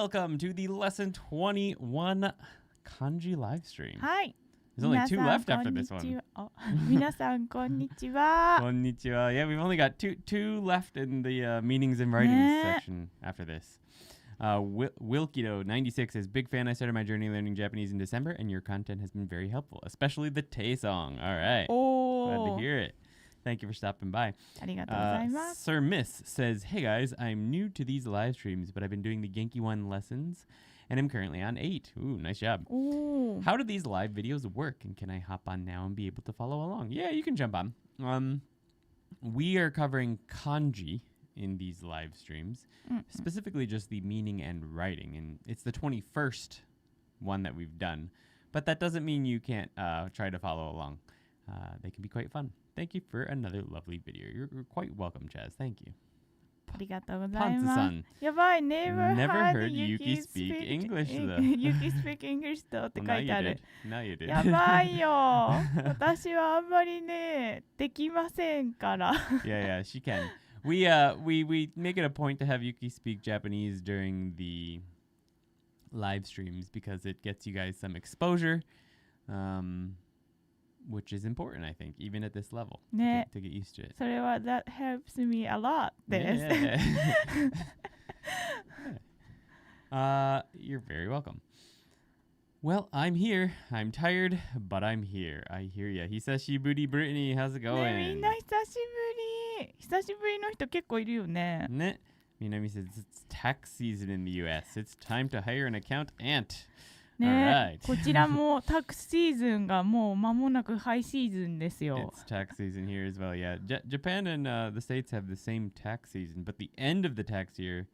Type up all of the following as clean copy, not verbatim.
Welcome to the Lesson 21 Kanji live stream. Hi. There's only 2 left after this one. 皆さんこんにちは。 Konnichiwa. Yeah, we've only got two left in the meanings and writings section after this. Wilkido96 says, big fan. I started my journey learning Japanese in December, and your content has been very helpful, especially the Tay song. All right. Glad to hear it. Thank you for stopping by. ありがとうございます。 Sir Miss says, hey guys, I'm new to these live streams, but I've been doing the Genki 1 lessons, and I'm currently on 8. Ooh, nice job. How do these live videos work, and can I hop on now and be able to follow along? Yeah, you can jump on. We are covering kanji in these live streams, specifically just the meaning and writing, and it's the 21st one that we've done, but that doesn't mean you can't try to follow along. They can be quite fun. Thank you for another lovely video. You're quite welcome, Chaz. Thank you. ありがとうございます。 Panza-san. やばい、never heard Yuki speak English though. Yuki speak English thoughって書いてある。 Now you did. やばいよ。私はあんまりね、できませんから。 Yeah, she can. We make it a point to have Yuki speak Japanese during the live streams because it gets you guys some exposure, which is important, I think, even at this level, to get used to it. それは that helps me a lot です。 You're very welcome. Well, I'm here. I'm tired, but I'm here. I hear ya. Hisashiburi Brittany, how's it ね、 going? みんな久しぶり。久しぶりの人結構いるよね。 Ne? Minami says it's tax season in the US. It's time to hire an accountant. ね、こちらもタックスシーズンがもう間もなくハイシーズンですよ。 It's tax season here as well, yeah. Japan and the States have the same tax season, but the end of the tax year,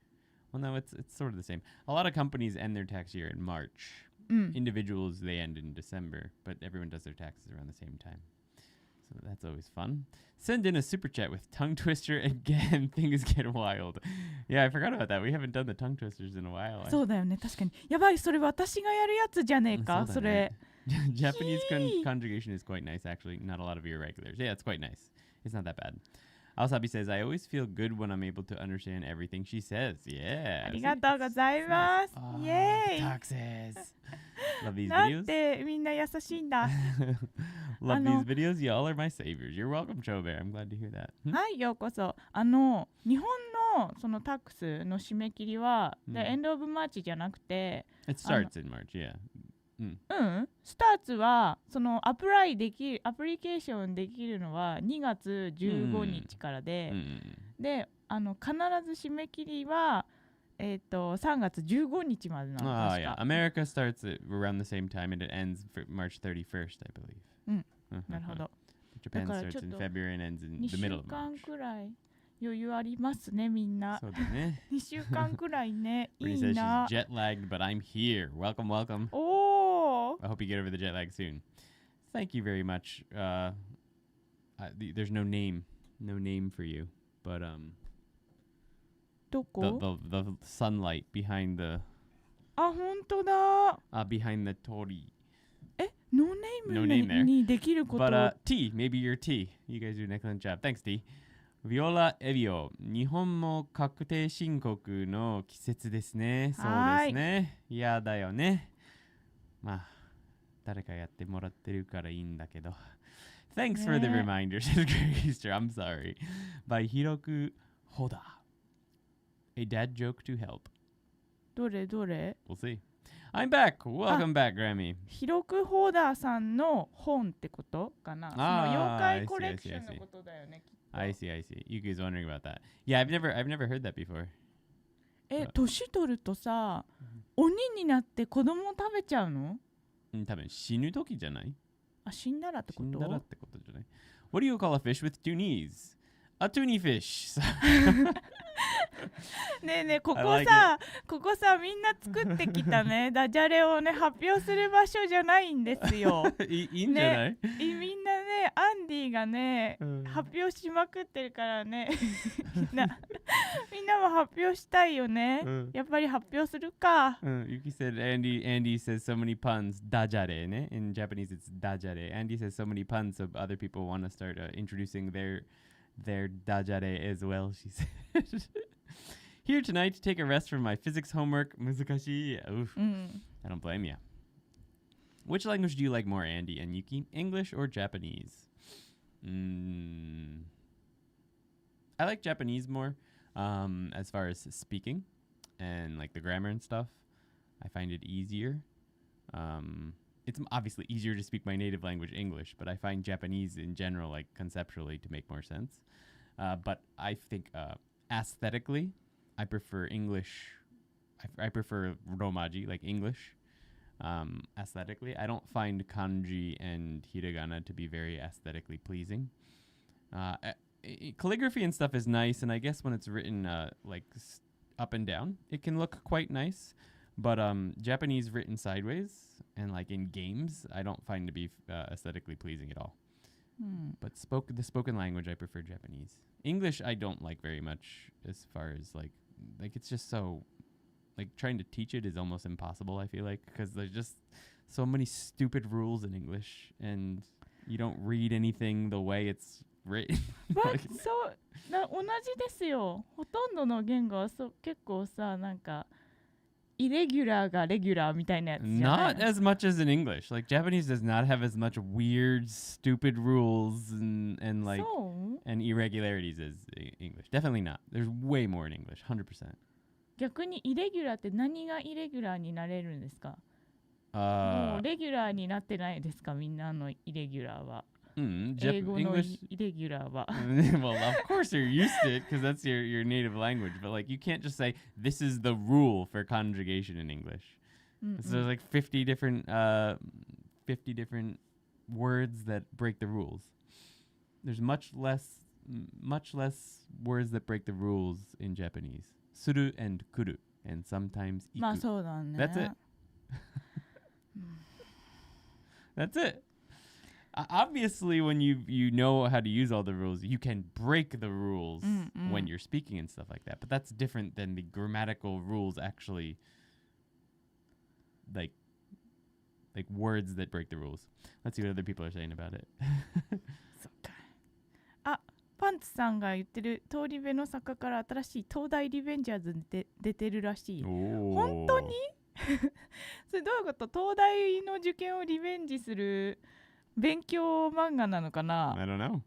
well, no, it's sort of the same. A lot of companies end their tax year in March. Individuals, they end in December, but everyone does their taxes around the same time. So that's always fun. Send in a super chat with tongue twister again. Things get wild. Yeah, I forgot about that. We haven't done the tongue twisters in a while. そうだよね、確かに。やばい、それ私がやるやつじゃねえか、それ。Japanese conjugation is quite nice, actually. Not a lot of irregulars. Yeah, it's quite nice. It's not that bad. Aosabi says, I always feel good when I'm able to understand everything she says. Yeah. ありがとうございます。イエーイ。 Taxes. Love these な videos. んてみんな優しいんだ。 Love these videos. Y'all are my saviors. You're welcome, Chobe. I'm glad to hear that. はい、ようこそ。日本のそのタックスの締め切りは、エンドオブマーチじゃなくて、 It starts in March, yeah. スターツはそのアプリケーションできるのは2月15日からで、で必ず締め切りは3月15日までなの。Oh, yeah. America starts around the same time and it ends March 31st, I believe. なるほど。 Japan starts in February and ends in the middle of 2週間 March. くらい余裕ありますね、みんな。そうだね。2週間くらいね。い Brittany い says な。 she's jet lagged, but I'm here. Welcome, welcome. おー。 I hope you get over the jet lag soon. Thank you very much. There's no name for you, but どこ？ the sunlight behind the あ、本当だ。behind the tori. ノーネームにできること。 But T, maybe you're T. You guys do an excellent job. Thanks, T. Viola Evio. 日本も確定申告の季節ですね。そうですね。嫌だよね。まあ、誰かやってもらってるからいいんだけど。Thanks for the reminder, says Grace. I'm sorry. By Hiroku Hoda. A dad joke to help. どれ We'll see. I'm back. Welcome back, Grammy. ヒロクホーダーさんの本ってことかな。その妖怪コレクションのことだよね。I see. Yuki's wondering about that. Yeah, I've never heard that before. 年取るとさ、鬼になって子供食べちゃうの？多分死ぬ時じゃない？あ、死んだらってこと？死んだらってことじゃない？ What do you call a fish with two knees? A toonie fish. ねえねえ、ここさ、みんな作ってきたね、ダジャレをね、発表する場所じゃないんですよ。いいんじゃない？みんなね、アンディがね、発表しまくってるからね。みんなも発表したいよね。やっぱり発表するか。Yuki said Andy says so many puns. Dajare, ne? In Japanese it's dajare. Andy says so many puns, so other people want to start introducing their dajare as well, she said. Here tonight to take a rest from my physics homework. Muzakashi. Oof. I don't blame you. Which language do you like more, Andy and Yuki? English or Japanese? I like Japanese more as far as speaking and like the grammar and stuff. I find it easier. It's obviously easier to speak my native language, English, but I find Japanese in general, like conceptually, to make more sense. But I think aesthetically, I prefer English. I prefer Romaji, like English. Aesthetically, I don't find kanji and hiragana to be very aesthetically pleasing. Calligraphy and stuff is nice, and I guess when it's written up and down, it can look quite nice. But Japanese written sideways and like in games, I don't find to be aesthetically pleasing at all. But the spoken language, I prefer Japanese. English, I don't like very much as far as like it's just so like trying to teach it is almost impossible. I feel like because there's just so many stupid rules in English, and you don't read anything the way it's written. But そう同じですよ。ほとんどの言語は結構さなんかイレギュラーがレギュラーみたいなやつじゃない Not as much as in English. Like Japanese does not have as much weird, stupid rules and like and irregularities as English. Definitely not. There's way more in English. 100%. 逆にイレギュラーって何がイレギュラーになれるんですかもうレギュラーになってないですかみんなのイレギュラーは。英語のイレギュラーは。Well, of course you're used to it because that's your native language. But like you can't just say this is the rule for conjugation in English. So there's like 50 different words that break the rules. There's much less words that break the rules in Japanese. Suru and kuru and sometimes iku. まあそうだね。That's it. That's it. Obviously, when you know how to use all the rules, you can break the rules when you're speaking and stuff like that. But that's different than the grammatical rules actually, like words that break the rules. Let's see what other people are saying about it. そっか。あ、パンツさんが言ってる通り部の坂から新しい東大リベンジャーズで出てるらしい。本当にそれどういうこと東大の受験をリベンジする勉強漫画なのかな I don't know.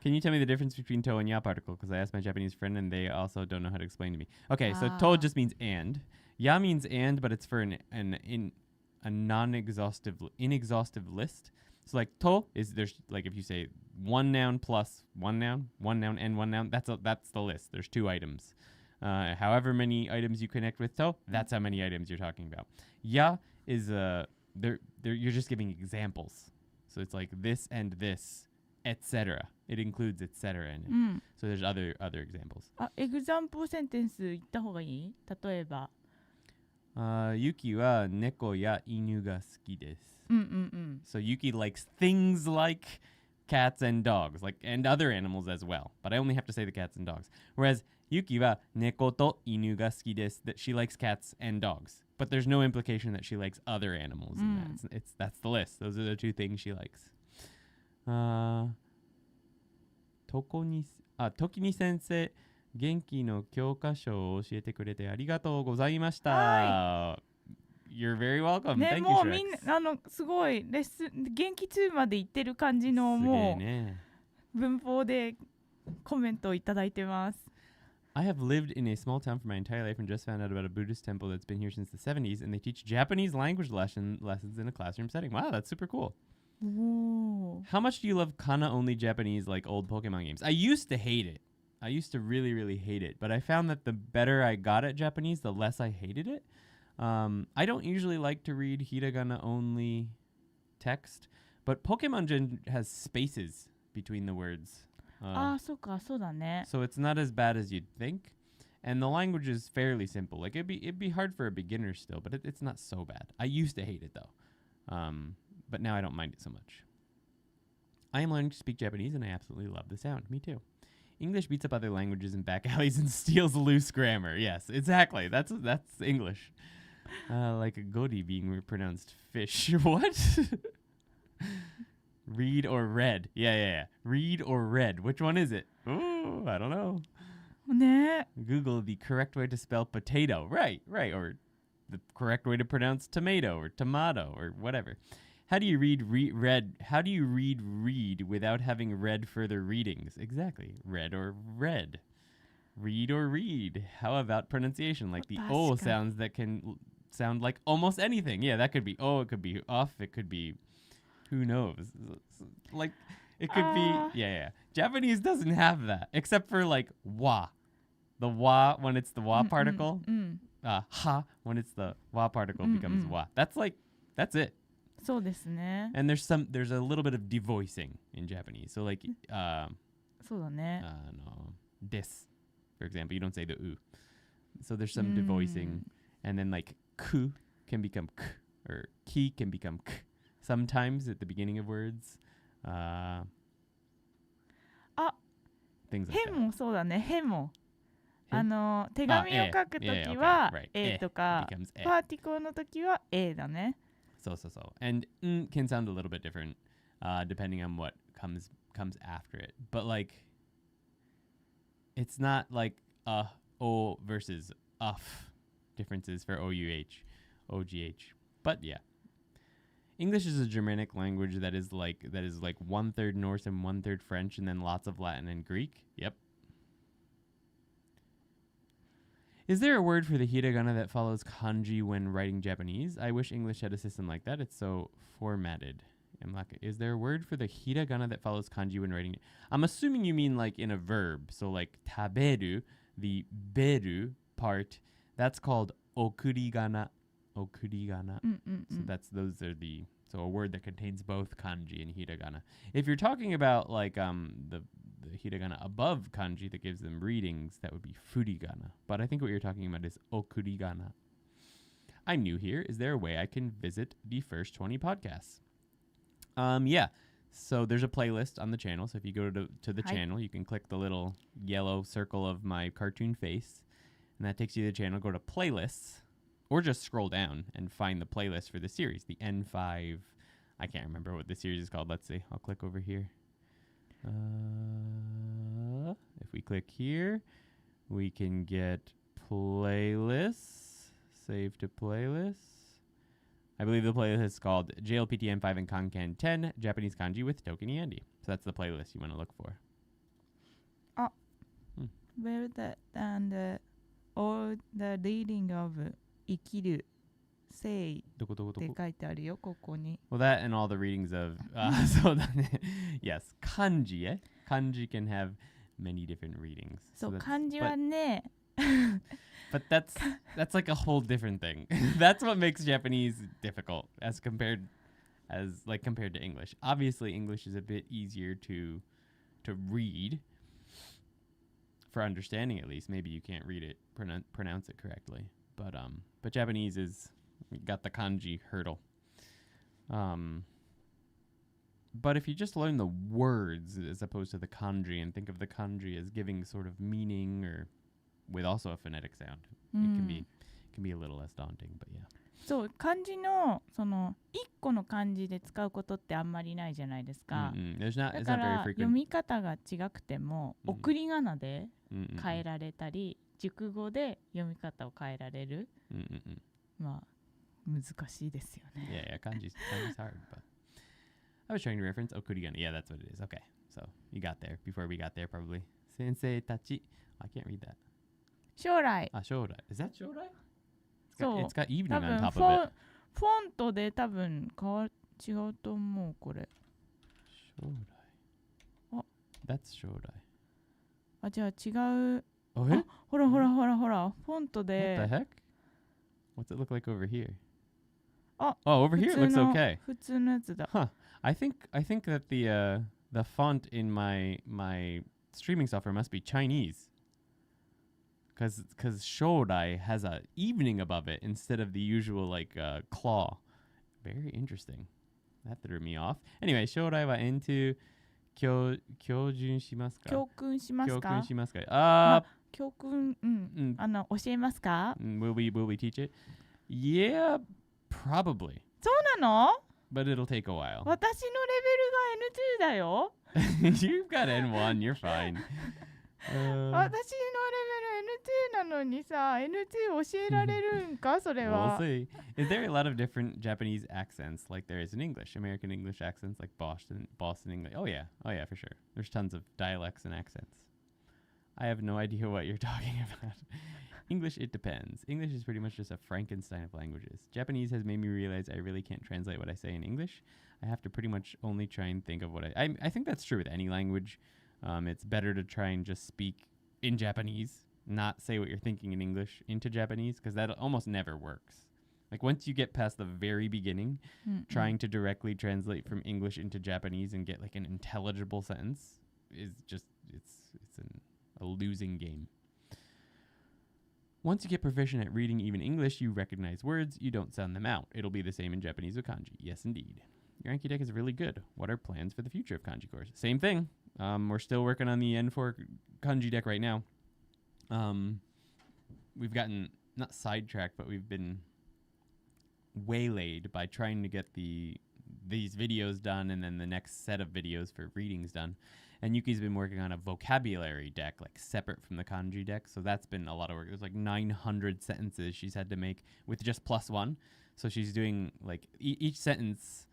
Can you tell me the difference between to and ya particle? Because I asked my Japanese friend and they also don't know how to explain to me. Okay, so to just means and. Ya means and, but it's for a inexhaustive list. So like to is there's like if you say one noun plus one noun and one noun, that's the list. There's two items. However many items you connect with to, that's how many items you're talking about. Ya is you're just giving examples. So it's like this and this, etc. It includes etc. in it. So there's other examples. あ、エグザンプルセンテンス言った方がいい例えば。Yuki は猫や犬が好きです。So Yuki likes things like cats and dogs, like and other animals as well. But I only have to say the cats and dogs. Whereas Yuki は猫と犬が好きです。That she likes cats and dogs. But there's no implication that she likes other animals in that. That's the list. Those are the two things she likes. ToKini 先生、元気の教科書を教えてくれてありがとうございました。You're very welcome. ね、 Thank you, もうみんなすごいレッスン元気2まで行ってる感じのもう文法でコメントをいただいてます。I have lived in a small town for my entire life and just found out about a Buddhist temple that's been here since the 70s, and they teach Japanese language lessons in a classroom setting. Wow, that's super cool. Whoa. How much do you love kana-only Japanese like old Pokemon games? I used to hate it. I used to really, really hate it. But I found that the better I got at Japanese, the less I hated it. I don't usually like to read hiragana-only text, but Pokemon Gen has spaces between the words. そうか、そうだね。So it's not as bad as you'd think. And the language is fairly simple. Like it'd be hard for a beginner still, but it's not so bad. I used to hate it though. But now I don't mind it so much. I am learning to speak Japanese and I absolutely love the sound. Me too. English beats up other languages in back alleys and steals loose grammar. Yes, exactly. That's English. Like a godi being pronounced fish. What? Read or read. Yeah. Read or read. Which one is it? Ooh, I don't know. ね Google the correct way to spell potato. Right. Or the correct way to pronounce tomato or tomato or whatever. How do you read read? How do you read without having read further readings? Exactly. Read or read. Read or read. How about pronunciation? Like the O sounds that can sound like almost anything. Yeah, that could be O. It could be off. It could be who knows. Like it could be. Yeah. Japanese doesn't have that except for like wa. The wa when it's the wa particle. Ha when it's the wa particle becomes wa. That's it. そうですね And there's a little bit of devoicing in Japanese. So like そうだね no, this, for example, you don't say the u. So there's some devoicing, and then like ku can become k, or ki can become k. Sometimes at the beginning of words. Things like へ that. もそうだねへもへ手紙を書くときは right. A とか becomes e. パーティコのときは A だね So. And can sound a little bit different depending on what comes after it. But like, it's not like O versus differences for OUH, OGH. But yeah. English is a Germanic language that is like 1/3 Norse and 1/3 French, and then lots of Latin and Greek. Yep. Is there a word for the hiragana that follows kanji when writing Japanese? I wish English had a system like that. It's so formatted. Is there a word for the hiragana that follows kanji when writing? I'm assuming you mean like in a verb. So like taberu, the beru part, that's called okurigana. Okurigana. So a word that contains both kanji and hiragana. If you're talking about like the hiragana above kanji that gives them readings, that would be furigana. But I think what you're talking about is okurigana. I'm new here. Is there a way I can visit the first 20 podcasts? Yeah. So there's a playlist on the channel. So if you go to the channel, you can click the little yellow circle of my cartoon face, and that takes you to the channel. Go to playlists, or just scroll down and find the playlist for the series, the N5. I can't remember what the series is called. Let's see. I'll click over here. If we click here, we can get playlists. Save to playlists. I believe the playlist is called JLPTN5 and Kanken 10 Japanese Kanji with ToKini Andy. So that's the playlist you want to look for. Where and all the reading of 生きる say どこって書いてあるよここに Well, that and all the readings of yes, kanji. Kanji can have many different readings. そう漢字はね But that's like a whole different thing. That's what makes Japanese difficult compared to English. Obviously, English is a bit easier to read. For understanding, at least. Maybe you can't read it, pronounce it correctly. But Japanese is got the kanji hurdle. But if you just learn the words as opposed to the kanji and think of the kanji as giving sort of meaning or with also a phonetic sound, it can be a little less daunting. But yeah. そう漢字のその一個の漢字で使うことってあんまりないじゃないですか。だから読み方が違くても送り仮名で変えられたり、熟語で読み方を変えられる。まあ難しいですよね。Yeah, kanji's hard, but I was trying to reference okurigana. Yeah, that's what it is. Okay, so you got there before we got there probably. Sensei tachi. I can't read that. 将来。将来. Is that 将来? そう。 It's got evening on top of it. フォントで多分違うと思うこれ。将来。That's 将来。じゃあ違う。あ、ほら。フォントで。What the heck? What's it look like over here? Over here it looks okay. 普通のやつだ。Huh. I think that the font in my streaming software must be Chinese. Because Shodai has a evening above it instead of the usual like claw. Very interesting. That threw me off. Anyway, Shodai wa into 教訓しますか？教訓しますか？教訓、教えますか？ Will we teach it? Yeah, probably. そうなの？ But it'll take a while. 私のレベルが N2 だよ。You've got N1, you're fine. 私のレなのにさ N2 教えられるんかそれ We'll は see. Is there a lot of different Japanese accents like there is in English? American English accents like Boston English. Oh yeah, for sure. There's tons of dialects and accents. I have no idea what you're talking about. English, it depends. English is pretty much just a Frankenstein of languages. Japanese has made me realize I really can't translate what I say in English. I have to pretty much only try and think of what I think that's true with any language. It's better to try and just speak in Japanese, not say what you're thinking in English into Japanese, because that almost never works. Like once you get past the very beginning, trying to directly translate from English into Japanese and get like an intelligible sentence is just, it's a losing game. Once you get proficient at reading even English, you recognize words, you don't sound them out. It'll be the same in Japanese with kanji. Yes, indeed. Your Anki deck is really good. What are plans for the future of kanji course? Same thing. We're still working on the N4 kanji deck right now. We've gotten, not sidetracked, but we've been waylaid by trying to get these videos done and then the next set of videos for readings done. And Yuki's been working on a vocabulary deck, like separate from the kanji deck. So that's been a lot of work. There's like 900 sentences she's had to make with just +1. So she's doing like each sentence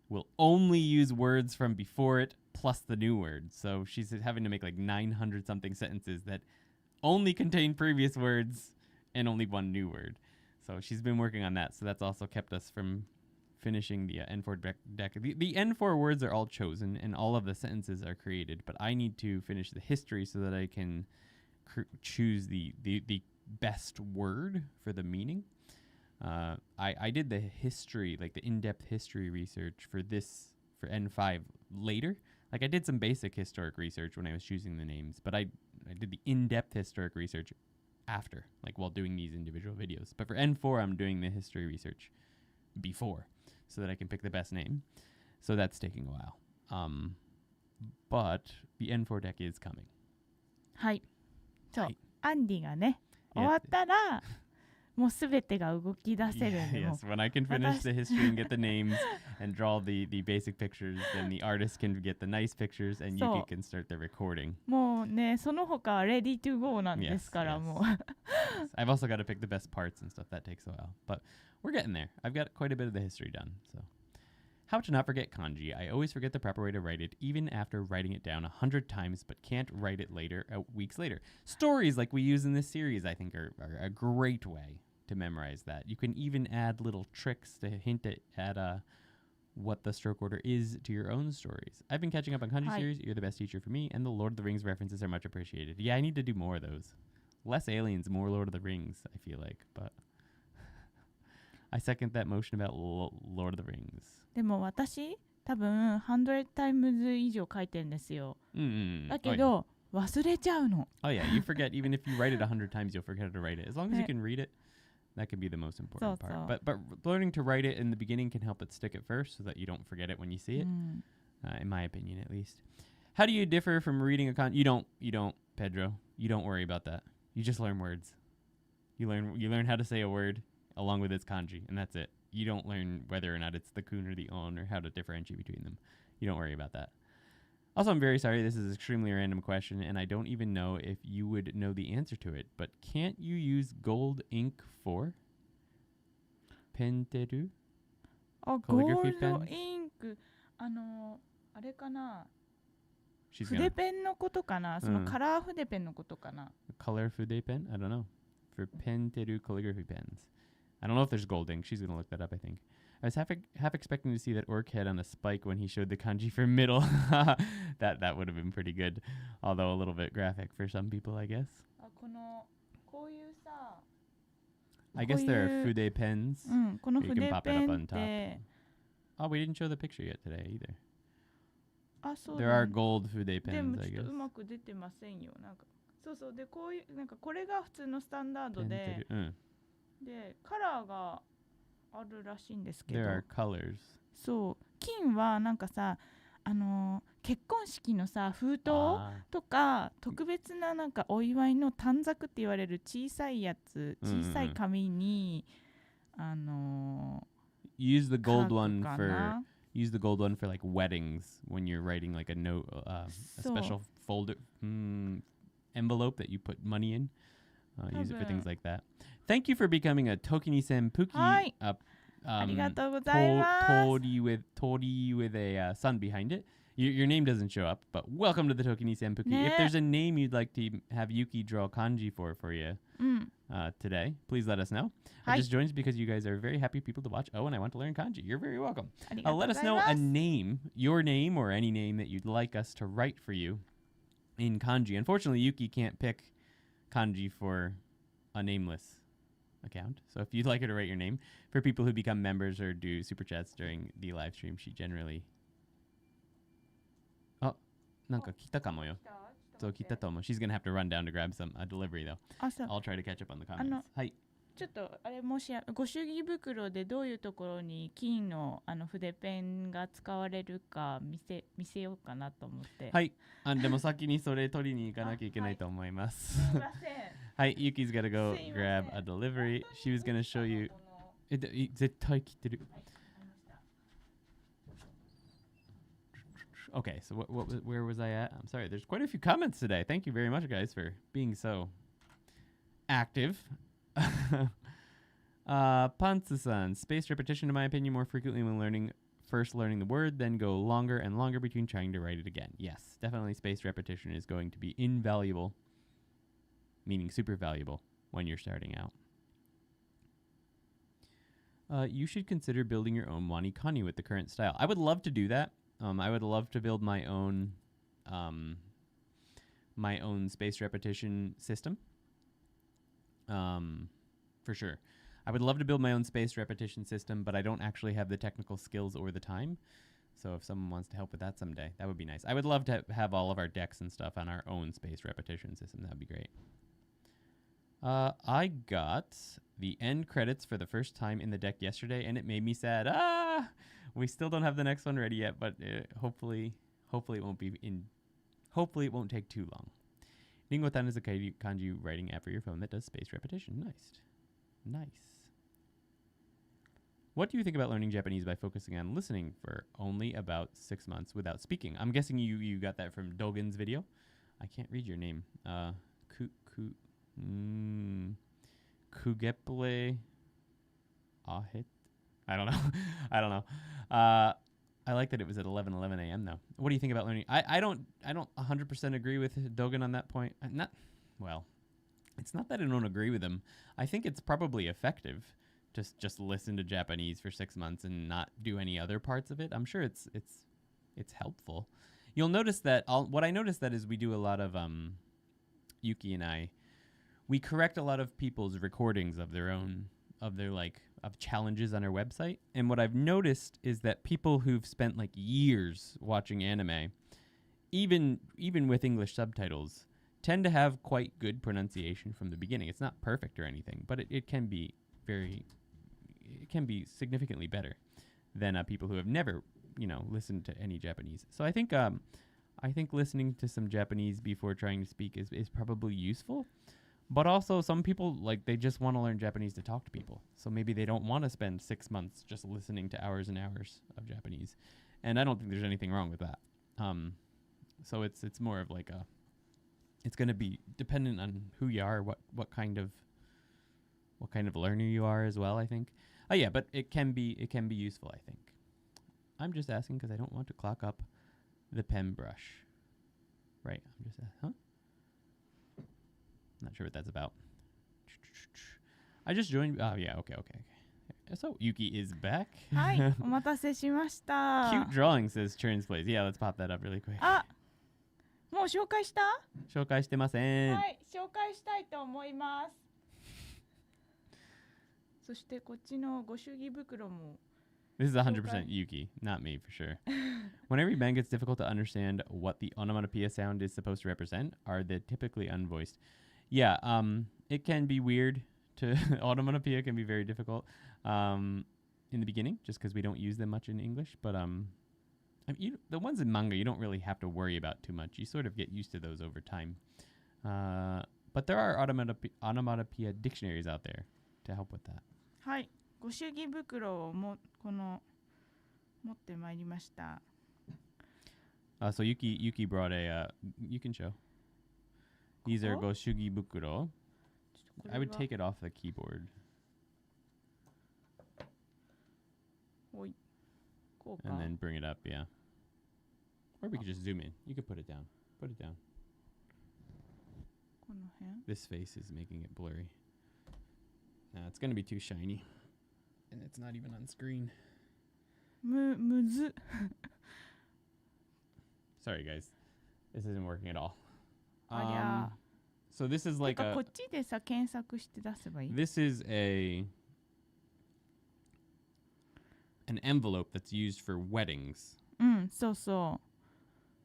will only use words from before it plus the new words. So she's having to make like 900 something sentences that only contain previous words and only one new word. So she's been working on that. So that's also kept us from finishing the N4 deck. The N4 words are all chosen and all of the sentences are created, but I need to finish the history so that I can choose the best word for the meaning. I did the history, like the in-depth history research for N5 later. Like I did some basic historic research when I was choosing the names, but I did the in-depth historic research after, like while doing these individual videos. But for N4, I'm doing the history research before, so that I can pick the best name. So that's taking a while. But the N4 deck is coming. はい。そう。はい。アンディがね、終わったら、もうすべてが動き出せるんで、Yes, when I can finish the history and get the names and draw the basic pictures, then the artist can get the nice pictures and Yuki can start the recording. もうね、その他は ready to go なんですから、もう。I've also got to pick the best parts and stuff. That takes a while. But we're getting there. I've got quite a bit of the history done. So, how to not forget kanji. I always forget the proper way to write it, even after writing it down 100 times, but can't write it weeks later. Stories like we use in this series, I think, are a great way to memorize that. You can even add little tricks to hint at what the stroke order is to your own stories. I've been catching up on kanji series. You're the best teacher for me, and the Lord of the Rings references are much appreciated. Yeah, I need to do more of those. Less aliens, more Lord of the Rings, I feel like, but I second that motion about Lord of the Rings. でも私、多分100 times 以上書いてるんですよ。だけど、忘れちゃうの。Oh yeah, you forget. Even if you write it 100 times, you'll forget how to write it. As long as you can read it, that can be the most important part. But learning to write it in the beginning can help it stick at first so that you don't forget it when you see it, in my opinion at least. How do you differ from reading a You don't, Pedro. You don't worry about that. You just learn words. You learn how to say a word along with its kanji, and that's it. You don't learn whether or not it's the kun or the on or how to differentiate between them. You don't worry about that. Also, I'm very sorry. This is an extremely random question, and I don't even know if you would know the answer to it. But can't you use gold ink for penteru? Calligraphy pen? ゴールドインク、あれかな。筆ペンのことかな、そのカラー筆ペンのことかな。Color fude pen? I don't know. For penteru calligraphy pens. I don't know if there's gold ink. She's going to look that up, I think. I was half expecting to see that orc head on a spike when he showed the kanji for middle. That would have been pretty good, although a little bit graphic for some people, I guess. こういうさ、I guess there are fude pens. この You 筆 can pop ペ it up ン on っ top. て、Oh, we didn't show the picture yet today either. あ、そう There だ are gold fude で pens, も I ちょっ guess. とうまく出てませんよ。なんかそうそうでこういうなんかこれが普通のスタンダードで、でカラーがあるらしいんですけど。There are colors. そう金はなんかさ結婚式のさ封筒とか特別ななんかお祝いの短冊って言われる小さいやつ、小さい紙にuse the gold one for like weddings when you're writing like a note, a special folder envelope that you put money in. use it for things like that. Thank you for becoming a Tokini Senpuki. はい。ありがとうございます。Tori with a sun behind it. Your name doesn't show up, but welcome to the Tokini Senpuki. If there's a name you'd like to have Yuki draw kanji for you today, please let us know. I just joined because you guys are very happy people to watch. Oh, and I want to learn kanji. You're very welcome. Let us know a name, your name or any name that you'd like us to write for you in kanji. Unfortunately, Yuki can't pick kanji for a nameless account. So if you'd like her to write your name for people who become members or do super chats during the live stream, she generally... Oh, なんか来たかもよ。そう来たと思う。She's gonna have to run down to grab a delivery though. I'll try to catch up on the comments. はい。ちょっとあれもしご祝儀袋でどういうところに金の筆ペンが使われるか見せようかなと思って。はい。でも先にそれ取りに行かなきゃいけないと思います。すいません。はい。Yuki's gotta go grab a delivery. She was gonna show you. 絶対切ってる。Okay, so where was I at? I'm sorry. There's quite a few comments today. Thank you very much, guys, for being so active. Pantsu-san, spaced repetition, in my opinion, more frequently when first learning the word, then go longer and longer between trying to write it again. Yes, definitely spaced repetition is going to be invaluable, meaning super valuable when you're starting out. You should consider building your own wani-kani with the current style. I would love to do that. I would love to build my own spaced repetition system. For sure. I would love to build my own spaced repetition system, but I don't actually have the technical skills or the time. So if someone wants to help with that someday, that would be nice. I would love to have all of our decks and stuff on our own spaced repetition system. That would be great. I got the end credits for the first time in the deck yesterday, and it made me sad. We still don't have the next one ready yet, but hopefully it won't take too long. Ringotan is a kanji writing app for your phone that does spaced repetition. Nice. What do you think about learning Japanese by focusing on listening for only about 6 months without speaking? I'm guessing you got that from Dogen's video. I can't read your name. Kugeple Ahit. I don't know. I like that it was at 11 a.m. though. What do you think about learning? I don't 100% agree with Dogen on that point. It's not that I don't agree with him. I think it's probably effective to just listen to Japanese for 6 months and not do any other parts of it. I'm sure it's helpful. You'll notice that what I noticed that is we do a lot of Yuki and I, we correct a lot of people's recordings of their challenges on our website. And what I've noticed is that people who've spent like years watching anime, even with English subtitles, tend to have quite good pronunciation from the beginning. It's not perfect or anything, but it can be significantly better than people who have never, listened to any Japanese. So I think listening to some Japanese before trying to speak is probably useful. But also some people, they just want to learn Japanese to talk to people. So maybe they don't want to spend 6 months just listening to hours and hours of Japanese. And I don't think there's anything wrong with that. So it's more of it's going to be dependent on who you are, what kind of learner you are as well, I think. Yeah, but it can be useful, I think. I'm just asking because I don't want to clog up the pen brush. Right. I'm just not sure what that's about. I just joined. Oh, yeah. Okay. So, Yuki is back. はい、お待たせしました。Cute drawing says turns plays. Yeah, let's pop that up really quick. もう紹介した？紹介してません。はい、紹介したいと思います。そしてこっちのご祝儀袋も。This is 100% Yuki, not me for sure. When I read manga, it's difficult to understand what the onomatopoeia sound is supposed to represent. Are they typically unvoiced? Yeah, it can be weird to onomatopoeia can be very difficult in the beginning, just because we don't use them much in English. But the ones in manga, you don't really have to worry about too much. You sort of get used to those over time. But there are onomatopoeia dictionaries out there to help with that. はい、ご祝儀袋を持ってまいりました。So Yuki brought a you can show. These are ご祝儀袋. I would take it off the keyboard. おい、こうか。 And then bring it up, yeah. Or we could just zoom in. You could put it down. Put it down. この辺 This face is making it blurry. It's going to be too shiny. And it's not even on screen. むず。 Sorry, guys. This isn't working at all. ありゃ。 So this is て like かこ a... っちでさ検索して出せばいい This is an envelope that's used for weddings. うん、そうそ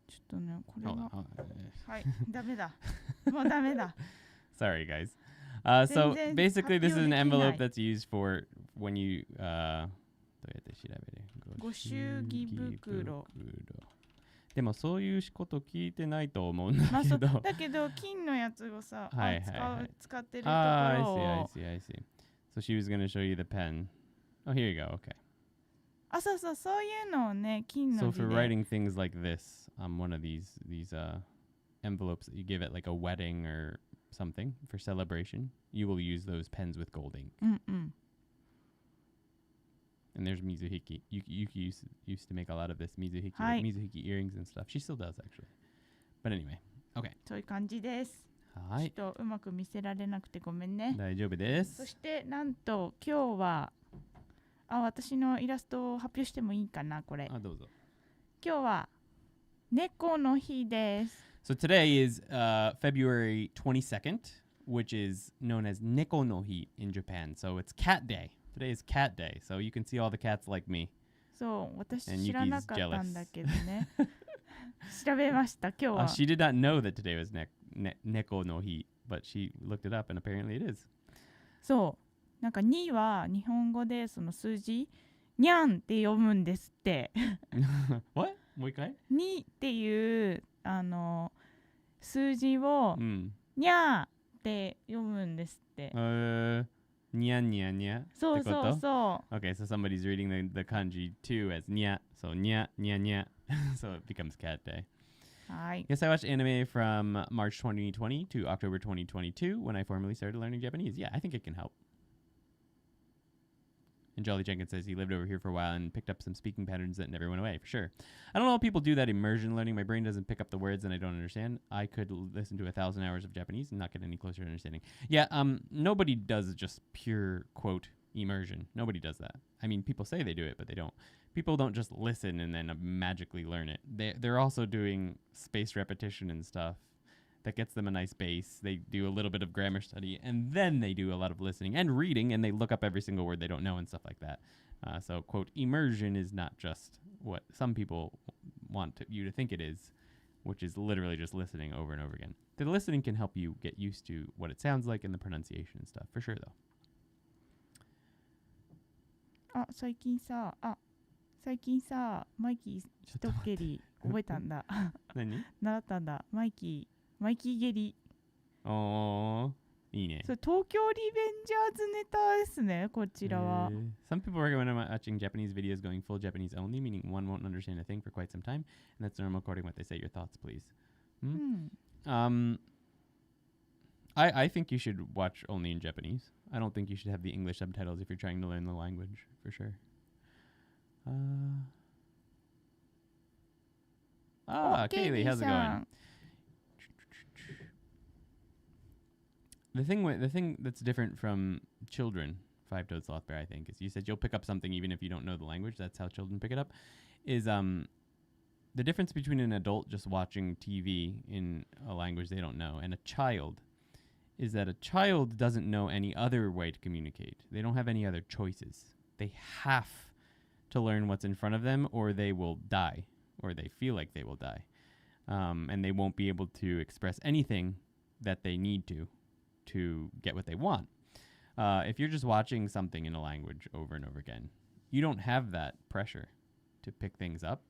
う。ちょっとね、これ Hold は on. はい、ダメだ。もうダメだ。 Sorry, guys. So basically, this is an envelope that's used for when you... どうやって調べる？ご祝儀袋。でもそういうこと聞いてないと思うんだまあ、けど。だけど金のやつをさ、はいはいはい。使ってるところ I を。 see. So she was going to show you the pen. Oh, here you go. Okay. あ、そうそう、そういうのをね、金の So 字 for で。 writing things like this, one of these envelopes that you give at like a wedding or something for celebration, you will use those pens with gold ink. うんうん。 And there's Mizuhiki. Yuki used to make a lot of this Mizuhiki, はい。 like Mizuhiki earrings and stuff. She still does actually. But anyway, okay. そういう感じです。はい。ちょっとうまく見せられなくてごめんね。大丈夫です。そしてなんと今日は私のイラストを発表してもいいかなこれ。どうぞ。今日は猫の日です。So today is February 22nd, which is known as Neko no Hi in Japan. So it's Cat Day. Today is Cat Day. So you can see all the cats like me. そう、私 And 知らなかったんだけどね。調べました今日は。She did not know that today was Neko no Hi, but she looked it up and apparently it is. そう、なんか2は日本語でその数字にゃんって読むんですって。What? もう一回 2っていう数字をにゃーって読むんですって。Nya nya nya. そうそうそう。 Okay, so somebody's reading the kanji too as nya. So nya nya nya. So it becomes cat day. はい。 Yes, I watched anime from March 2020 to October 2022 when I formally started learning Japanese. Yeah, I think it can help. And Jolly Jenkins says he lived over here for a while and picked up some speaking patterns that never went away, for sure. I don't know how people do that immersion learning. My brain doesn't pick up the words and I don't understand. I could listen to 1,000 hours of Japanese and not get any closer to understanding. Yeah, nobody does just pure, quote, immersion. Nobody does that. I mean, people say they do it, but they don't. People don't just listen and then magically learn it. They're also doing spaced repetition and stuff that gets them a nice base. They do a little bit of grammar study, and then they do a lot of listening and reading, and they look up every single word they don't know and stuff like that. So, quote, immersion is not just what some people want you to think it is, which is literally just listening over and over again. The listening can help you get used to what it sounds like and the pronunciation and stuff, for sure, though. 最近さ、マイキー一蹴り覚えたんだ。何？習ったんだ。マイキー蹴り。いいね。それ東京リベンジャーズネタですね、こちらは。Some people recommend watching Japanese videos going full Japanese only, meaning one won't understand a thing for quite some time, and that's normal according to what they say. Your thoughts, please. I think you should watch only in Japanese. I don't think you should have the English subtitles if you're trying to learn the language, for sure. Kaylee, how's it going? The thing that's different from children, Five-Toed Sloth Bear, I think, is you said you'll pick up something even if you don't know the language. That's how children pick it up. Is the difference between an adult just watching TV in a language they don't know and a child is that a child doesn't know any other way to communicate. They don't have any other choices. They have to learn what's in front of them or they will die, or they feel like they will die. And they won't be able to express anything that they need to get what they want. If you're just watching something in a language over and over again, you don't have that pressure to pick things up.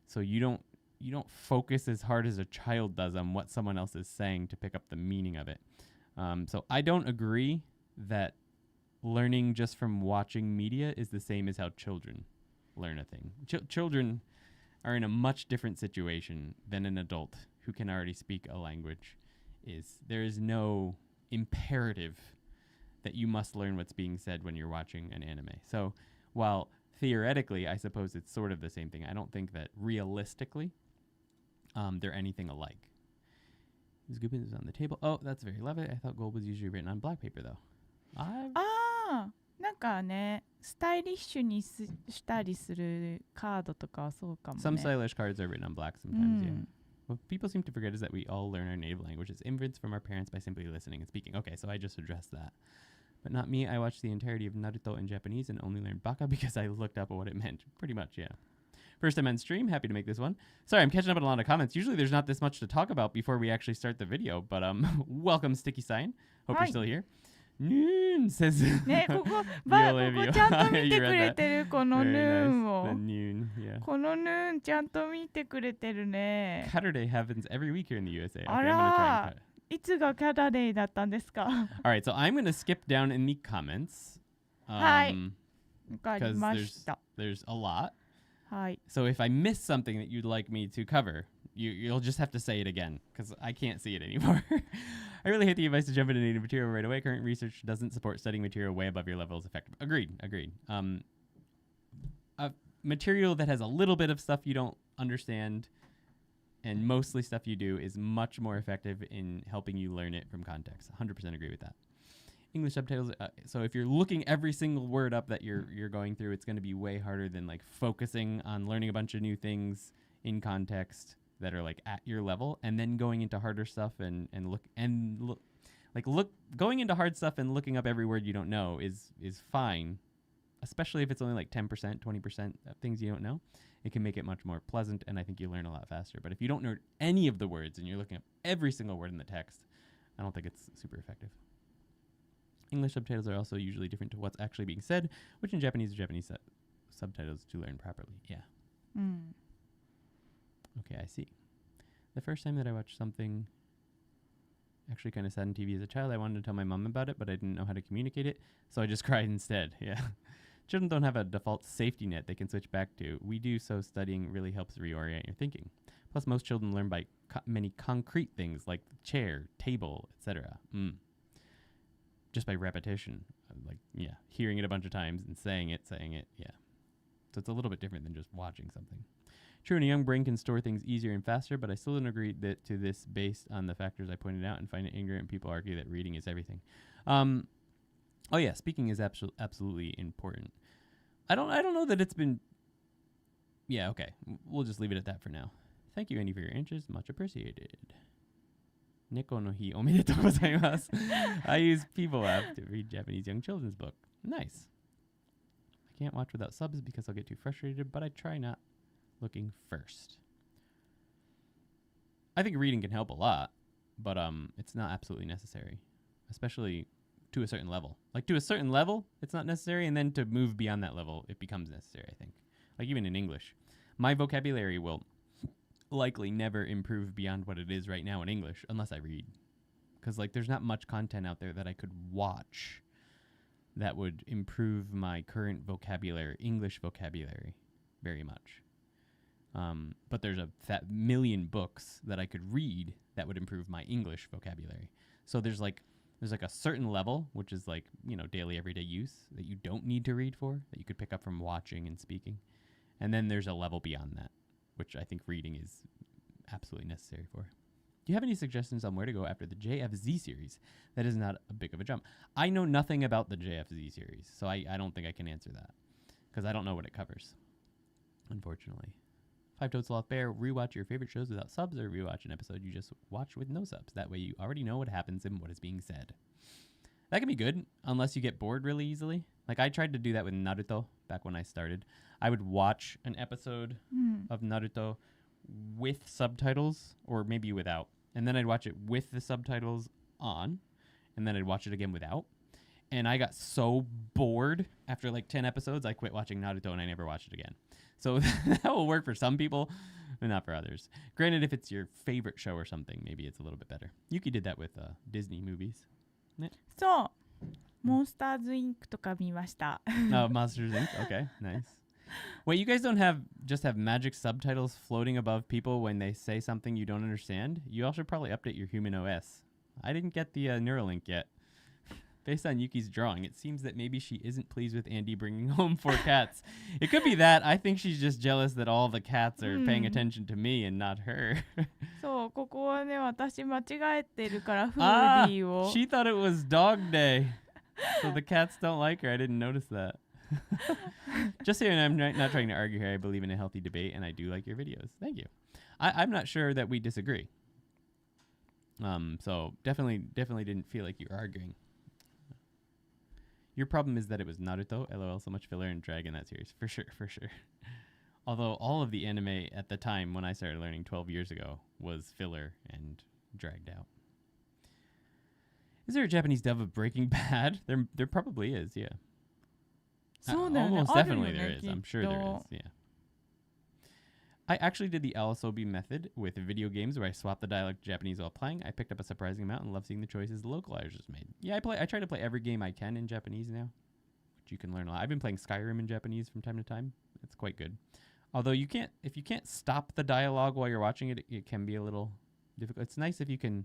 So you don't focus as hard as a child does on what someone else is saying to pick up the meaning of it. So I don't agree that learning just from watching media is the same as how children learn a thing. Children are in a much different situation than an adult who can already speak a language is. There is no imperative that you must learn what's being said when you're watching an anime. So while theoretically, I suppose it's sort of the same thing, I don't think that realistically they're anything alike. Scooping is on the table. Oh, that's very lovely. I thought gold was usually written on black paper, though. なんかね、スタイリッシュにしたりするカードとかはそうかもね。Some stylish cards are written on black sometimes, yeah. What people seem to forget is that we all learn our native language as infants from our parents by simply listening and speaking. Okay, so I just addressed that. But not me. I watched the entirety of Naruto in Japanese and only learned baka because I looked up what it meant. Pretty much, yeah. First time on stream. Happy to make this one. Sorry, I'm catching up on a lot of comments. Usually there's not this much to talk about before we actually start the video. But welcome, Sticky Sign. Hope you're still here. Noon says ね、ここちゃんと見てくれてるこのヌーンを。The noon, yeah. このヌーンちゃんと見てくれてるね。Saturday happens every week here in the USA. Okay, あら、いつがキャラデーだったんですか Alright, so I'm going to skip down in the comments. はい。わかりました。There's a lot. はい。So if I miss something that you'd like me to cover, you'll just have to say it again because I can't see it anymore. I really hate the advice to jump into native material right away. Current research doesn't support studying material way above your level is effective. Agreed. Material that has a little bit of stuff you don't understand and mostly stuff you do is much more effective in helping you learn it from context. 100% agree with that. English subtitles. So if you're looking every single word up that you're going through, it's going to be way harder than like focusing on learning a bunch of new things in context that are like at your level, and then going into harder stuff going into hard stuff and looking up every word you don't know is fine, especially if it's only like 10%, 20% of things you don't know. It can make it much more pleasant, and I think you learn a lot faster. But if you don't know any of the words and you're looking up every single word in the text, I don't think it's super effective. English subtitles are also usually different to what's actually being said, which in Japanese are Japanese subtitles to learn properly. Yeah. Okay, I see. The first time that I watched something actually kind of sad on TV as a child, I wanted to tell my mom about it, but I didn't know how to communicate it, so I just cried instead. Yeah. Children don't have a default safety net they can switch back to. We do, so studying really helps reorient your thinking. Plus, most children learn by many concrete things like chair, table, etc. Just by repetition. Hearing it a bunch of times and saying it, yeah. So it's a little bit different than just watching something. True, and a young brain can store things easier and faster, but I still don't agree to this based on the factors I pointed out and find it ignorant people argue that reading is everything. Oh yeah, speaking is absolutely important. I don't know that it's been... Yeah, okay. We'll just leave it at that for now. Thank you, Andy, for your interest. Much appreciated. Neko no hi omedetou gozaimasu. I use People app to read Japanese young children's book. Nice. I can't watch without subs because I'll get too frustrated, but I try not looking first. I think reading can help a lot, but it's not absolutely necessary, especially to a certain level. Like to a certain level, it's not necessary, and then to move beyond that level, it becomes necessary, I think. Like even in English, my vocabulary will likely never improve beyond what it is right now in English unless I read. Because like there's not much content out there that I could watch that would improve my current vocabulary, English vocabulary, very much. But there's a million books that I could read that would improve my English vocabulary. So there's like a certain level, which is like, daily everyday use that you don't need to read for, that you could pick up from watching and speaking. And then there's a level beyond that, which I think reading is absolutely necessary for. Do you have any suggestions on where to go after the JFZ series? That is not a big of a jump. I know nothing about the JFZ series, so I don't think I can answer that because I don't know what it covers, unfortunately. Five-Toed Sloth Bear, rewatch your favorite shows without subs or rewatch an episode you just watched with no subs. That way you already know what happens and what is being said. That can be good unless you get bored really easily. Like I tried to do that with Naruto back when I started. I would watch an episode of Naruto with subtitles or maybe without. And then I'd watch it with the subtitles on. And then I'd watch it again without. And I got so bored after like 10 episodes, I quit watching Naruto and I never watched it again. So that will work for some people, but not for others. Granted, if it's your favorite show or something, maybe it's a little bit better. Yuki did that with Disney movies. そう。モンスターズインクとか見ました。Oh, Monsters Inc. Okay, nice. Wait, you guys don't just have magic subtitles floating above people when they say something you don't understand? You all should probably update your human OS. I didn't get the Neuralink yet. Based on Yuki's drawing, it seems that maybe she isn't pleased with Andy bringing home 4 cats. It could be that. I think she's just jealous that all the cats are paying attention to me and not her. そう、ここはね、私間違えてるから、フーディーを。She thought it was dog day. So the cats don't like her. I didn't notice that. Just so you know, I'm not trying to argue here. I believe in a healthy debate, and I do like your videos. Thank you. I'm not sure that we disagree. So definitely didn't feel like you were arguing. Your problem is that it was Naruto, LOL, so much filler and drag in that series. For sure. Although all of the anime at the time when I started learning 12 years ago was filler and dragged out. Is there a Japanese dub of Breaking Bad? There probably is, yeah. Almost definitely there is. I'm sure there is, yeah. I actually did the LSOB method with video games where I swapped the dialect to Japanese while playing. I picked up a surprising amount and love seeing the choices the localizers made. Yeah, I try to play every game I can in Japanese now, which you can learn a lot. I've been playing Skyrim in Japanese from time to time. It's quite good. Although if you can't stop the dialogue while you're watching it, it can be a little difficult. It's nice if you can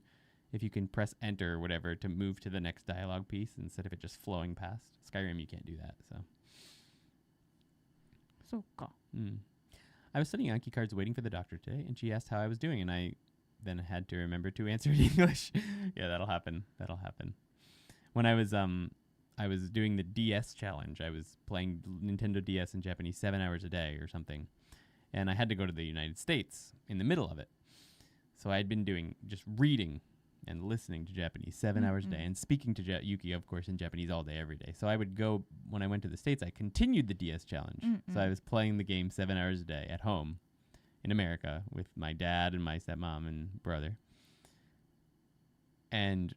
press enter or whatever to move to the next dialogue piece instead of it just flowing past. Skyrim, you can't do that, so. そうか。 I was studying Anki cards waiting for the doctor today, and she asked how I was doing, and I then had to remember to answer in English. Yeah, that'll happen. When I was doing the DS challenge, I was playing Nintendo DS in Japanese 7 hours a day or something, and I had to go to the United States in the middle of it. So I had been doing just reading and listening to Japanese 7 hours a day, and speaking to Yuki, of course, in Japanese all day, every day. So I would go, when I went to the States, I continued the DS challenge. So I was playing the game 7 hours a day at home in America with my dad and my stepmom and brother. And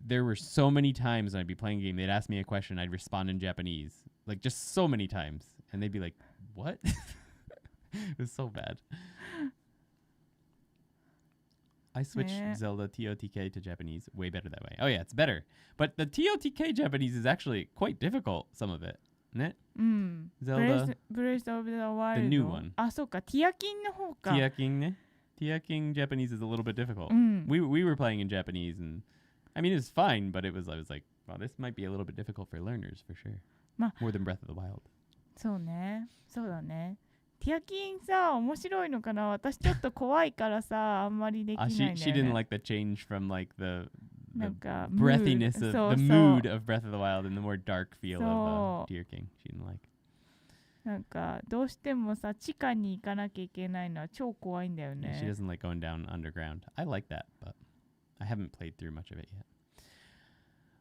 there were so many times when I'd be playing a game, they'd ask me a question, I'd respond in Japanese. Like, just so many times. And they'd be like, what? It was so bad. I switched Zelda TOTK to Japanese. Way better that way. Oh, yeah, it's better. But the TOTK Japanese is actually quite difficult, some of it. Isn't it? Zelda. Breath of the Wild. The new one. あ、そうか。ティアキンの方か。ティアキンね。ティアキン Japanese is a little bit difficult. We were playing in Japanese, and I mean, it was fine, but I was like, wow, this might be a little bit difficult for learners, for sure. More than Breath of the Wild. そうね。そうだね。ティアキンさ、面白いのかな？私ちょっと怖いからさ、あんまりできないんだよね。She didn't like the change from like the なんか breathiness of the mood of Breath of the Wild and the more dark feel of Tear King. She didn't like. なんかどうしてもさ、地下に行かなきゃいけないのは超怖いんだよね。She doesn't like going down underground. I like that, but I haven't played through much of it yet.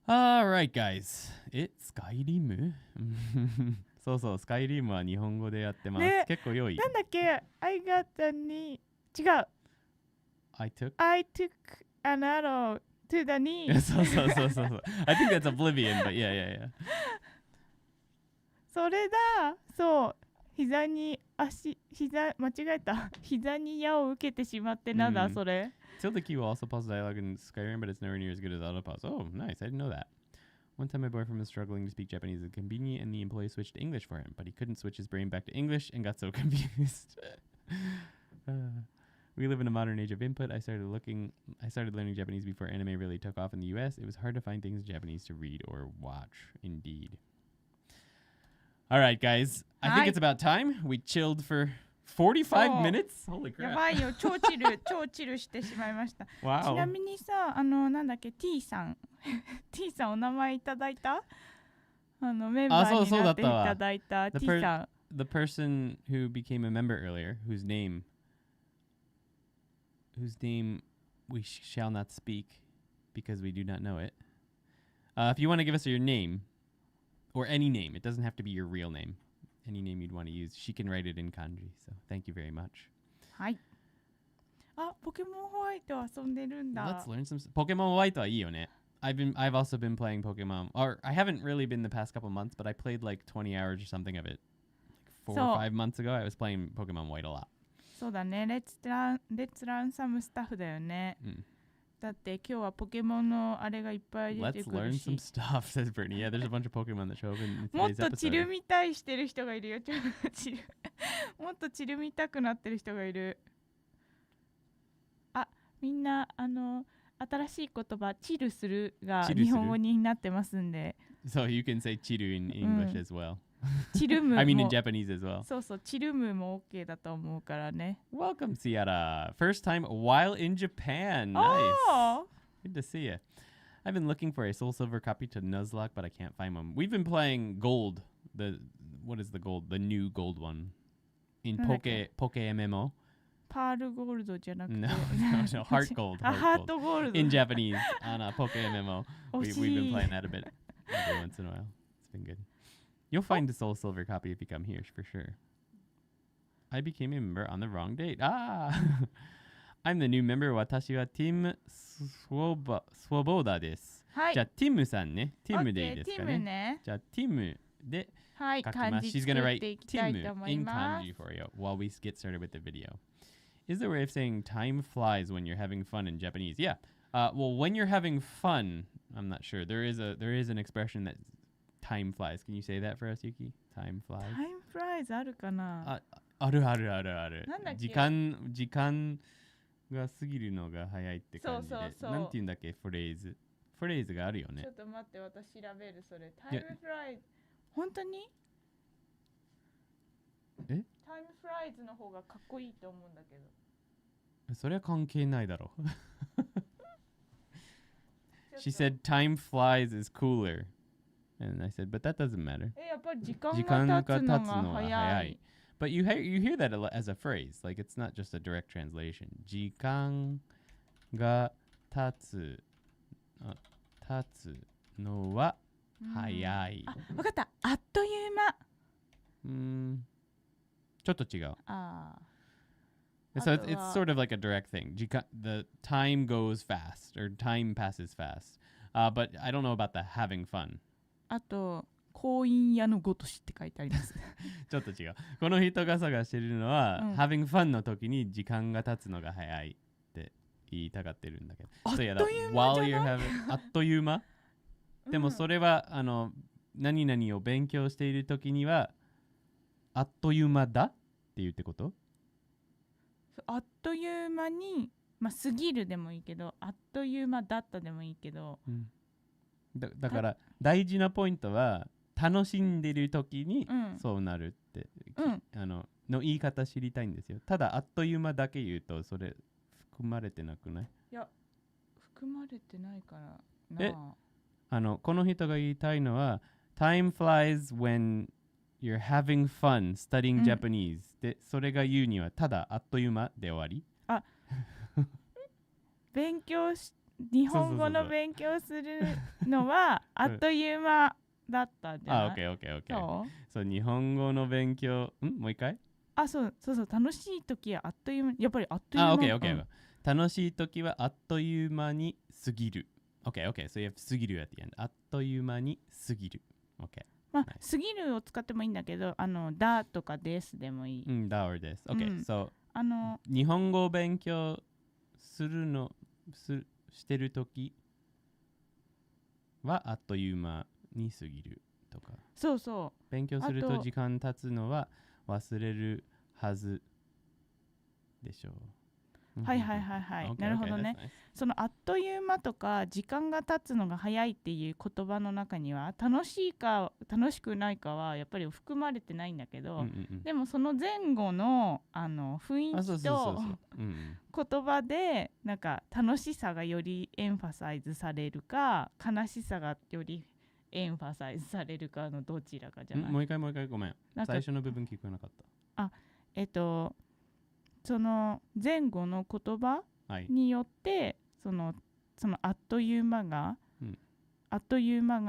All right, guys. It's Skyrim. そうそう、スカイリムは日本語でやってます。ね、結構良い。なんだっけ ?I got the knee. 違う。I took an arrow to the knee. そう。I think that's Oblivion, but yeah. それだ。そう。膝間違えた。膝に矢を受けてしまってなんだ、それ。Tilde key will also pause dialogue in Skyrim, but it's nowhere near as good as auto pause. Oh, nice. I didn't know that. One time my boyfriend was struggling to speak Japanese as convenient, and the employee switched to English for him, but he couldn't switch his brain back to English and got so confused. We live in a modern age of input. I started learning Japanese before anime really took off in the US. It was hard to find things in Japanese to read or watch. Indeed. All right, guys. I think it's about time. We chilled for 45 minutes? Holy crap. やばいよ。超チルしてしまいました。Wow. ちなみにさ、なんだっけ、T さんお名前いただいた？メンバーになっていただいた T さん。The person who became a member earlier, whose name we shall not speak because we do not know it. If you want to give us your name, or any name, it doesn't have to be your real name. Any name you'd want to use, she can write it in kanji. So thank you very much. はい。あ、ポケモンホワイト遊んでるんだ。Let's learn some. Pokemon White はいいよね。I've also been playing Pokemon, or I haven't really been the past couple months, but I played like 20 hours or something of it. Like 4 or 5 months ago, I was playing Pokemon White a lot. そうだね。Let's learn some stuff だよね。だって今日はポケモンのあれがいっぱい出てくるし。Let's learn some stuff, says Brittany. Yeah, there's a bunch of Pokemon that show up in today's episode. もっとチルみたいしてる人がいるよ。もっとチルみたくなってる人がいる。あ、みんな新しい言葉チルするがチルする日本語になってますんで So you can say chiru in English as well. チルム I mean in も Japanese as well. そうそうチルムも OK だと思うからね Welcome, Ciara. First time while in Japan. Nice. Oh! Good to see you. I've been looking for a Soul Silver copy to Nuzlocke, but I can't find one. We've been playing Gold. What is the Gold? The new Gold one. In Poke MMO. パールゴールドじゃなくて No, no, Heart Gold. あハ Heart ート Gold. ゴールド In Japanese on Poke MMO. 惜し We've い been playing that a bit every once in a while. It's been good. You'll find a Soul Silver copy if you come here for sure. I became a member on the wrong date. Ah! I'm the new member. 私は Team Swoboda です。はいじゃあ、ティムさんね。ティムでいい OK ティですかね。ムねじゃあ、ティムではい書きます。漢字 She's 作 gonna っ write ていきたいと思い Timu in ます kanji for you while we get started with the video. Is there a way of saying time flies when you're having fun in Japanese? Yeah. Well, when you're having fun, I'm not sure. There is an expression that time flies. Can you say that for us, Yuki? Time flies. タイムフライズあるかなあるあるあるあるなんだっけ時間が過ぎるのが早いって感じでそうそうそうなんて言うんだっけフレーズがあるよねちょっと待って私調べるそれタイムフライズ本当にえタイムフライズの方がかっこいいと思うんだけどそれは関係ないだろShe said time flies is cooler and I said but that doesn't matter やっぱり時間時間がが経つの経つのはが早い早い But you hear that as a phrase like it's not just a direct translation 時間が経つのは早いあ、わかったあっという間ちょっと違うあ So it's sort of like a direct thing. The time goes fast, or time passes fast. But I don't know about the having fun. あと婚姻屋のごとしって書いてありますちょっと違う。この人が探してるのは、うん having fun の時に時間が経つのが早いって言いたがってるんだけど。あっと So い yeah, う that 間 while じゃ you're ない having あっという間でもそれは、何々を勉強している時には、あっという間だって言うってことあっという間にまあ過ぎるでもいいけどあっという間だったでもいいけど、だから大事なポイントは楽しんでる時にそうなるって、の言い方知りたいんですよ。ただあっという間だけ言うとそれ含まれてなくない？いや含まれてないからな。この人が言いたいのは Time flies when you're having fun studying Japanese、でそれが言うにはただあっという間で終わり？あ勉強し日本語の勉強するのはあっという間だったんじゃない？あ、OK。そう日本語の勉強もう一回？そう楽しい時はあっという間やっぱりあっという間。OK、楽しい時はあっという間に過ぎる。OK。So you have 過ぎる at the end。あっという間に過ぎる。OK。まあ、過ぎるを使ってもいいんだけど、だとかですでもいい。だ or です。OK、So 日本語を勉強してるときはあっという間に過ぎるとか。そう。勉強すると時間経つのは忘れるはずでしょう。はい。なるほどね。そのあっという間とか時間が経つのが早いっていう言葉の中には楽しいか楽しくないかはやっぱり含まれてないんだけど、でもその前後の雰囲気と言葉でなんか楽しさがよりエンファサイズされるか悲しさがよりエンファサイズされるかのどちらかじゃない？もう一回ごめん。最初の部分聞こえなかった。その前後の言葉によって、そのあっという間が、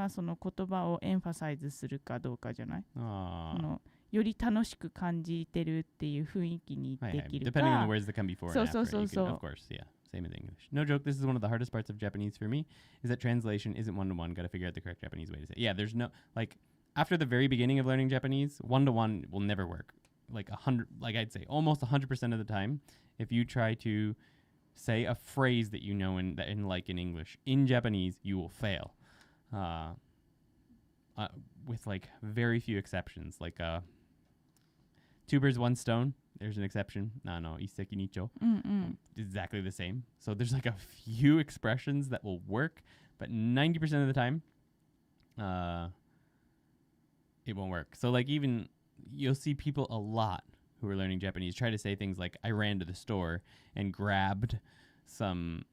その言葉をエンファサイズするかどうかじゃない？より楽しく感じてるっていう雰囲気にできるか。Depending on the words that come before and after. そう。Of course, yeah. Same in English. No joke, this is one of the hardest parts of Japanese for me, is that translation isn't one-to-one. Got to figure out the correct Japanese way to say it. Yeah, there's no, like, after the very beginning of learning Japanese, one-to-one will never work. Like I'd say almost 100% of the time, if you try to say a phrase that you know in English in Japanese, you will fail. With like very few exceptions, like two birds, one stone. there's an exception. No, iseki nicho. Exactly the same. So there's like a few expressions that will work, but 90% of the time, it won't work. So like even you'll see people a lot who are learning Japanese try to say things like, I ran to the store and grabbed some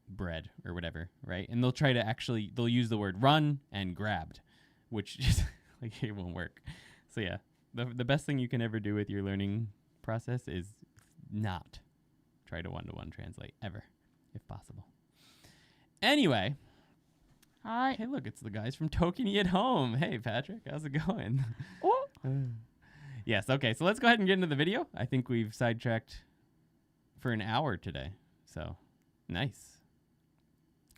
bread or whatever, right? And they'll use the word run and grabbed, which is like it won't work. So yeah, the best thing you can ever do with your learning process is not try to one-to-one translate ever, if possible. Anyway, Hi. Hey, look, it's the guys from ToKini at home. Hey, Patrick, how's it going? Oh. Yes, okay, so let's go ahead and get into the video. I think we've sidetracked for an hour today, so nice.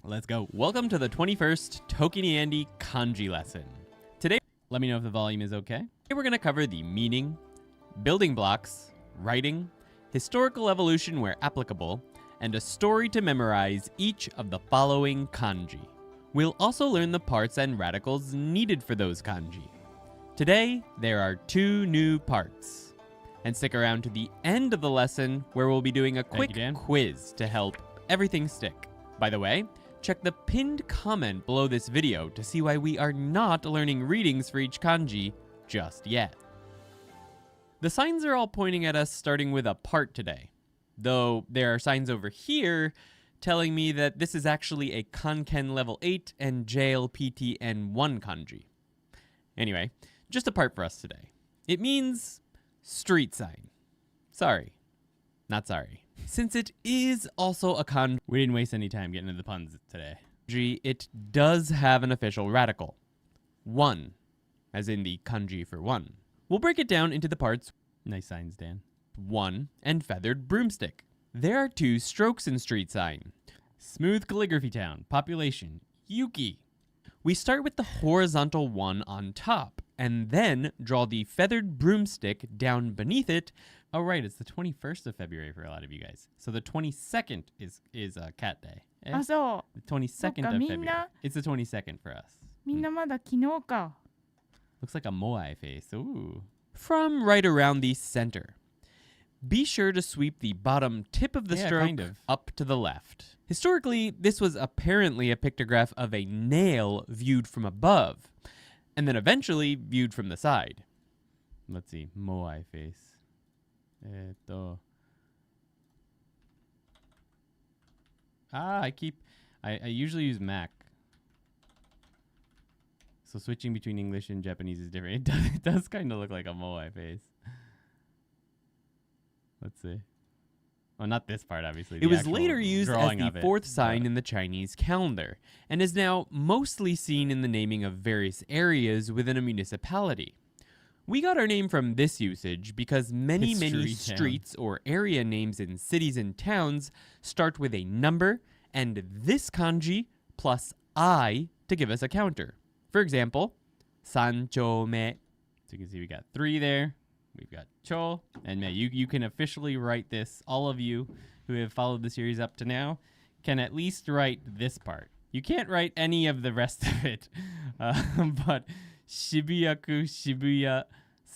Let's go. Welcome to the 21st ToKini Andy Kanji lesson. Today, let me know if the volume is okay. Today we're going to cover the meaning, building blocks, writing, historical evolution where applicable, and a story to memorize each of the following kanji. We'll also learn the parts and radicals needed for those kanji. Today, there are 2 new parts. And stick around to the end of the lesson where we'll be doing a quick quiz to help everything stick. By the way, check the pinned comment below this video to see why we are not learning readings for each kanji just yet. The signs are all pointing at us starting with a part today, though there are signs over here telling me that this is actually a Kanken level 8 and JLPT N1 kanji. Anyway, just a part for us today. It means street sign. Sorry. Not sorry. Since it is also a kanji, we didn't waste any time getting into the puns today. It does have an official radical. 1, as in the kanji for 1. We'll break it down into the parts. Nice signs, Dan. 1 and feathered broomstick. There are 2 strokes in street sign. Smooth calligraphy town. Population. Yuki. We start with the horizontal 1 on top, and then draw the feathered broomstick down beneath it. Oh, right, it's the 21st of February for a lot of you guys. So the 22nd is Cat Day. Eh? So, the 22nd of February. It's the 22nd for us. みんなまだ昨日か。 Looks like a moai face. Ooh. From right around the center. Be sure to sweep the bottom tip of the stroke up to the left. Historically, this was apparently a pictograph of a nail viewed from above, and then eventually viewed from the side. Let's see. Moai face. I usually use Mac. So switching between English and Japanese is different. It does kind of look like a moai face. Let's see. Oh, not this part, obviously. It was later used as the 4th sign in the Chinese calendar, and is now mostly seen in the naming of various areas within a municipality. We got our name from this usage because many streets or area names in cities and towns start with a number and this kanji plus I to give us a counter. For example, sanchome. So you can see we got 3 there. We've got cho and me. You can officially write this. All of you who have followed the series up to now can at least write this part. You can't write any of the rest of it. But Shibuyaku, Shibuya,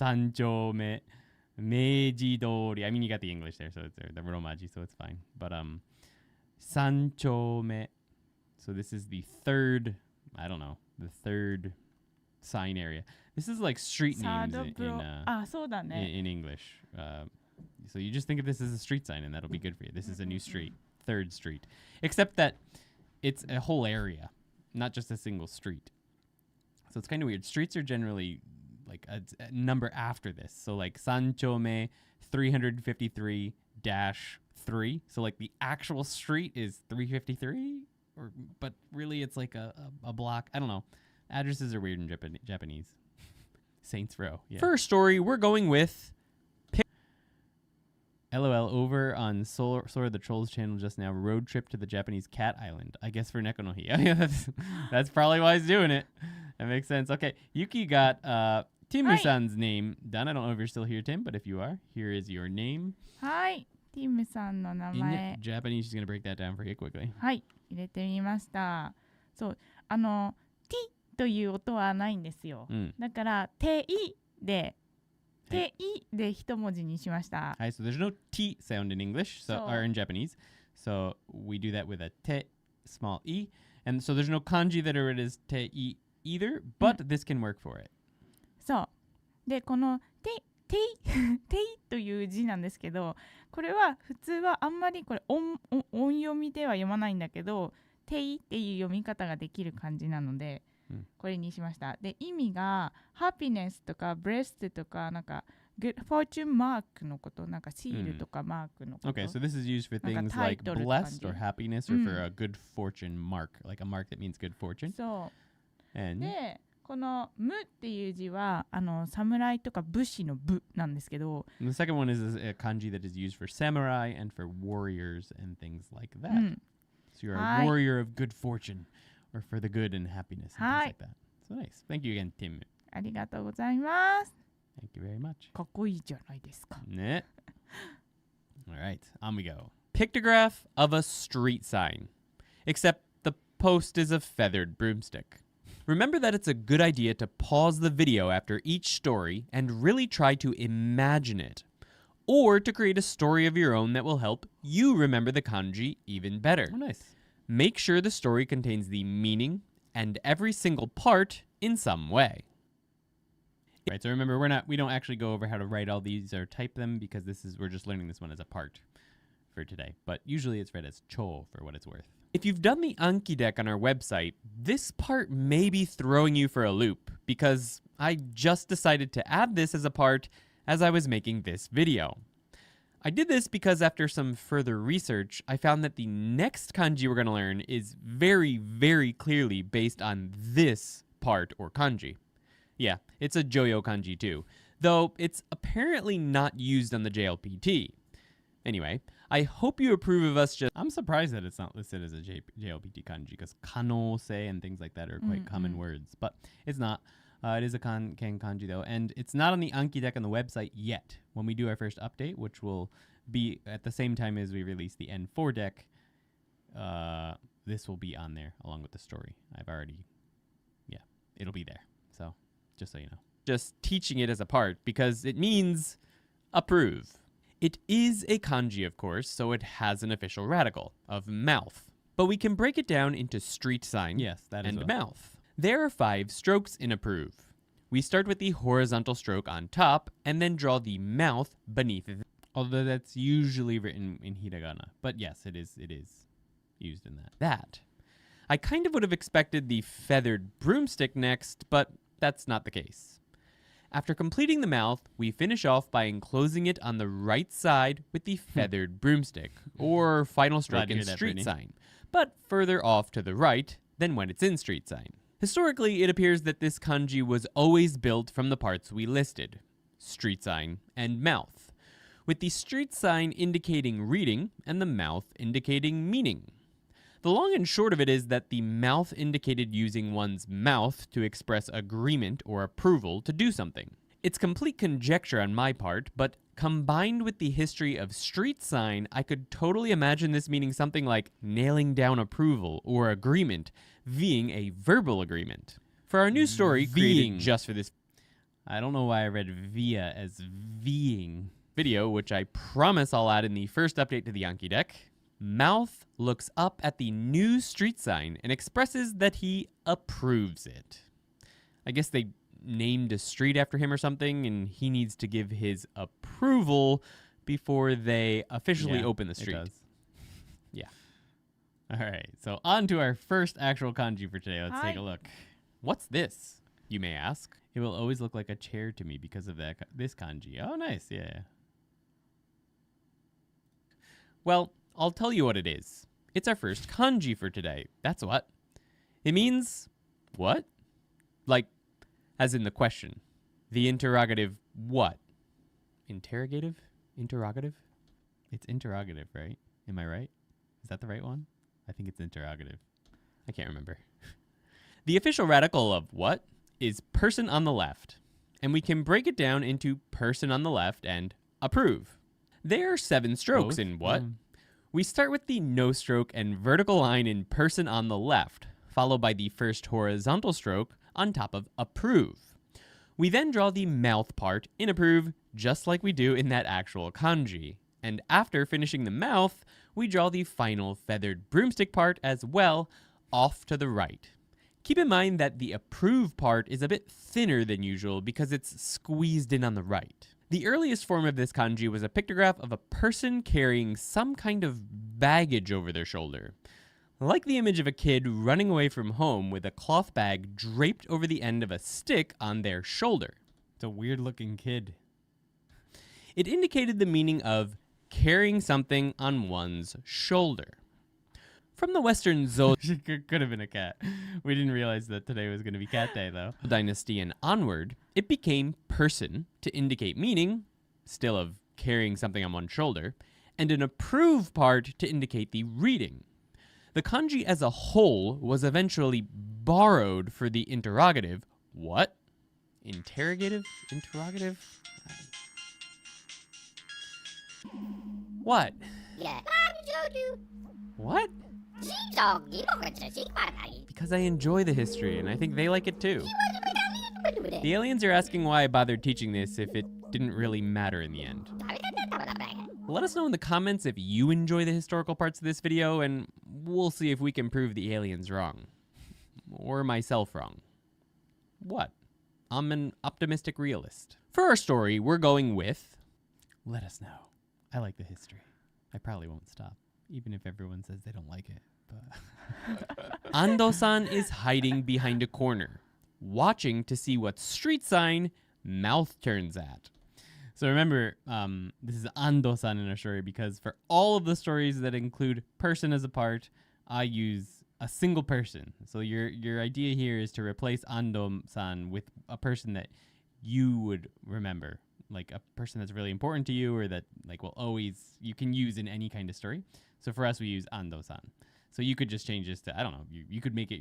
Sanchome, Meiji Dori. I mean, you got the English there, so it's there, the Romaji, so it's fine. But Sanchome. So this is the 3rd, I don't know, the 3rd sign area. This is like street names in English. So you just think of this as a street sign, and that'll be good for you. This is a new street, 3rd street. Except that it's a whole area, not just a single street. So it's kind of weird. Streets are generally like a number after this. So like Sanchome 353-3. So like the actual street is 353, but really it's like a block. I don't know. Addresses are weird in Japanese. Saints Row. Yeah. For our story, we're going with LOL over on Sora the Trolls channel just now. Road trip to the Japanese cat island. I guess for Nekonohi. That's probably why he's doing it. That makes sense. Okay. Yuki got Timu-san's name done. I don't know if you're still here, Tim, but if you are, here is your name. Hi. Timu-sanの名前。 In Japanese, she's going to break that down for you quickly. はい。入れてみました。そう。Tという音はないんですよ。だから、ていでていで一文字にしました。Hi, so there's no T sound in English, or in Japanese. So we do that with a te, small e. And so there's no kanji that are it as te i either, but this can work for it. そう。で、このていという字なんですけど、これは普通はあんまりこれ音読みでは読まないんだけど、ていっていう読み方ができる漢字なので、これにしました。で、意味がハピネスとかブレストとかなんかGood fortune mark のこと、なんかシールとかマークのこと。Okay, so this is used for things like blessed or happiness or for a good fortune mark, like a mark that means good fortune. そう。And で、この無っていう字は侍とか武士の武なんですけど。the second one is a kanji that is used for samurai and for warriors and things like that. So you're a warrior of good fortune or for the good and happiness and things like that. So nice. Thank you again, Tim. ありがとうございます。Thank you very much. かっこいいじゃないですか。ね。All right, on we go. Pictograph of a street sign. Except the post is a feathered broomstick. Remember that it's a good idea to pause the video after each story and really try to imagine it. Or to create a story of your own that will help you remember the kanji even better. Oh, nice. Make sure the story contains the meaning and every single part in some way. Right, so remember we don't actually go over how to write all these or type them because we're just learning this one as a part for today. But usually it's read as cho for what it's worth. If you've done the Anki deck on our website, this part may be throwing you for a loop because I just decided to add this as a part as I was making this video. I did this because after some further research, I found that the next kanji we're going to learn is very, very clearly based on this part or kanji. Yeah, it's a Joyo kanji too, though it's apparently not used on the JLPT. Anyway, I hope you approve of us I'm surprised that it's not listed as a JLPT kanji because kanose and things like that are quite common words, but it's not. It is a ken kanji though, and it's not on the Anki deck on the website yet. When we do our first update, which will be at the same time as we release the N4 deck, this will be on there along with the story. It'll be there. So just so you know. Just teaching it as a part because it means approve. It is a kanji, of course, so it has an official radical of mouth. But we can break it down into street sign and mouth. There are 5 strokes in approve. We start with the horizontal stroke on top and then draw the mouth beneath it. Although that's usually written in hiragana. But yes, it is used in that. I kind of would have expected the feathered broomstick next, but that's not the case. After completing the mouth, we finish off by enclosing it on the right side with the feathered broomstick, or final stroke in street sign, but further off to the right than when it's in street sign. Historically, it appears that this kanji was always built from the parts we listed, street sign and mouth, with the street sign indicating reading and the mouth indicating meaning. The long and short of it is that the mouth indicated using one's mouth to express agreement or approval to do something. It's complete conjecture on my part, but combined with the history of street sign, I could totally imagine this meaning something like nailing down approval or agreement, being a verbal agreement. For our new story, created just for this, I don't know why I read via as veeing video, which I promise I'll add in the first update to the Anki deck. Mouth looks up at the new street sign and expresses that he approves it. I guess they named a street after him or something, and he needs to give his approval before they officially open the street. It does. Yeah. All right, so on to our first actual kanji for today. Let's take a look. What's this, you may ask? It will always look like a chair to me because of this kanji. Oh, nice, yeah. Well, I'll tell you what it is. It's our first kanji for today. That's what. It means what? Like, as in the question. The interrogative what? Interrogative? Interrogative? It's interrogative, right? Am I right? Is that the right one? I think it's interrogative. I can't remember. The official radical of what is person on the left. And we can break it down into person on the left and approve. There are 7 strokes in what? We start with the no stroke and vertical line in person on the left, followed by the first horizontal stroke on top of approve. We then draw the mouth part in approve, just like we do in that actual kanji. And after finishing the mouth, we draw the final feathered broomstick part as well, off to the right. Keep in mind that the approve part is a bit thinner than usual because it's squeezed in on the right. The earliest form of this kanji was a pictograph of a person carrying some kind of baggage over their shoulder. Like the image of a kid running away from home with a cloth bag draped over the end of a stick on their shoulder. It's a weird looking kid. It indicated the meaning of carrying something on one's shoulder. From the Western Zhou could have been a cat. We didn't realize that today was going to be cat day though. Dynasty and onward, it became person to indicate meaning, still of carrying something on one's shoulder, and an approve part to indicate the reading. The kanji as a whole was eventually borrowed for the interrogative. What? Interrogative? Interrogative? What? What? Because I enjoy the history, and I think they like it too. The aliens are asking why I bothered teaching this if it didn't really matter in the end. Let us know in the comments if you enjoy the historical parts of this video, and we'll see if we can prove the aliens wrong. Or myself wrong. What? I'm an optimistic realist. For our story, we're going with... Let us know. I like the history. I probably won't stop, even if everyone says they don't like it. But Ando-san is hiding behind a corner, watching to see what street sign mouth turns at. So remember, this is Ando-san in our story because for all of the stories that include person as a part, I use a single person. So your idea here is to replace Ando-san with a person that you would remember, like a person that's really important to you or that like will always, you can use in any kind of story. So for us, we use Ando-san. So you could just change this to, I don't know, you could make it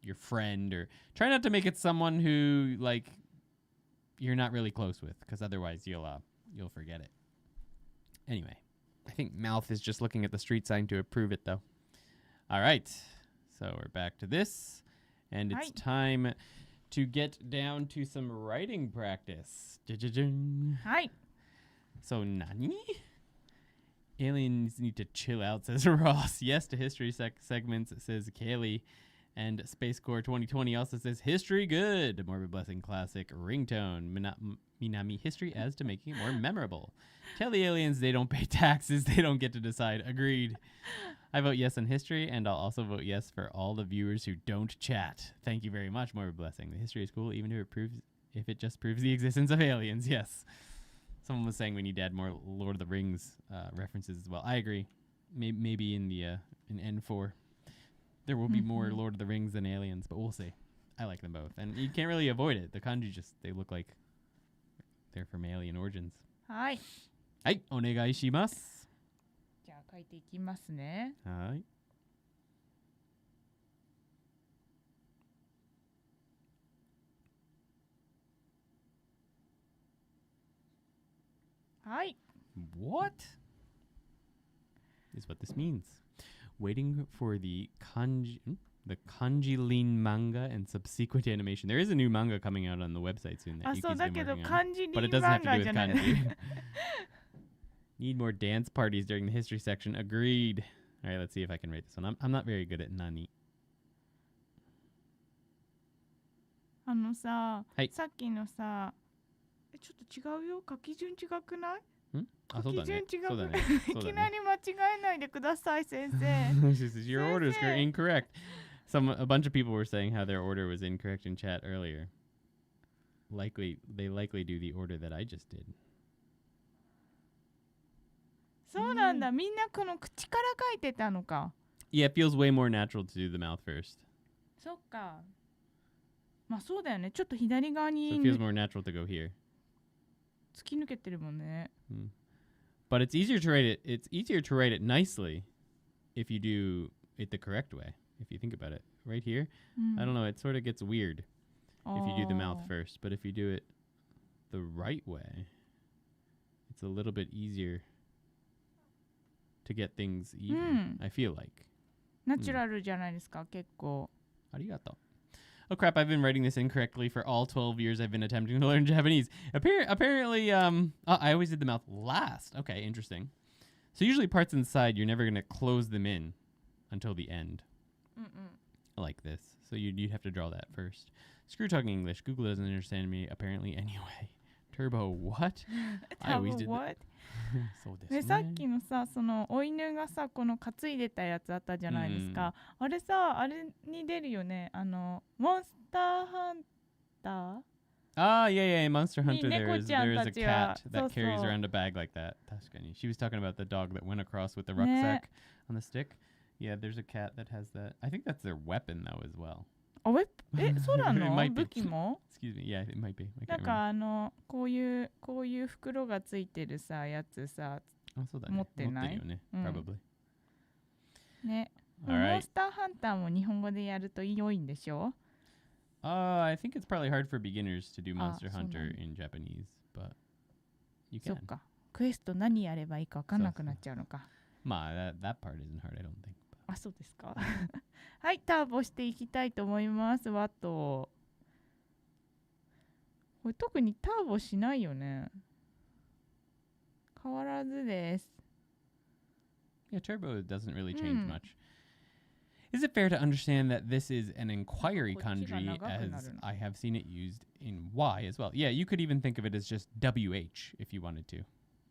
your friend, or try not to make it someone who like you're not really close with, because otherwise you'll forget it. Anyway, I think mouth is just looking at the street sign to approve it though. All right, so we're back to this, and it's time to get down to some writing practice. Hi. So nani? Aliens need to chill out, says Ross. Yes to history segments, says Kaylee. And Space Corps 2020 also says, history good. Morbid Blessing classic ringtone. Minami history as to making it more memorable. Tell the aliens they don't pay taxes. They don't get to decide. Agreed. I vote yes on history, and I'll also vote yes for all the viewers who don't chat. Thank you very much, Morbid Blessing. The history is cool, even if it just proves the existence of aliens. Yes. Someone was saying we need to add more Lord of the Rings references as well. I agree. Maybe in the in N4. There will be more Lord of the Rings than aliens, but we'll see. I like them both. And you can't really avoid it. The kanji they look like they're from alien origins. Hi. はい、お願いします。じゃあ書いていきますね。はい。はい。What is what this means? Waiting for the kanji lean manga and subsequent animation. There is a new manga coming out on the website soon that Yuki's been working on. But it doesn't have to do with kanji. Need more dance parties during the history section. Agreed. All right, let's see if I can rate this one. I'm not very good at nani. さ、はい、さっきのさ、ちょっと違うよ。書き順違くない？あ、そうだね。そうだね。いきなり間違えないでください、先生。Your order is incorrect. A bunch of people were saying how their order was incorrect in chat earlier. They likely do the order that I just did. そうなんだ。みんなこの口から書いてたのか。Yeah, it feels way more natural to do the mouth first. そっか。まあそうだよね。ちょっと左側に。So it feels more natural to go here. 突き抜けてるもんね。But it's easier to write it. It's easier to write it nicely if you do it the correct way. If you think about it, right here, I don't know. It sort of gets weird if you do the mouth first. But if you do it the right way, it's a little bit easier to get things even. I feel like. ナチュラルじゃないですか、結構。ありがとう。Oh crap, I've been writing this incorrectly for all 12 years I've been attempting to learn Japanese. Apparently, I always did the mouth last. Okay, interesting. So usually parts inside, you're never going to close them in until the end. Like this. So you'd have to draw that first. Screw talking English. Google doesn't understand me, apparently, anyway. Turbo what? I always did what? そうですでね。さっきのさそのお犬がさこの担いでたやつあったじゃないですか、あれさあれに出るよねモンスターハンター Ah, yeah, Monster Hunter. There is a 猫ちゃんたちは cat that そうそう carries around a bag like that. 確かに. She was talking about the dog that went across with the rucksack on the stick. Yeah, there's a cat that has that. I think that's their weapon though as well. そうな It の might be. 武器も Excuse me. Yeah, it might be. I な can't ん remember. かこういう袋がついてるさやつさあ、そうだね。持ってない？持ってるよね。うん Probably. ね All モン right. スターハンターも日本語でやると良いんでしょ I think it's probably hard for beginners to do Monster そうなんだ。 Hunter in Japanese, but you そ can. っかクエスト何やればいいか分かんなくなっちゃうのか That part isn't hard, I don't think. あ、そうですか。はいターボしていきたいと思いますワットこれ特にターボしないよね変わらずです Yeah, Turbo doesn't really change much. Is it fair to understand that this is an inquiry こっちが kanji 長くなるの。 as I have seen it used in Y as well? Yeah, you could even think of it as just WH if you wanted to.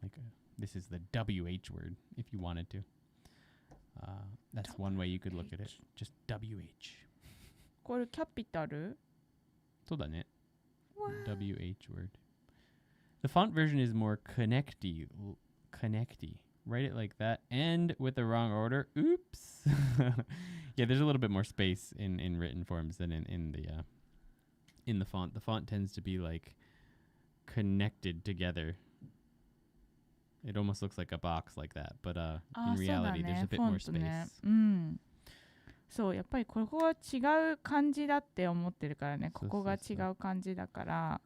Like this is the WH word if you wanted to. That's one way you could look at it. Just WH. これキャピタル そうだね。わー WH word. The font version is more connecty. Write it like that and with the wrong order. Oops. Yeah, there's a little bit more space in written forms than in the font. The font tends to be like connected together. It almost looks like a box like that, but in reality there's a bit more space. うんそうやっぱりここは違う漢字だって思ってるからねここが違う漢字だから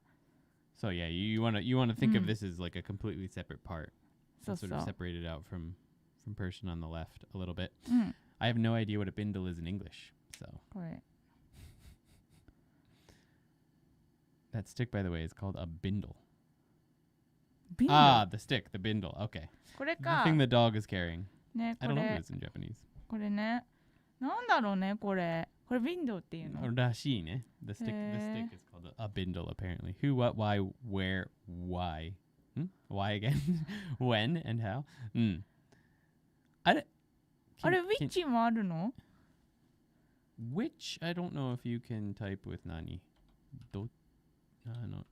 So yeah, you want to think of this as like a completely separate part. そう Sort そ of う separated out from person on the left a little bit. うん I have no idea what a bindle is in English. So これ that stick, by the way, is called a bindle. ビンド Ah, the stick, the bindle. Okay. これ The か thing the dog is carrying. ね I こ don't know what れ it is in Japanese. これねなんだろうねこれビンドっていうの Rashine. The stick is called a bindle, apparently. Who, what, why, where, why. Why again? When and how? あれウィッチもあるの Which I don't know if you can type with nani.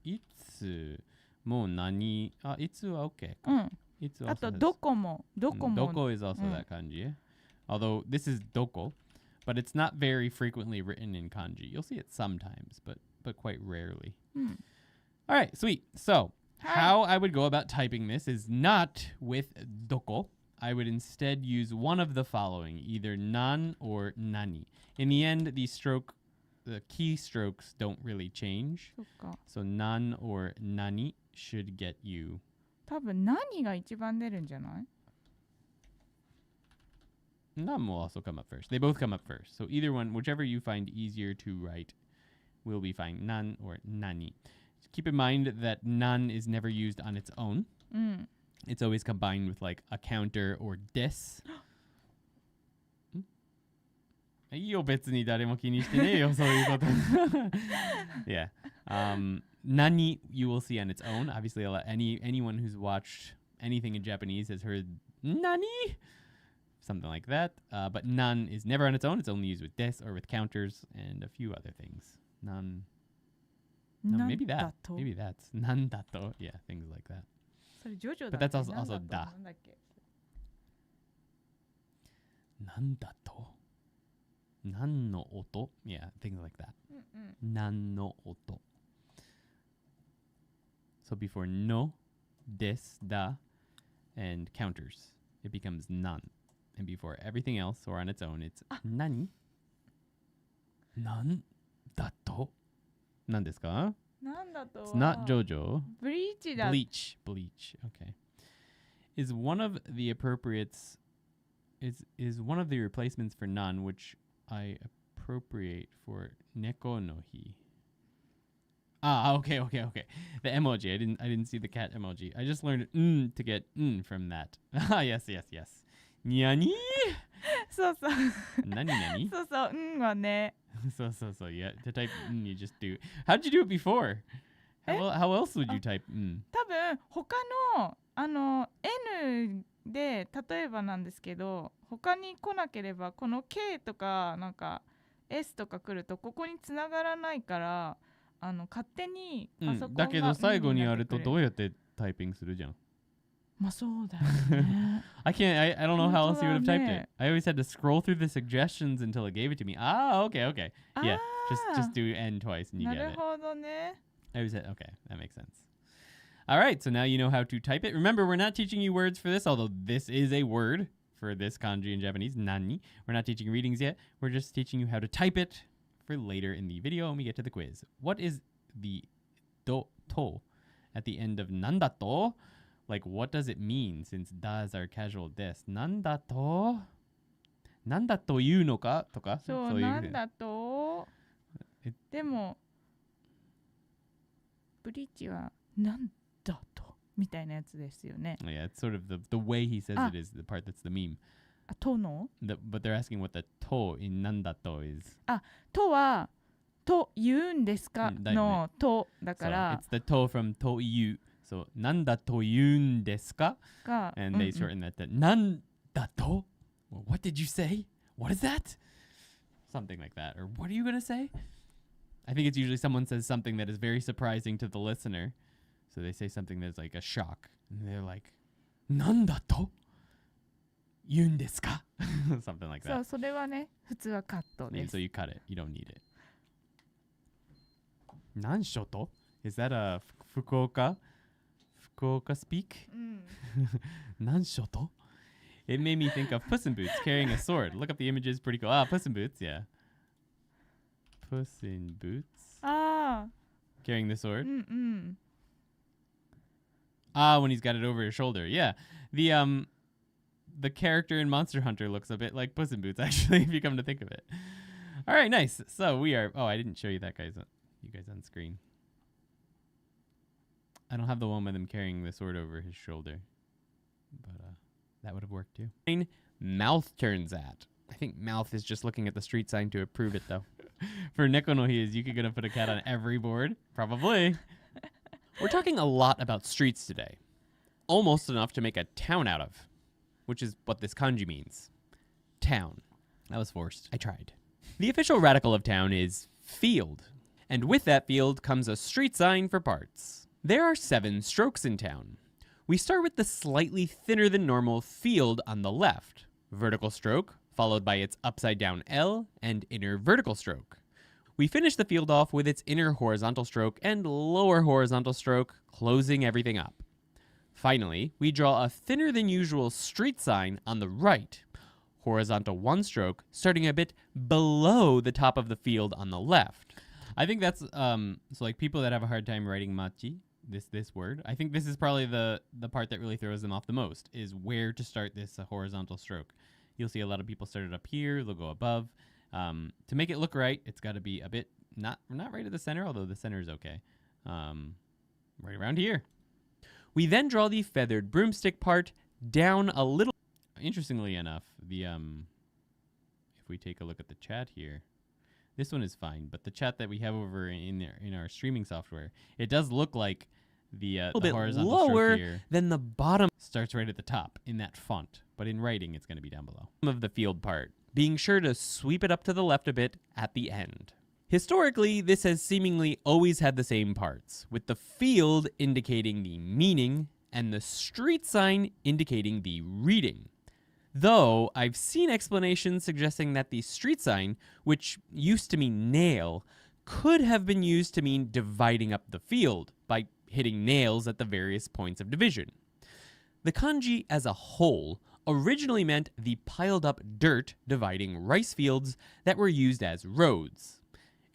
Itsu mo nani. Itsu wa okay. うん Itsu あ also と has- どこも Doko is also that kanji. Although this is doko, but it's not very frequently written in kanji. You'll see it sometimes, but quite rarely. うん All right, sweet. So Hi. how I would go about typing this is not with doko. I would instead use one of the following, either nan or nani. In the end, the keystrokes don't really change. そっか So nan or nani should get you. 多分何が一番出るんじゃない Nan will also come up first. They both come up first. So either one, whichever you find easier to write, will be fine. Nan or nani. Keep in mind that nan is never used on its own. うん It's always combined with like a counter or dis. いいよ別に誰も気にしてねえよそういうこと Yeah. Nani you will see on its own. Obviously, anyone who's watched anything in Japanese has heard nani, something like that. But nan is never on its own. It's only used with des or with counters and a few other things. Nan. No, maybe なんだ that. と Maybe that's nandato. Yeah, things like that. それジョジョ But だ that's っけ also なんだ da. となんだっけ Nandato. Nan no oto. Yeah, things like that. うんうん Nan no oto. So before no, des, da, and counters, it becomes nan. And before everything else or on its own, it's nani. Nan dato. Nan desu ka? なんだと It's not JoJo. ブリーチだ Bleach. Okay. Is one of the appropriates is one of the replacements for nan, which I appropriate for Neko no Hi? Ah, okay. The emoji. I didn't see the cat emoji. I just learned to get from that. Ah, yes. Nyani? そうそう Nani? そうそうはね So yeah. To type you just do. How'd you do it before? How else would you type 多分他のN で例えばなんですけど他に来なければこの K とかなんか S とか来るとここに繋がらないから勝手にパソコンがだけど最後にやるとどうやってタイピングするじゃん。まあそうだよね I don't know how else you would have typed it. I always had to scroll through the suggestions until it gave it to me. Ah, okay. Yeah, just do N twice and you な get る it. ほどね I always said, okay, that makes sense. All right, so now you know how to type it. Remember, we're not teaching you words for this, although this is a word for this kanji in Japanese, nani. We're not teaching readings yet. We're just teaching you how to type it for later in the video when we get to the quiz. What is the to at the end of nandato? Like, what does it mean since da is our casual des? Nandato? Nandato yu no ka? とかそうなんだとでもブリッジはなんだとみたいなやつですよね Yeah, it's sort of the way he says it is the part that's the meme. あとの But they're asking what the to in nandato is. とはと言うんですかだよねのとだ So から it's the to from to yu. So nandato yun desu ka? が And they shorten that to nandato? Well, what did you say? What is that? Something like that. Or what are you going to say? I think it's usually someone says something that is very surprising to the listener. So they say something that's like a shock. And they're like, nandato yun desu ka? Something like そう that. それはね普通はカット And です so you cut it. You don't need it. Nanshoto? Is that a Fukuoka speak? うん Nanshoto? It made me think of Puss in Boots carrying a sword. Look up the images, pretty cool. Ah, Puss in Boots, yeah. Puss in Boots あ carrying the あ sword. うんうん Ah, when he's got it over his shoulder. Yeah. The character in Monster Hunter looks a bit like Puss in Boots, actually, if you come to think of it. All right, nice. So we are. Oh, I didn't show you that, you guys on screen. I don't have the one with him carrying the sword over his shoulder, but that would have worked too. Mouth turns at. I think mouth is just looking at the street sign to approve it, though. For Neko no Hi, is you gonna put a cat on every board? Probably. We're talking a lot about streets today. Almost enough to make a town out of, which is what this kanji means. Town. That was forced. I tried. The official radical of town is field. And with that field comes a street sign for parts. There are 7 strokes in town. We start with the slightly thinner than normal field on the left. Vertical stroke, followed by its upside down L and inner vertical stroke. We finish the field off with its inner horizontal stroke and lower horizontal stroke, closing everything up. Finally, we draw a thinner than usual street sign on the right. Horizontal 1 stroke, starting a bit below the top of the field on the left. I think that's so like people that have a hard time writing machi, this word. I think this is probably the part that really throws them off the most, is where to start this horizontal stroke. You'll see a lot of people start it up here, they'll go above. To make it look right, it's got to be a bit not right at the center, although the center is okay. Right around here. We then draw the feathered broomstick part down a little. Interestingly enough, the if we take a look at the chat here, this one is fine, but the chat that we have over in our streaming software, it does look like the horizontal lower here than the bottom starts right at the top in that font, but in writing it's going to be down below. Of the field part, being sure to sweep it up to the left a bit at the end. Historically, this has seemingly always had the same parts, with the field indicating the meaning and the street sign indicating the reading. Though I've seen explanations suggesting that the street sign, which used to mean nail, could have been used to mean dividing up the field by hitting nails at the various points of division. The kanji as a whole originally meant the piled up dirt dividing rice fields that were used as roads.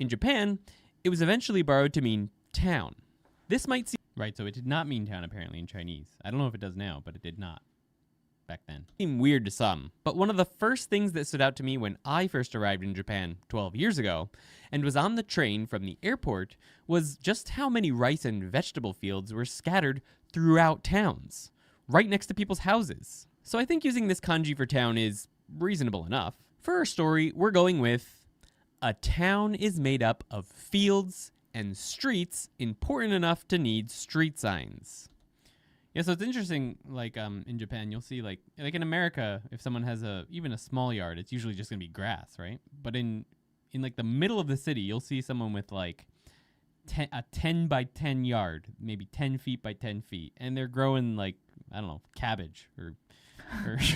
In Japan, it was eventually borrowed to mean town. This might seem right, so it did not mean town apparently in Chinese. I don't know if it does now, but it did not back then. Seemed weird to some, but one of the first things that stood out to me when I first arrived in Japan 12 years ago and was on the train from the airport was just how many rice and vegetable fields were scattered throughout towns, right next to people's houses. So I think using this kanji for town is reasonable enough. For our story, we're going with a town is made up of fields and streets important enough to need street signs. Yeah, so it's interesting, like in Japan, you'll see like in America, if someone has even a small yard, it's usually just going to be grass, right? But in like the middle of the city, you'll see someone with like a 10 by 10 yard, maybe 10 feet by 10 feet, and they're growing like, I don't know, cabbage or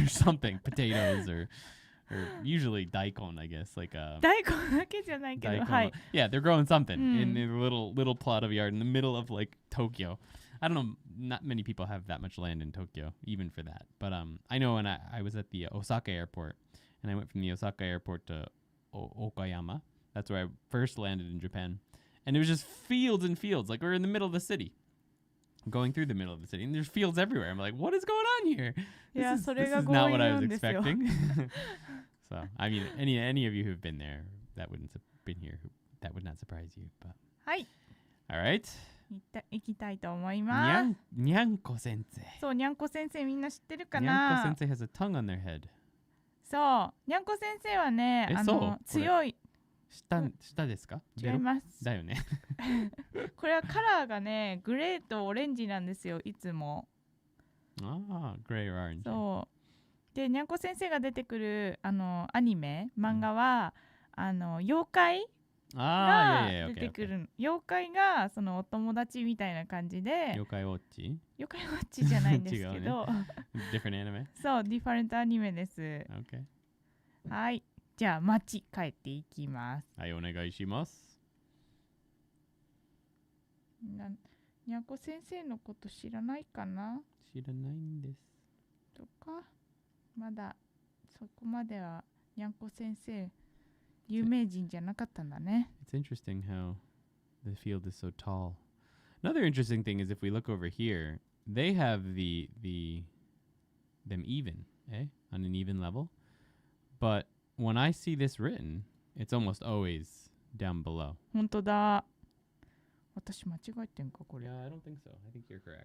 something, potatoes or usually daikon, I guess, like daikon. Yeah, they're growing something in their little plot of yard in the middle of like Tokyo. I don't know, not many people have that much land in Tokyo, even for that. But I know when I was at the Osaka airport, and I went from the Osaka airport to Okayama. That's where I first landed in Japan. And it was just fields and fields. Like, we're in the middle of the city. Going through the middle of the city. And there's fields everywhere. I'm like, what is going on here? This is not what I was expecting. So, I mean, any of you who've been there, that would not surprise you. But. はい。All right. 行きたいと思います。にゃんこ先生。そう、にゃんこ先生みんな知ってるかな？にゃんこ先生 has a tongue on their head. そう、にゃんこ先生はね、強い。下ですか？違います。だよね。これはカラーがね、グレーとオレンジなんですよ、いつも。ああ、グレー or orange。そう。で、にゃんこ先生が出てくるアニメ、漫画は、妖怪が出てくる。妖怪がそのお友達みたいな感じで。妖怪ウォッチ？妖怪ウォッチじゃないんですけど。different anime？そう、different アニメです。Okay。はい。じゃあ町帰っていきます。はい、お願いします。にゃんこ先生のこと知らないかな？知らないんです。とか、まだそこまではにゃんこ先生有名人じゃなかったんだね。It's interesting how the field is so tall. Another interesting thing is if we look over here, they have them even, on an even level. But when I see this written, it's almost always down below. 本当だ。私間違えてんかこれ。Yeah, I don't think so. I think you're correct.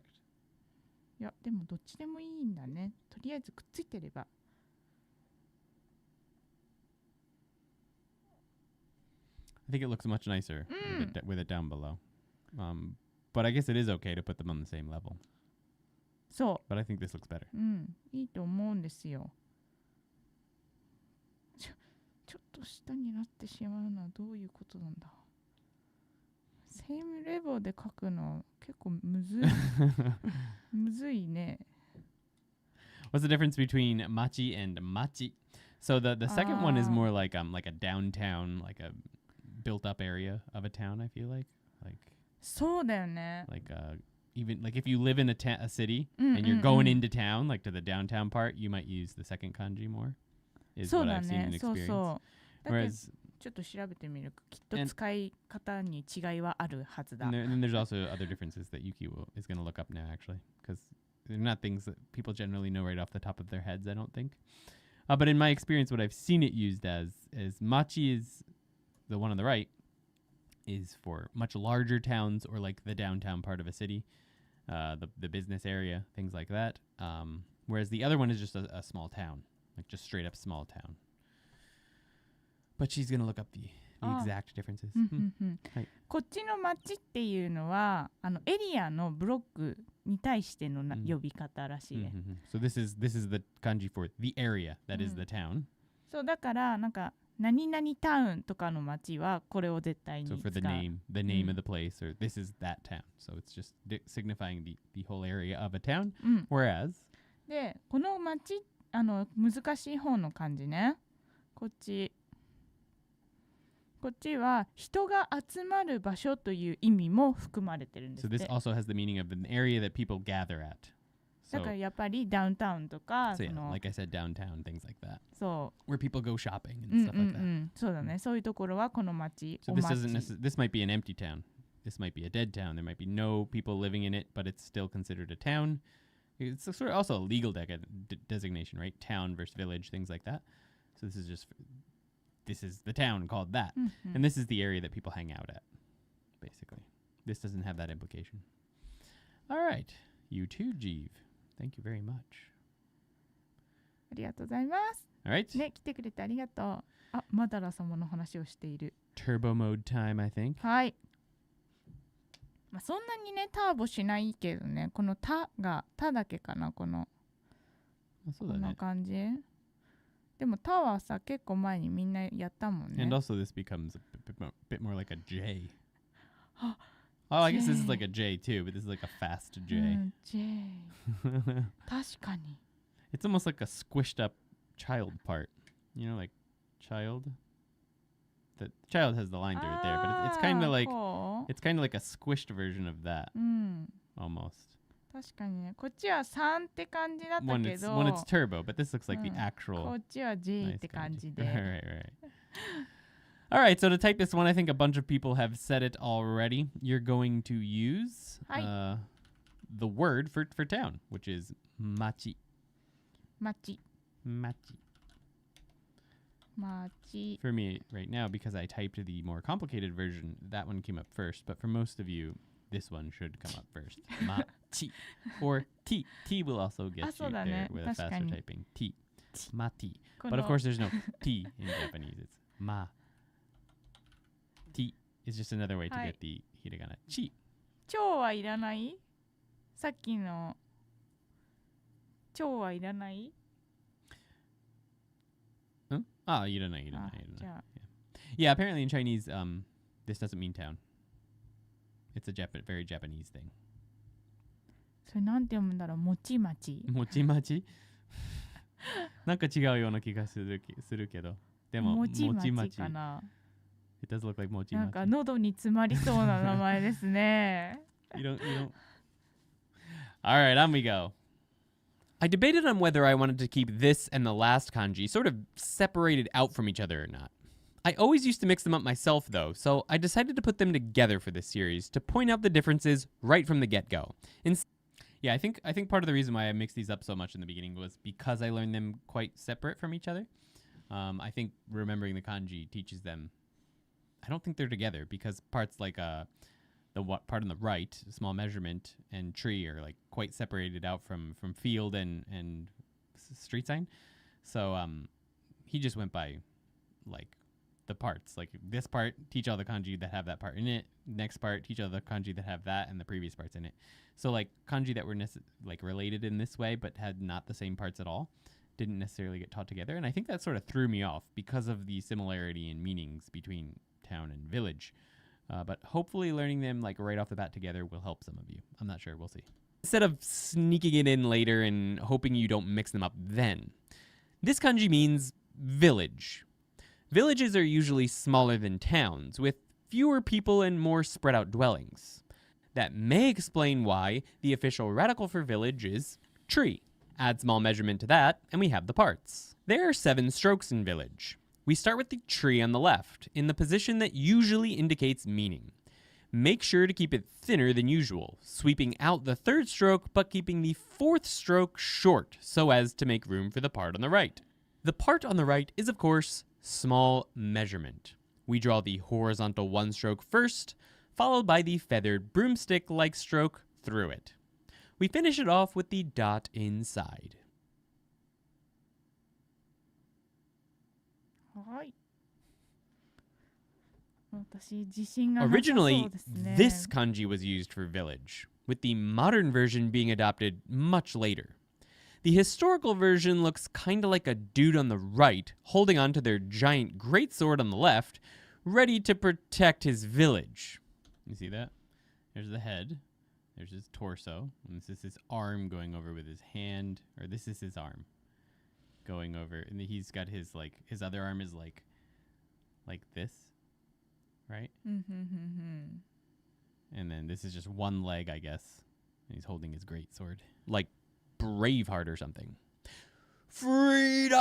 いや、でもどっちでもいいんだね。とりあえずくっついてれば。I think it looks much nicer with it down below. But I guess it is okay to put them on the same level. そう。But I think this looks better. いいと思うんですよ。ちょっと下になってしまうのはどういうことなんだ。セームレボで書くの結構むずい。むずいね。What's the difference between machi and machi? So the second one is more like a downtown, like a built up area of a town, I feel like. そうだよね。Like even like if you live in a city and you're going into town, like to the downtown part, you might use the second kanji more. Is what I've seen in experience. そう。Whereas ちょっと調べてみる。きっと使い方に違いはあるはずだ。And then there's also other differences that Yuki is going to look up now, actually, because they're not things that people generally know right off the top of their heads, I don't think. But in my experience, what I've seen it used as is machi is the one on the right is for much larger towns or like the downtown part of a city, the business area, things like that. Whereas the other one is just a small town, like just straight up small town. But she's going to look up the exact differences. こっちの町っていうのはエリアのブロックに対しての呼び方らしいね。So this is the kanji for the area that is the town. そうだからなんか何々タウンとかの町はこれを絶対に使う。So for the name of the place, or this is that town. So it's just signifying the whole area of a town. Whereas でこの町難しい方の漢字ね。こっちは人が集まる場所という意味も含まれてるんですって。So this also has the meaning of an area that people gather at. だからやっぱりダウンタウンとか、so yeah, like I said, downtown, things like that. そう。Where people go shopping and stuff like that. そうだね。そういうところはこの町。So this might be an empty town. This might be a dead town. There might be no people living in it, but it's still considered a town. It's sort of also a legal designation, right? Town versus village, things like that. So this is the town called that. Mm-hmm. And this is the area that people hang out at, basically. This doesn't have that implication. All right. You too, Jeeve. Thank you very much. ありがとうございます。All right. ね、来てくれてありがとう。あ、マダラ様の話をしている。Turbo mode time, I think. はい。まあ、そんなにね、ターボしないけどね、このタだけかな、この。そうだね。こんな感じ。でもタはさ、結構前にみんなやったもんね。And also this becomes a bit more like a J. Oh, I guess this is like a J too, but this is like a fast J. J. 確かに。It's almost like a squished up child part. You know, like child. The child has the line through it there, but it's kind of like a squished version of that. Almost. 確かにね。こっちは3って感じだったけど。When it's turbo, but this looks like the actual. こっちは J って感じで。Right. All right, so to type this one, I think a bunch of people have said it already. You're going to use the word for town, which is machi. Machi. For me right now, because I typed the more complicated version, that one came up first. But for most of you, this one should come up first. Machi. Or T. T will also get you there with a faster typing. T. Mati. But of course, there's no T in Japanese. It's ma. T is just another way to get the hiragana. Chi. 超はいらない？さっきの超はいらない？ you don't know. Yeah, apparently in Chinese, this doesn't mean town. It's a very Japanese thing. それなんて読むんだろう？もちまち。もちまち？なんか違うような気がするけど。でももちまちかな。It does look like もちまち。なんか喉に詰まりそうな名前ですね。You don't. All right, on we go. I debated on whether I wanted to keep this and the last kanji sort of separated out from each other or not. I always used to mix them up myself, though, so I decided to put them together for this series to point out the differences right from the get-go. I think part of the reason why I mixed these up so much in the beginning was because I learned them quite separate from each other. I think remembering the kanji teaches them. I don't think they're together because parts like the part on the right, small measurement, and tree are like quite separated out from field and street sign. So he just went by like the parts. Like this part, teach all the kanji that have that part in it. Next part, teach all the kanji that have that and the previous parts in it. So like kanji that were related in this way but had not the same parts at all didn't necessarily get taught together. And I think that sort of threw me off because of the similarity in meanings between town and village. But hopefully learning them like right off the bat together will help some of you. I'm not sure. We'll see. Instead of sneaking it in later and hoping you don't mix them up then. This kanji means village. Villages are usually smaller than towns, with fewer people and more spread out dwellings. That may explain why the official radical for village is tree. Add small measurement to that, and we have the parts. There are 7 strokes in village. We start with the tree on the left, in the position that usually indicates meaning. Make sure to keep it thinner than usual, sweeping out the 3rd stroke but keeping the 4th stroke short so as to make room for the part on the right. The part on the right is, of course, small measurement. We draw the horizontal 1 stroke first, followed by the feathered broomstick-like stroke through it. We finish it off with the dot inside. Originally, this kanji was used for village, with the modern version being adopted much later. The historical version looks kinda like a dude on the right, holding onto their giant greatsword on the left, ready to protect his village. You see that? There's the head. There's his torso. And this is his arm going over with his hand. Or this is his arm going over. And he's got his other arm is like this. Right? And then this is just one leg, I guess. And he's holding his greatsword. Like Braveheart or something. Frida!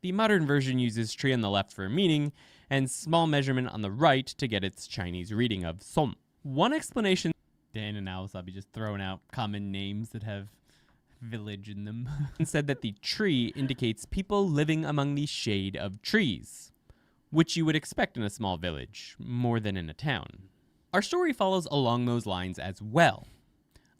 The modern version uses tree on the left for meaning and small measurement on the right to get its Chinese reading of som. One explanation, Dan and Awasabi just throwing out common names that have village in them, said that the tree indicates people living among the shade of trees, which you would expect in a small village, more than in a town. Our story follows along those lines as well.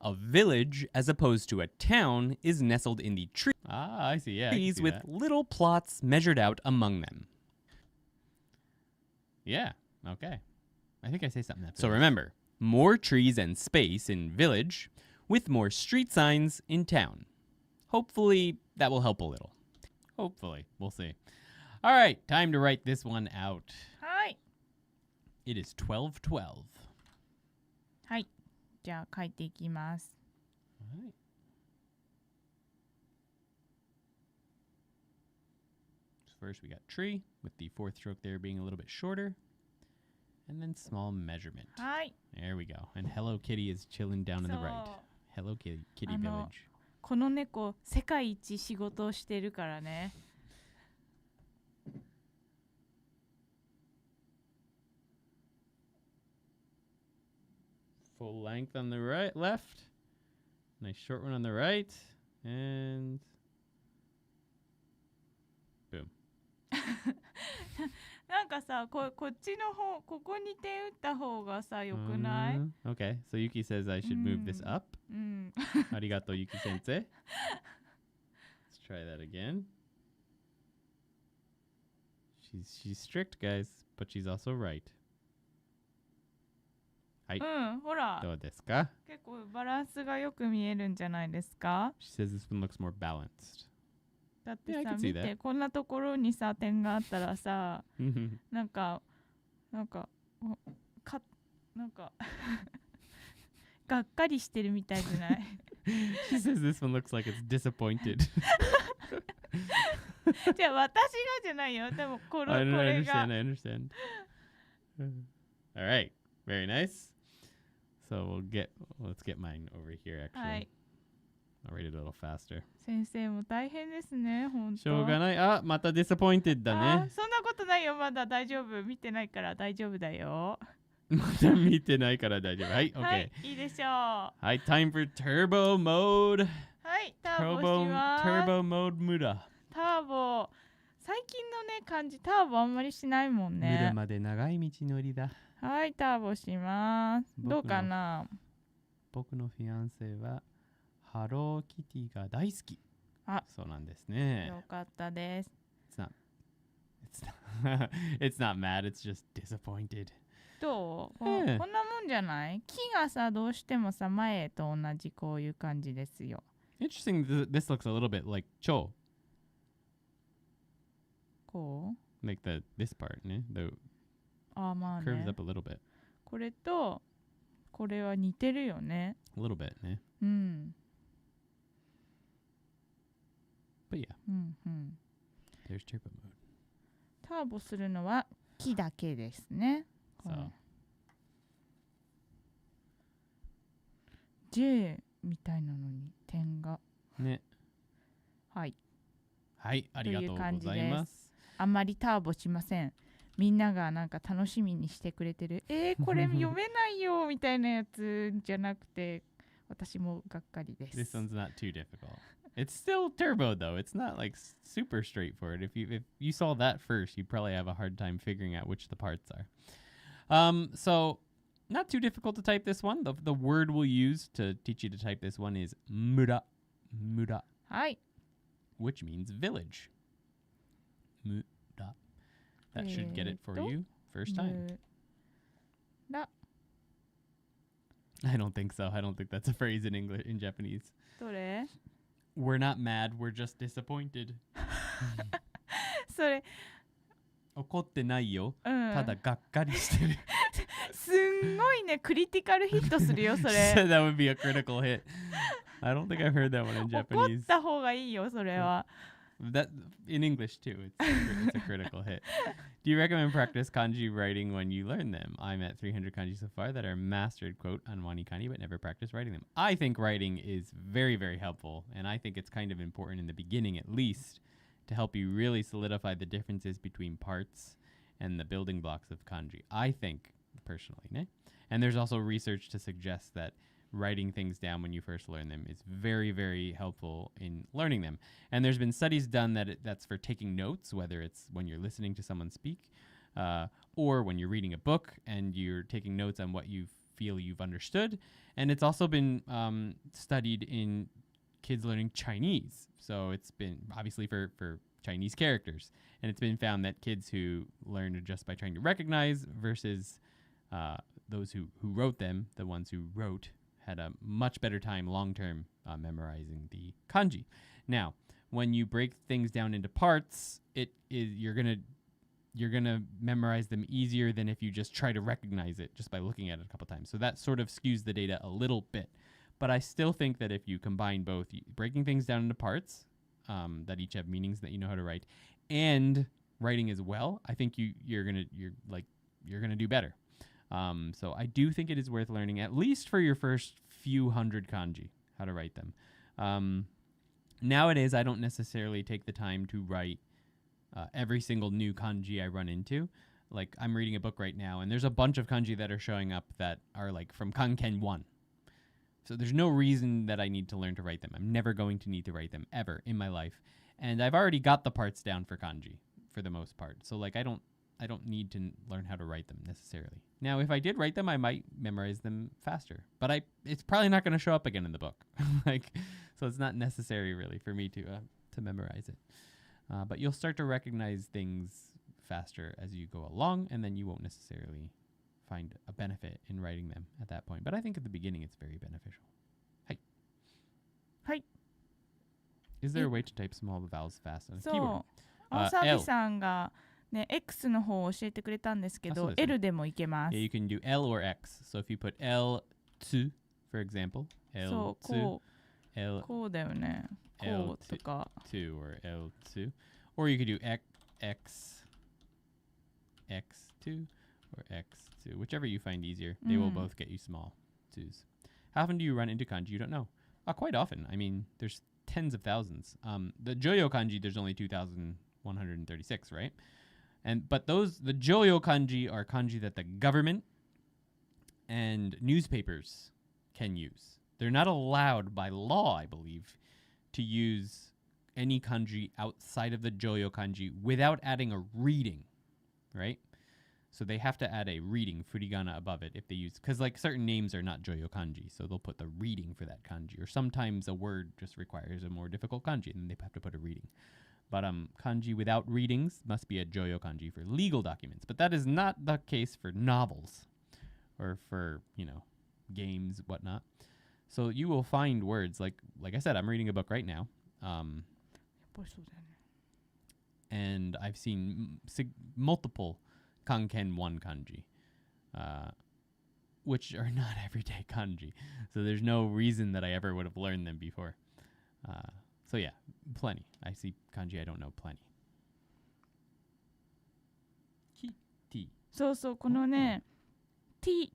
A village, as opposed to a town, is nestled in the trees. Ah, I see, yeah. Trees with little plots measured out among them. Yeah, okay. I think I say something that. So remember, more trees and space in village, with more street signs in town. Hopefully, that will help a little. Hopefully, we'll see. All right, time to write this one out. Hi. It is 12:12. はい。じゃあ書いていきます。All right. First, we got tree, with the fourth stroke there being a little bit shorter. And then small measurement. Hi. There we go. And Hello Kitty is chilling down in the right. Hello Kitty Village. この猫、世界一仕事をしてるからね。Full length on the right, left. Nice short one on the right. And boom. なんかさ、こっちの方、ここに点打った方がさ、よくない？ Okay, so Yuki says I should move this up. うん。Arigato, Yuki sensei. Let's try that again. She's strict, guys, but she's also right. はい。うん、ほら。どうですか？結構バランスがよく見えるんじゃないですか？ She says this one looks more balanced. だってさ、見て、こんなところにさ、点があったらさ、なんかがっかりしてるみたいじゃない？ She says this one looks like it's disappointed. じゃあ私がじゃないよ。でもこれが。I understand. All right, very nice. So let's get mine over here actually. はい。I'll read it a little faster. 先生も大変ですね、ほんと。しょうがない。あ、また disappointed だね。そんなことないよ、まだ大丈夫。見てないから大丈夫だよ。まだ見てないから大丈夫。はい、OK。はい、いいでしょう。はい、time for turbo mode。はい、ターボします。turbo mode 無駄。ターボ。最近のね、漢字ターボあんまりしないもんね。無駄まで長い道のりだ。はい、ターボします。どうかな？僕のフィアンセはハローキティが大好き。あ、そうなんですね。よかったです。It's not mad, it's just disappointed. どう？こんなもんじゃない？木がさ、どうしてもさ、前と同じこういう感じですよ。Interesting, this looks a little bit like チョ。こう？ Like this part, ね。あ、まあね。curves up a little bit. これと、これは似てるよね。A little bit, ね。うん。But yeah. うんうん。There's turbo mode. ターボするのは木だけですね。そう。J みたいなのに点が。ね。はい。はい、ありがとうございます。あんまりターボしません。みんながなんか楽しみにしてくれてる。これ読めないよみたいなやつじゃなくて、私もがっかりです。This one's not too difficult. It's still turbo though. It's not like super straightforward. If you saw that first, you'd probably have a hard time figuring out which the parts are. So not too difficult to type this one. The word we'll use to teach you to type this one is mura. Mura. はい。Which means village. Mura. That should get it for you first time. I don't think so. I don't think that's a phrase in English, in Japanese. どれ？ We're not mad, we're just disappointed. それ怒ってないよ。うん、ただがっかりしてる。すんごいね、クリティカルヒットするよ、それ。That would be a critical hit. I don't think I've heard that one in Japanese. 怒った方がいいよ、それは。That in English too. It's a critical hit. Do you recommend practice kanji writing when you learn them? I'm at 300 kanji so far that are mastered, quote, on wani kanji, but never practice writing them. I think writing is very, very helpful, and I think it's kind of important in the beginning at least to help you really solidify the differences between parts and the building blocks of kanji. I think, personally, ne? And there's also research to suggest that writing things down when you first learn them is very, very helpful in learning them. And there's been studies done that's for taking notes, whether it's when you're listening to someone speak or when you're reading a book and you're taking notes on what you feel you've understood. And it's also been studied in kids learning Chinese. So it's been obviously for Chinese characters. And it's been found that kids who learned just by trying to recognize versus those who wrote them, the ones who wrote, had a much better time long-term memorizing the kanji. Now, when you break things down into parts, you're gonna memorize them easier than if you just try to recognize it just by looking at it a couple times. So that sort of skews the data a little bit. But I still think that if you combine both breaking things down into parts that each have meanings that you know how to write, and writing as well, I think you're gonna do better. So I do think it is worth learning, at least for your first few hundred kanji, how to write them. Nowadays, I don't necessarily take the time to write every single new kanji I run into. Like, I'm reading a book right now, and there's a bunch of kanji that are showing up that are like from Kanken 1. So there's no reason that I need to learn to write them. I'm never going to need to write them ever in my life. And I've already got the parts down for kanji for the most part. So like I don't need to learn how to write them necessarily. Now, if I did write them, I might memorize them faster. But it's probably not going to show up again in the book. So it's not necessary really for me to memorize it. But you'll start to recognize things faster as you go along, and then you won't necessarily find a benefit in writing them at that point. But I think at the beginning it's very beneficial. Hi. Hi. Is there a way to type small vowels fast on a そう keyboard? わさびさんがね X の方を教えてくれたんですけど L でもいけます Yeah, you can do L or X. So if you put L2, for example, そう L2, こうだよねこうとか L2 or L2. Or you could do X2 or X2, whichever you find easier. They will both get you small twos. How often do you run into kanji you don't know? Quite often. I mean, there's tens of thousands. The Joyo kanji, there's only 2,136, right? But the Joyo kanji are kanji that the government and newspapers can use. They're not allowed by law, I believe, to use any kanji outside of the Joyo kanji without adding a reading, right? So they have to add a reading, furigana, above it if they use, because like certain names are not Joyo kanji, so they'll put the reading for that kanji. Or sometimes a word just requires a more difficult kanji, and they have to put a reading. But kanji without readings must be a Joyo kanji for legal documents. But that is not the case for novels or for, games, whatnot. So you will find words like I said, I'm reading a book right now. And I've seen multiple Kanken 1 kanji, which are not everyday kanji. So there's no reason that I ever would have learned them before. So yeah, plenty. I see kanji I don't know plenty. T. そうそうこのね T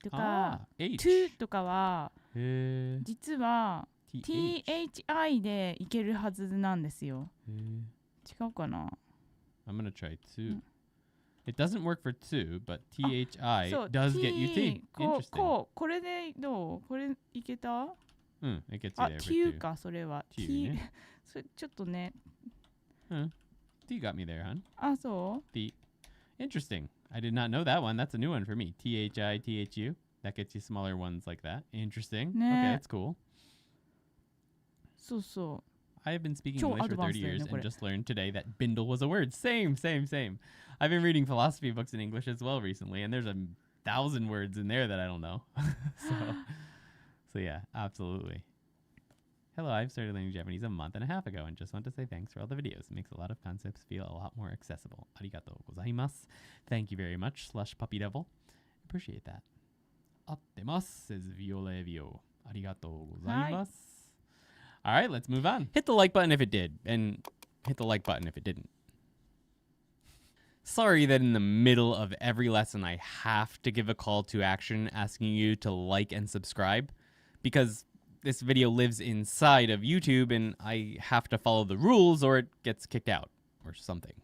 とか H とかは実は THI でいけるはずなんですよ。違うかな I'm gonna try 2. It doesn't work for 2, but THI does get you T. Interesting. これでどうこれいけた It gets you there for 9 2. かそれは T ね それちょっとね T got me there, hon. あそう T. Interesting. I did not know that one. That's a new one for me. THI, THU. That gets you smaller ones like that. Interesting. Okay, that's cool. そうそう I have been speaking English for 30 years and just learned today that bindle was a word. Same. I've been reading philosophy books in English as well recently, and there's 1,000 words in there that I don't know. So yeah, absolutely. Hello, I've started learning Japanese a month and a half ago and just want to say thanks for all the videos. It makes a lot of concepts feel a lot more accessible. Arigatou gozaimasu. Thank you very much, Slush Puppy Devil. Appreciate that. Attemasu, says Viole Vio. Arigatou gozaimasu. All right, let's move on. Hit the like button if it did, and hit the like button if it didn't. Sorry that in the middle of every lesson I have to give a call to action asking you to like and subscribe, because this video lives inside of YouTube and I have to follow the rules or it gets kicked out or something.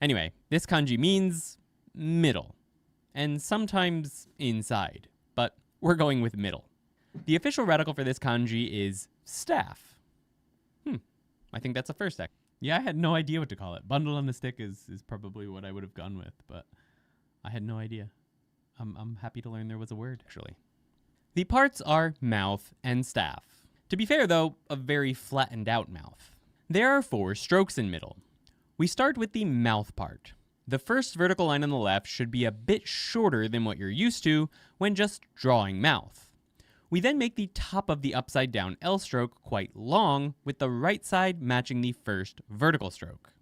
Anyway, this kanji means middle. and sometimes inside, but we're going with middle. The official radical for this kanji is staff. I think that's the first act. Yeah, I had no idea what to call it. Bundle on a stick is probably what I would have gone with, but I had no idea. I'm happy to learn there was a word, actually. The parts are mouth and staff. To be fair, though, a very flattened out mouth. There are 4 strokes in middle. We start with the mouth part. The first vertical line on the left should be a bit shorter than what you're used to when just drawing mouth. We then make the top of the upside down L stroke quite long, with the right side matching the first vertical stroke.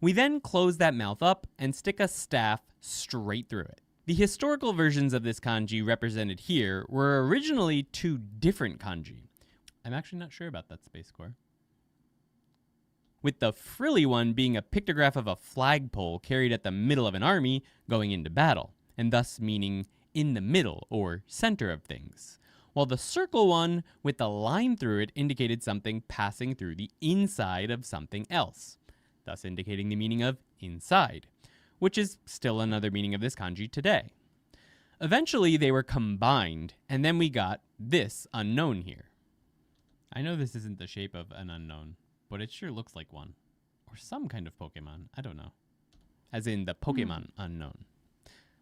We then close that mouth up and stick a staff straight through it. The historical versions of this kanji represented here were originally 2 different kanji. I'm actually not sure about that, Space Core. With the frilly one being a pictograph of a flagpole carried at the middle of an army going into battle, and thus meaning in the middle or center of things. While the circle one with the line through it indicated something passing through the inside of something else, thus indicating the meaning of inside, which is still another meaning of this kanji today. Eventually, they were combined, and then we got this unknown here. I know this isn't the shape of an unknown, but it sure looks like one. Or some kind of Pokemon. I don't know. As in the Pokemon unknown.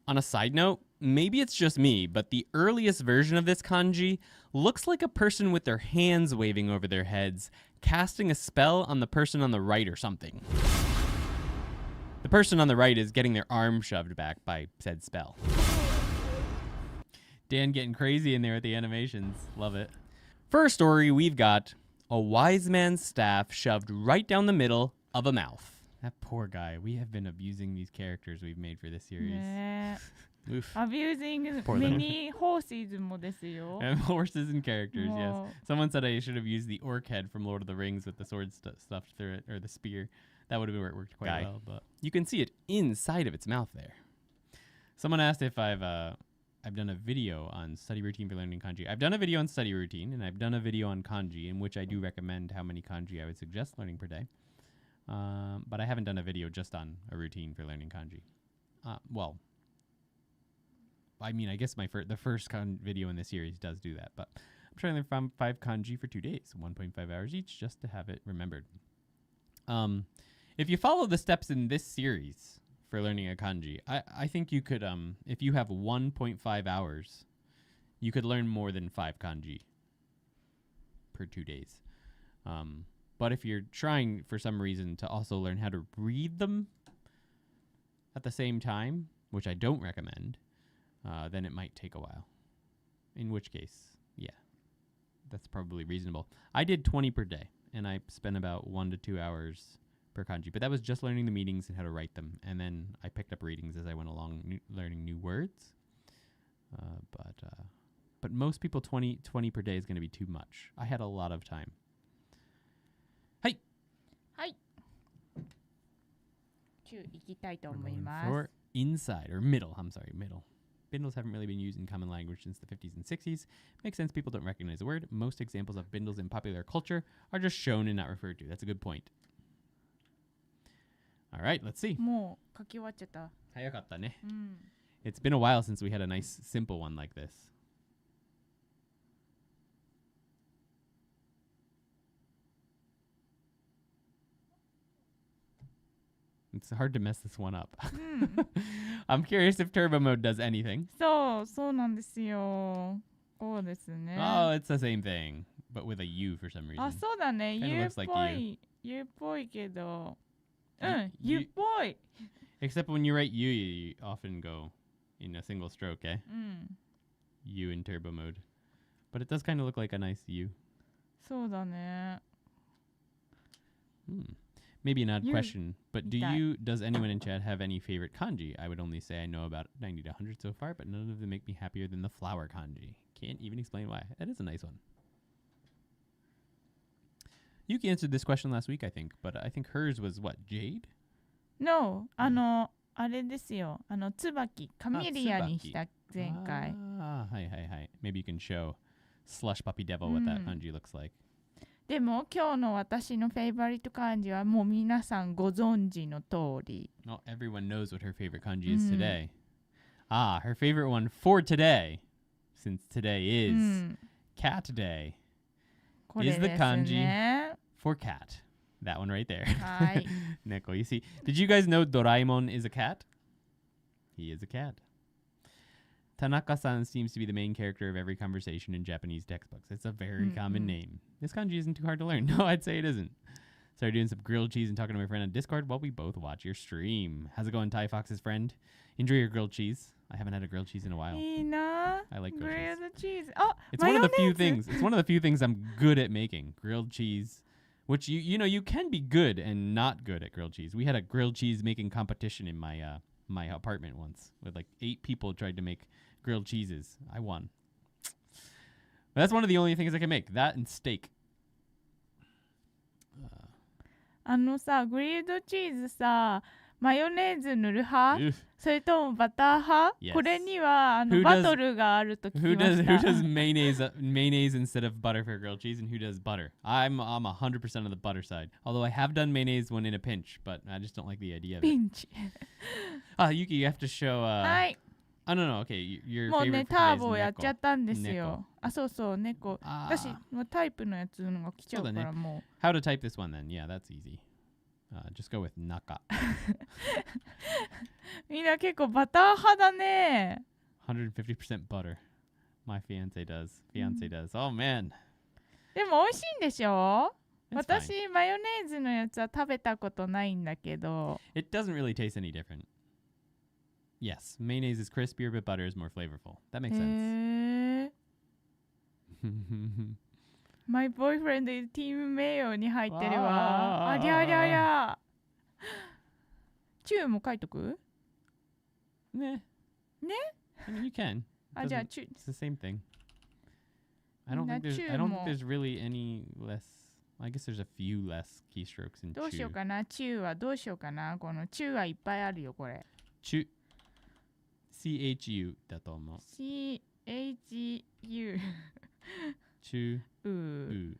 On a side note, maybe it's just me, but the earliest version of this kanji looks like a person with their hands waving over their heads, casting a spell on the person on the right or something. The person on the right is getting their arm shoved back by said spell. Dan getting crazy in there with the animations. Love it. For our story, we've got a wise man's staff shoved right down the middle of a mouth. That poor guy. We have been abusing these characters we've made for this series. Oof. Abusing many horses もですよ. And horses and characters, yes. Someone said I should have used the orc head from Lord of the Rings with the sword stuffed through it, or the spear. That would have worked quite well, but you can see it inside of its mouth there. Someone asked if I've done a video on study routine for learning kanji. I've done a video on study routine, and I've done a video on kanji, in which I do recommend how many kanji I would suggest learning per day. But I haven't done a video just on a routine for learning kanji. Well, I mean, I guess the first video in this series does do that, but I'm trying to learn 5 kanji for 2 days, 1.5 hours each, just to have it remembered. If you follow the steps in this series for learning a kanji, I think you could, if you have 1.5 hours, you could learn more than 5 kanji per 2 days. But if you're trying, for some reason, to also learn how to read them at the same time, which I don't recommend, then it might take a while. In which case, yeah, that's probably reasonable. I did 20 per day, and I spent about 1 to 2 hours per kanji. But that was just learning the meanings and how to write them. And then I picked up readings as I went along, learning new words. But most people, 20 per day is going to be too much. I had a lot of time. For inside, or middle. I'm sorry, middle. Bindles haven't really been used in common language since the 50s and 60s. Makes sense people don't recognize the word. Most examples of bindles in popular culture are just shown and not referred to. That's a good point. All right, let's see. もう書き終わっちゃった。早かったね。It's been a while since we had a nice, simple one like this. It's hard to mess this one up. I'm curious if turbo mode does anything. そうなんですよ。こうですね。Oh, it's the same thing, but with a U for some reason. あ、そうだね。Kinda U っ looks like ぽい。U っぽいけど。U っぽい。Except when you write U, you often go in a single stroke, eh? U in turbo mode. But it does kind of look like a nice U. そうだね。Maybe an odd question, but does anyone in chat have any favorite kanji? I would only say I know about 90 to 100 so far, but none of them make me happier than the flower kanji. Can't even explain why. That is a nice one. Yuki answered this question last week, I think, but I think hers was what, Jade? No, あれですよ。椿、カメリアにした前回。はい。Maybe you can show Slush Puppy Devil what that kanji looks like. でも今日の私のフェイバリット漢字はもう皆さんご存知の通り。Well, everyone knows what her favorite kanji is today. Ah, her favorite one for today, since today is Cat Day, is the kanji for cat. That one right there. Neko, you see. Did you guys know Doraemon is a cat? He is a cat. Tanaka-san seems to be the main character of every conversation in Japanese textbooks. It's a very common name. This kanji isn't too hard to learn. No, I'd say it isn't. Started doing some grilled cheese and talking to my friend on Discord while we both watch your stream. How's it going, Ty Fox's friend? Enjoy your grilled cheese. I haven't had a grilled cheese in a while. I like grilled cheese. It's one of the few things. It's one of the few things I'm good at making. Grilled cheese, which you can be good and not good at grilled cheese. We had a grilled cheese making competition in my my apartment once with like 8 people tried to make grilled cheeses. I won. But that's one of the only things I can make. That and steak. グリルドチーズさ、マヨネーズ塗る派？それともバター派？ Yes. これにはバトルがあると聞きました。Who does mayonnaise instead of butter for grilled cheese, and who does butter? I'm 100% on the butter side. Although I have done mayonnaise when in a pinch, but I just don't like the idea of it. Pinch. Yuki, you have to show. はい。No. Okay, your もう favorite ね、 for タ today ー is ボやっちゃったんですよ。 Neko. そうそう、猫。私、タイプのやつのが来ちゃうからもう。How to type this one then? Yeah, that's easy. Just go with Naka. みんな結構バター派だね。150% butter. My fiance does. Oh man. でも美味しいんでしょ？ It's 私 fine. マヨネーズのやつは食べたことないんだけど。It doesn't really taste any different. Yes, mayonnaise is crispier, but butter is more flavorful. That makes sense. My boyfriend is team mayo に入ってるわ。ありゃりゃりゃ。チューも書いとく？ Nah. ね？ I mean, you can. じゃあチュー。It's the same thing. I don't think there's really any less. I guess there's a few less keystrokes in どうしよう chew. かな。チューはどうしようかな。このチューはいっぱいあるよこれ。Chew. CHU だと思う。CHU. Chew. Ooh.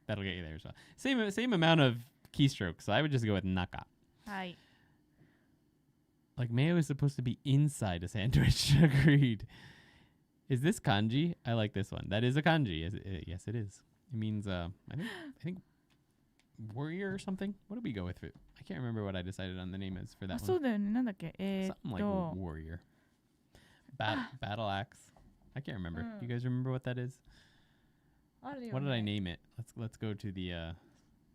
That'll get you there as well. Same amount of keystrokes. So I would just go with Naka. はい。 Like mayo is supposed to be inside a sandwich. Agreed. Is this kanji? I like this one. That is a kanji. Yes, it is. It means I think warrior or something. What did we go with it? I can't remember what I decided on the name is for that そう one. だよね。なんだっけSomething like warrior. Battle axe. I can't remember. You guys remember what that is? あるよね。 What did I name it? Let's go to the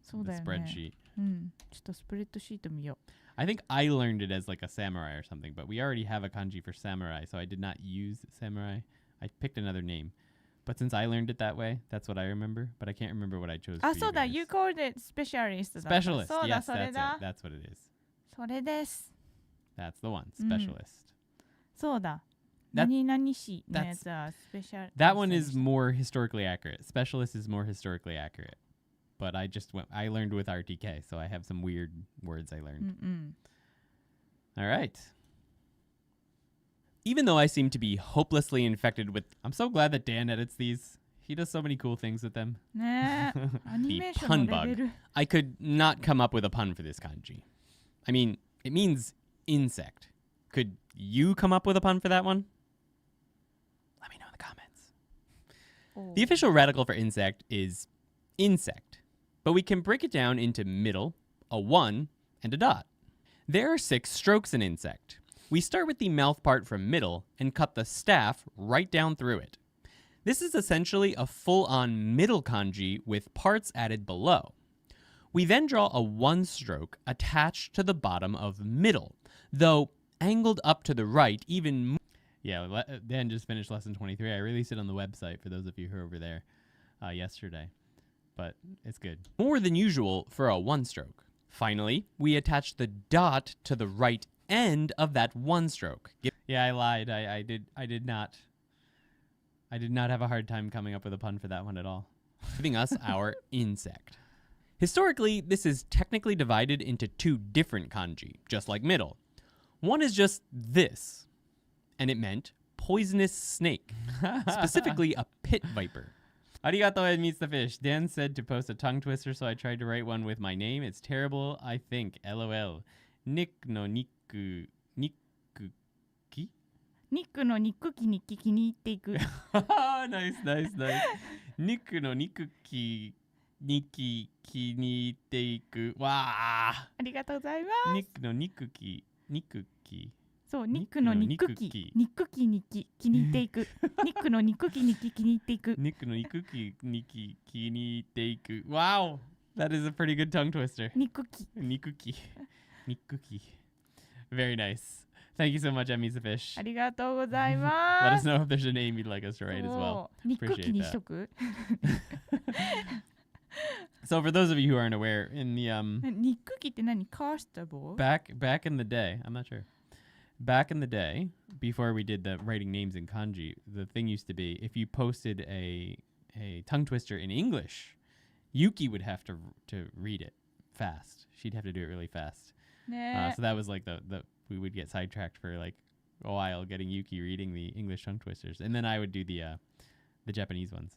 そうだ the よね。 spreadsheet. うん。ちょっとスプレッドシート見よう。 I think I learned it as like a samurai or something, but we already have a kanji for samurai, so I did not use samurai. I picked another name. But since I learned it that way, that's what I remember. But I can't remember what I chose. あ、そうだ。You called it specialist だった。 Specialist. そうだ、 Yes, それ that's だ。 it. That's what it is. それです。 That's the one. Specialist. そうだ。 That- 何々市のやつはスペシャル。 That one is more historically accurate. Specialist is more historically accurate. But I learned with RTK, so I have some weird words I learned. うんうん。 All right. Even though I seem to be hopelessly infected with... I'm so glad that Dan edits these. He does so many cool things with them. ねえ。アニメーシ The ョン pun のレベ bug. ル。 I could not come up with a pun for this kanji. I mean, it means insect. Could you come up with a pun for that one? Let me know in the comments. The official radical for insect is insect, but we can break it down into middle, a 1, and a dot. There are 6 strokes in insect. We start with the mouth part from middle and cut the staff right down through it. This is essentially a full-on middle kanji with parts added below. We then draw a 1 stroke attached to the bottom of middle, though angled up to the right even more. Yeah, Dan just finished lesson 23. I released it on the website for those of you who are over there yesterday, but it's good. More than usual for a 1 stroke. Finally, we attach the dot to the right end of that 1 stroke. Yeah, I lied. I did not have a hard time coming up with a pun for that one at all. Giving us our insect. Historically, this is technically divided into 2 different kanji, just like middle. One is just this, and it meant poisonous snake, specifically a pit viper. Arigato, it meets the fish. Dan said to post a tongue twister, so I tried to write one with my name. It's terrible, I think. LOL. Nick no niku. Nikuki? ニックの憎き日記気に入っていく。nice, nice, nice. 肉の憎き日記気に入っていく。わあ。ありがとうございます。肉の憎き。そう、ニックの憎き日記気に入っていく。ニックの憎き日記気に入っていく。肉の憎き日記気に入っていく。Wow, that is a pretty good tongue twister. 憎き。Very nice. Thank you so much, Emmy's the fish. ありがとうござい Let ま us す。 know if there's a name you'd like us to write as well. 憎きにしとく。 So for those of you who aren't aware, in the 憎きって何？カースタボー？ back in the day, I'm not sure. Back in the day, before we did the writing names in kanji, the thing used to be if you posted a tongue twister in English, Yuki would have to read it fast. She'd have to do it really fast. ね So that was like the we would get sidetracked for like a while getting Yuki reading the English tongue twisters, and then I would do the Japanese ones.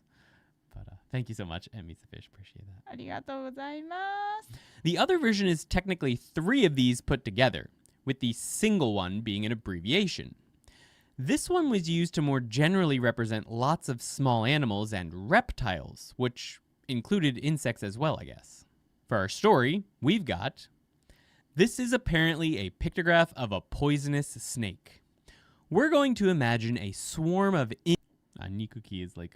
But thank you so much, Emmy's the fish. Appreciate that. ありがとうございます。 The other version is technically 3 of these put together, with the single one being an abbreviation. This one was used to more generally represent lots of small animals and reptiles, which included insects as well, I guess. For our story, we've got... This is apparently a pictograph of a poisonous snake. We're going to imagine a swarm of... Nikuki is like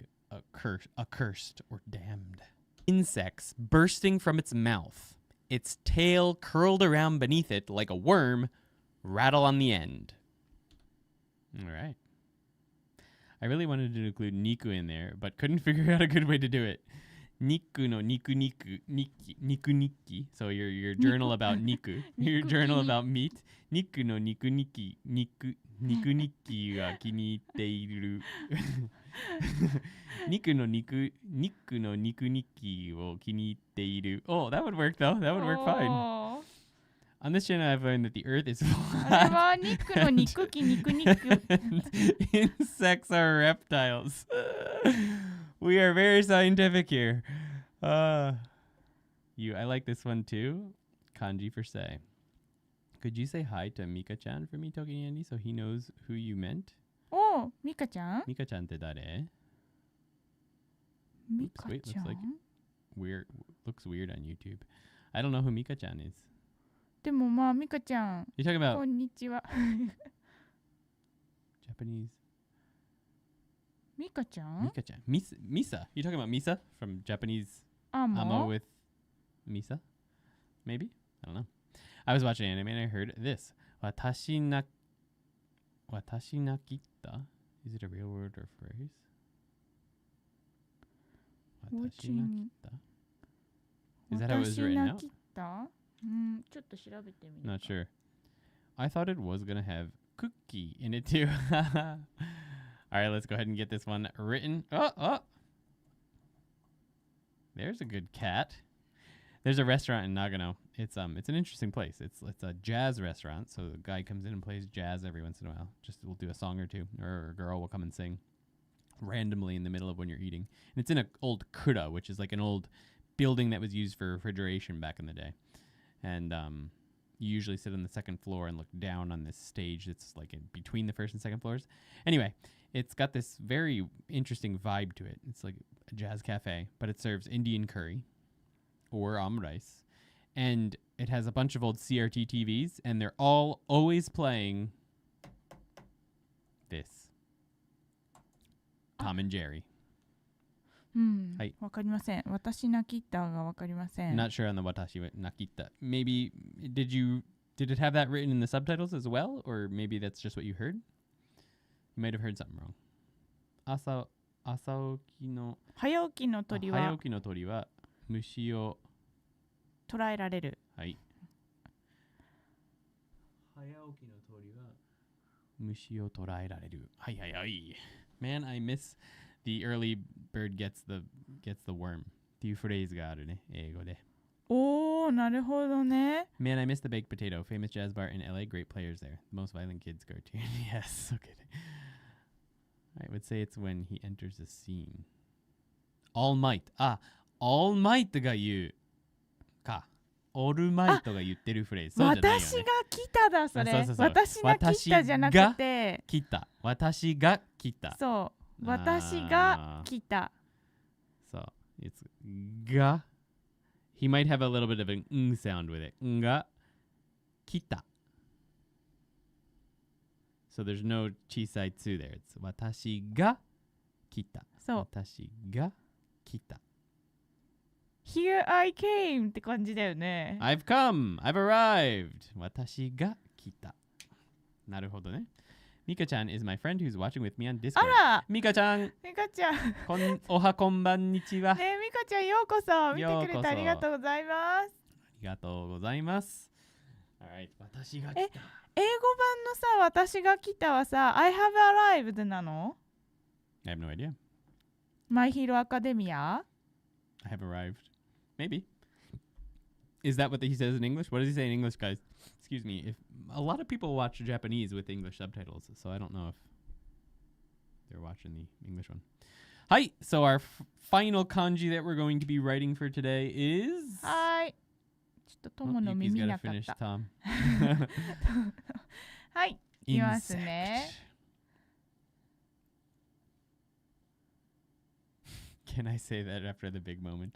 accursed or damned. Insects bursting from its mouth. Its tail curled around beneath it like a worm, rattle on the end. All right. I really wanted to include Niku in there, but couldn't figure out a good way to do it. Niku no niku nikki. So your journal about Niku. Your journal about meat. Niku no niku nikki wa kiniitteiru. Niku no niku nikki wo kiniitteiru. Oh, that would work though. That would work fine. おー On this channel, I've learned that the Earth is あれ flat. は肉の憎き肉 and insects are reptiles. We are very scientific here. I like this one too. Kanji for say. Could you say hi to Mika-chan for me, ToKini Andy, so he knows who you meant? おーミカちゃん Mika-chan って誰? ミカ wait, ちゃ looks like ん looks weird on YouTube. I don't know who Mika-chan is. でもまあミカちゃん You're talking about こんにちは Japanese ミカちゃん Mika-chan. Misa. You're talking about Misa from Japanese アモ Amo with Misa? Maybe? I don't know. I was watching anime and I heard this. Watashi nakitta? Is it a real word or phrase? Watashi nakitta? Is that how it was written 私 out? 泣きったうんちょっと調べてみる Not sure. I thought it was going to have cookie in it too. All right, let's go ahead and get this one written. Oh. There's a good cat. There's a restaurant in Nagano. It's an interesting place. It's a jazz restaurant. So the guy comes in and plays jazz every once in a while. Just will do a song or two, or a girl will come and sing randomly in the middle of when you're eating. And it's in an old kura, which is like an old building that was used for refrigeration back in the day. And you usually sit on the second floor and look down on this stage that's like in between the first and second floors. Anyway, it's got this very interesting vibe to it. It's like a jazz cafe, but it serves Indian curry or rice. And it has a bunch of old CRT TVs, and they're all always playing this. Tom and Jerry. うんはいわかりません私泣きったがわかりません Not sure on the watashi wa nakita. Maybe did it have that written in the subtitles as well, or maybe that's just what you heard? You might have heard something wrong. Asaoki no 早起きの鳥は Hayaoki no tori wa mushi o 捉えられる はい。Hayaoki no tori wa mushi o toraerareru. Hai. Man, I miss the early bird gets the worm. っていうフレーズがあるね、英語で。おーなるほどね Man, I miss the baked potato. Famous jazz bar in LA. Great players there. The most violent kids cartoon. Yes, okay. I would say it's when he enters a scene. All Might. All Might が言うか。オールマイトが言ってるフレーズ。そうじゃないよね。私が来ただ、それ。そうそうそう私が来たじゃなくて。来た。私が来た。そう。私が来た。そう。It's が。He might have a little bit of an sound with it. が来た。So there's no 小さい2 there. It's 私が来た。そう。私が来た。Here I came って感じだよね。I've come. I've arrived. 私が来た。なるほどね。ミカちゃん is my friend who's watching with me on Discord. あらミカちゃん。ミカちゃん。おはこんばんにちは。ねえ、ミカちゃんようこそ。見てくれてありがとうございます。ありがとうございます。Alright. 私が来た。英語版のさ、私が来たはさ、I have arrived なの？ I have no idea. My Hero Academia? I have arrived. Maybe. Is that what he says in English? What does he say in English, guys? Excuse me. If a lot of people watch Japanese with English subtitles, so I don't know if they're watching the English one. Hi. So our final kanji that we're going to be writing for today is. はい。ちょっと友の耳なかった。はい。いきますね。Can I say that after the big moment?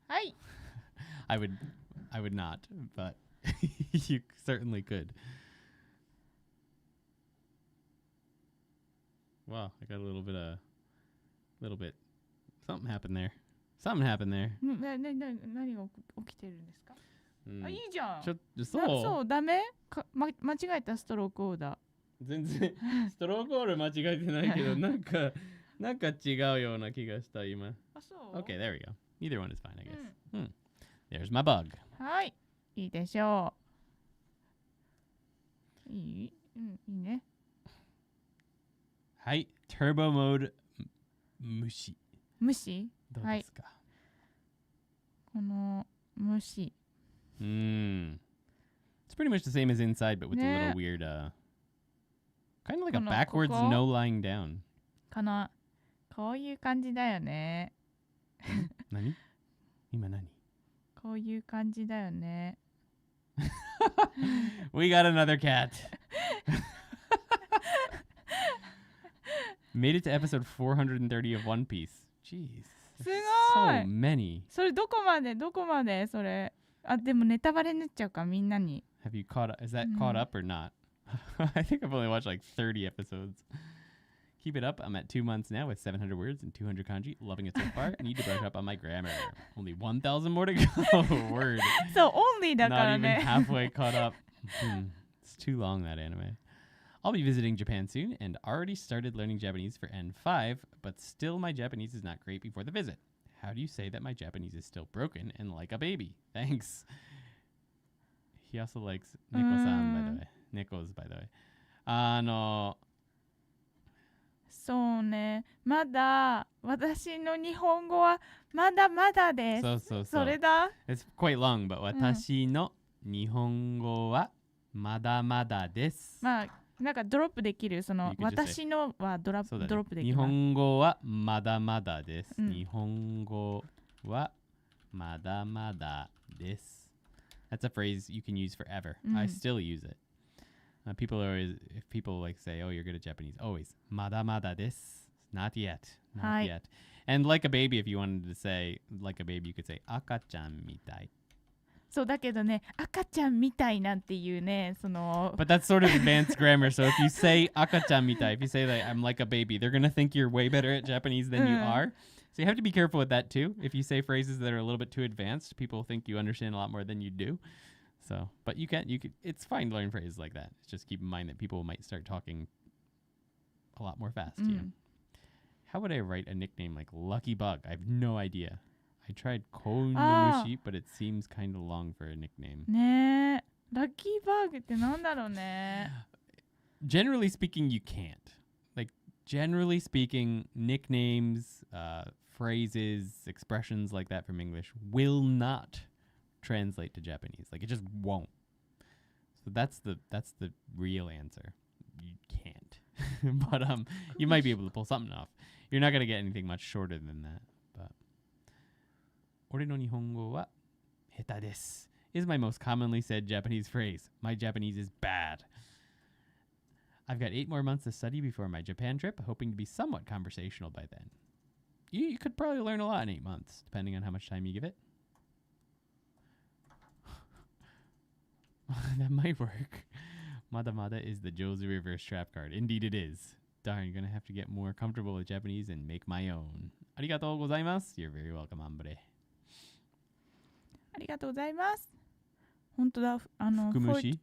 はい。I would not, but you certainly could. Wow, I got a little bit. Something happened there. Something happened there. 何が起きてるんですか？あ、いいじゃん。そう、ダメ？間違えたストロークオーダー。全然ストロークオール間違えてないけど、なんか違うような気がした今。あ、そう。Okay, there we go. Either one is fine, I guess. There's my bug. はい、いいでしょう。いいね。はい、Turbo Mode 無視。無視？どうですか？この無視。It's pretty much the same as inside, but with a little weird, kind of like a backwards no lying down. こういう感じだよね。何？今何？こういう感じだよね。We got another cat. Made it to episode 430 of One Piece. Jeez. すごい。So many. それどこまでそれ。あ、でもネタバレになっちゃうかみんなに。Have you caught up? Is that caught up or not? I think I've only watched like 30 episodes. Keep it up. I'm at 2 months now with 700 words and 200 kanji. Loving it so far. Need to brush up on my grammar. Only 1,000 more to go. Word. So only だからね。Not even halfway caught up. It's too long, that anime. I'll be visiting Japan soon and already started learning Japanese for N5, but still my Japanese is not great before the visit. How do you say that my Japanese is still broken and like a baby? Thanks. He also likes Neko-san, by the way. Neko's, by the way. そうね。まだ、私の日本語はまだまだです。そう。それだ。It's quite long, but 私の日本語はまだまだです。まあ、なんかドロップできる。その、私のはドロップできる。日本語はまだまだです。日本語はまだまだです。That's a phrase you can use forever. I still use it. People are always, if people like say, oh, you're good at Japanese, always, まだまだです. Not yet. Not yet. And like a baby, if you wanted to say, like a baby, you could say, 赤ちゃんみたい。そうだけどね、赤ちゃんみたいなんていうね、その。But that's sort of advanced grammar. So if you say 赤ちゃんみたい, if you say that I'm like a baby, they're going to think you're way better at Japanese than you are. So you have to be careful with that too. If you say phrases that are a little bit too advanced, people think you understand a lot more than you do. So, but you could, it's fine to learn phrases like that. Just keep in mind that people might start talking a lot more fast to you. How would I write a nickname like Lucky Bug? I have no idea. I tried Konomushi, but it seems kind of long for a nickname. ねえ、ラッキーバーグってなんだろうね。Generally speaking, you can't. Like, generally speaking, nicknames, phrases, expressions like that from English will not translate to Japanese. Like, it just won't. So that's the real answer. You can't. But you might be able to pull something off. You're not going to get anything much shorter than that. But 俺の日本語は下手です. is my most commonly said Japanese phrase. My Japanese is bad. I've got 8 more months to study before my Japan trip, hoping to be somewhat conversational by then. You could probably learn a lot in 8 months, depending on how much time you give it. That might work. Mada Mada is the Jozu reverse trap card. Indeed it is. Darn, you're going to have to get more comfortable with Japanese and make my own. Arigatou gozaimasu. You're very welcome, hombre. ありがとうございます。本当だ、福虫？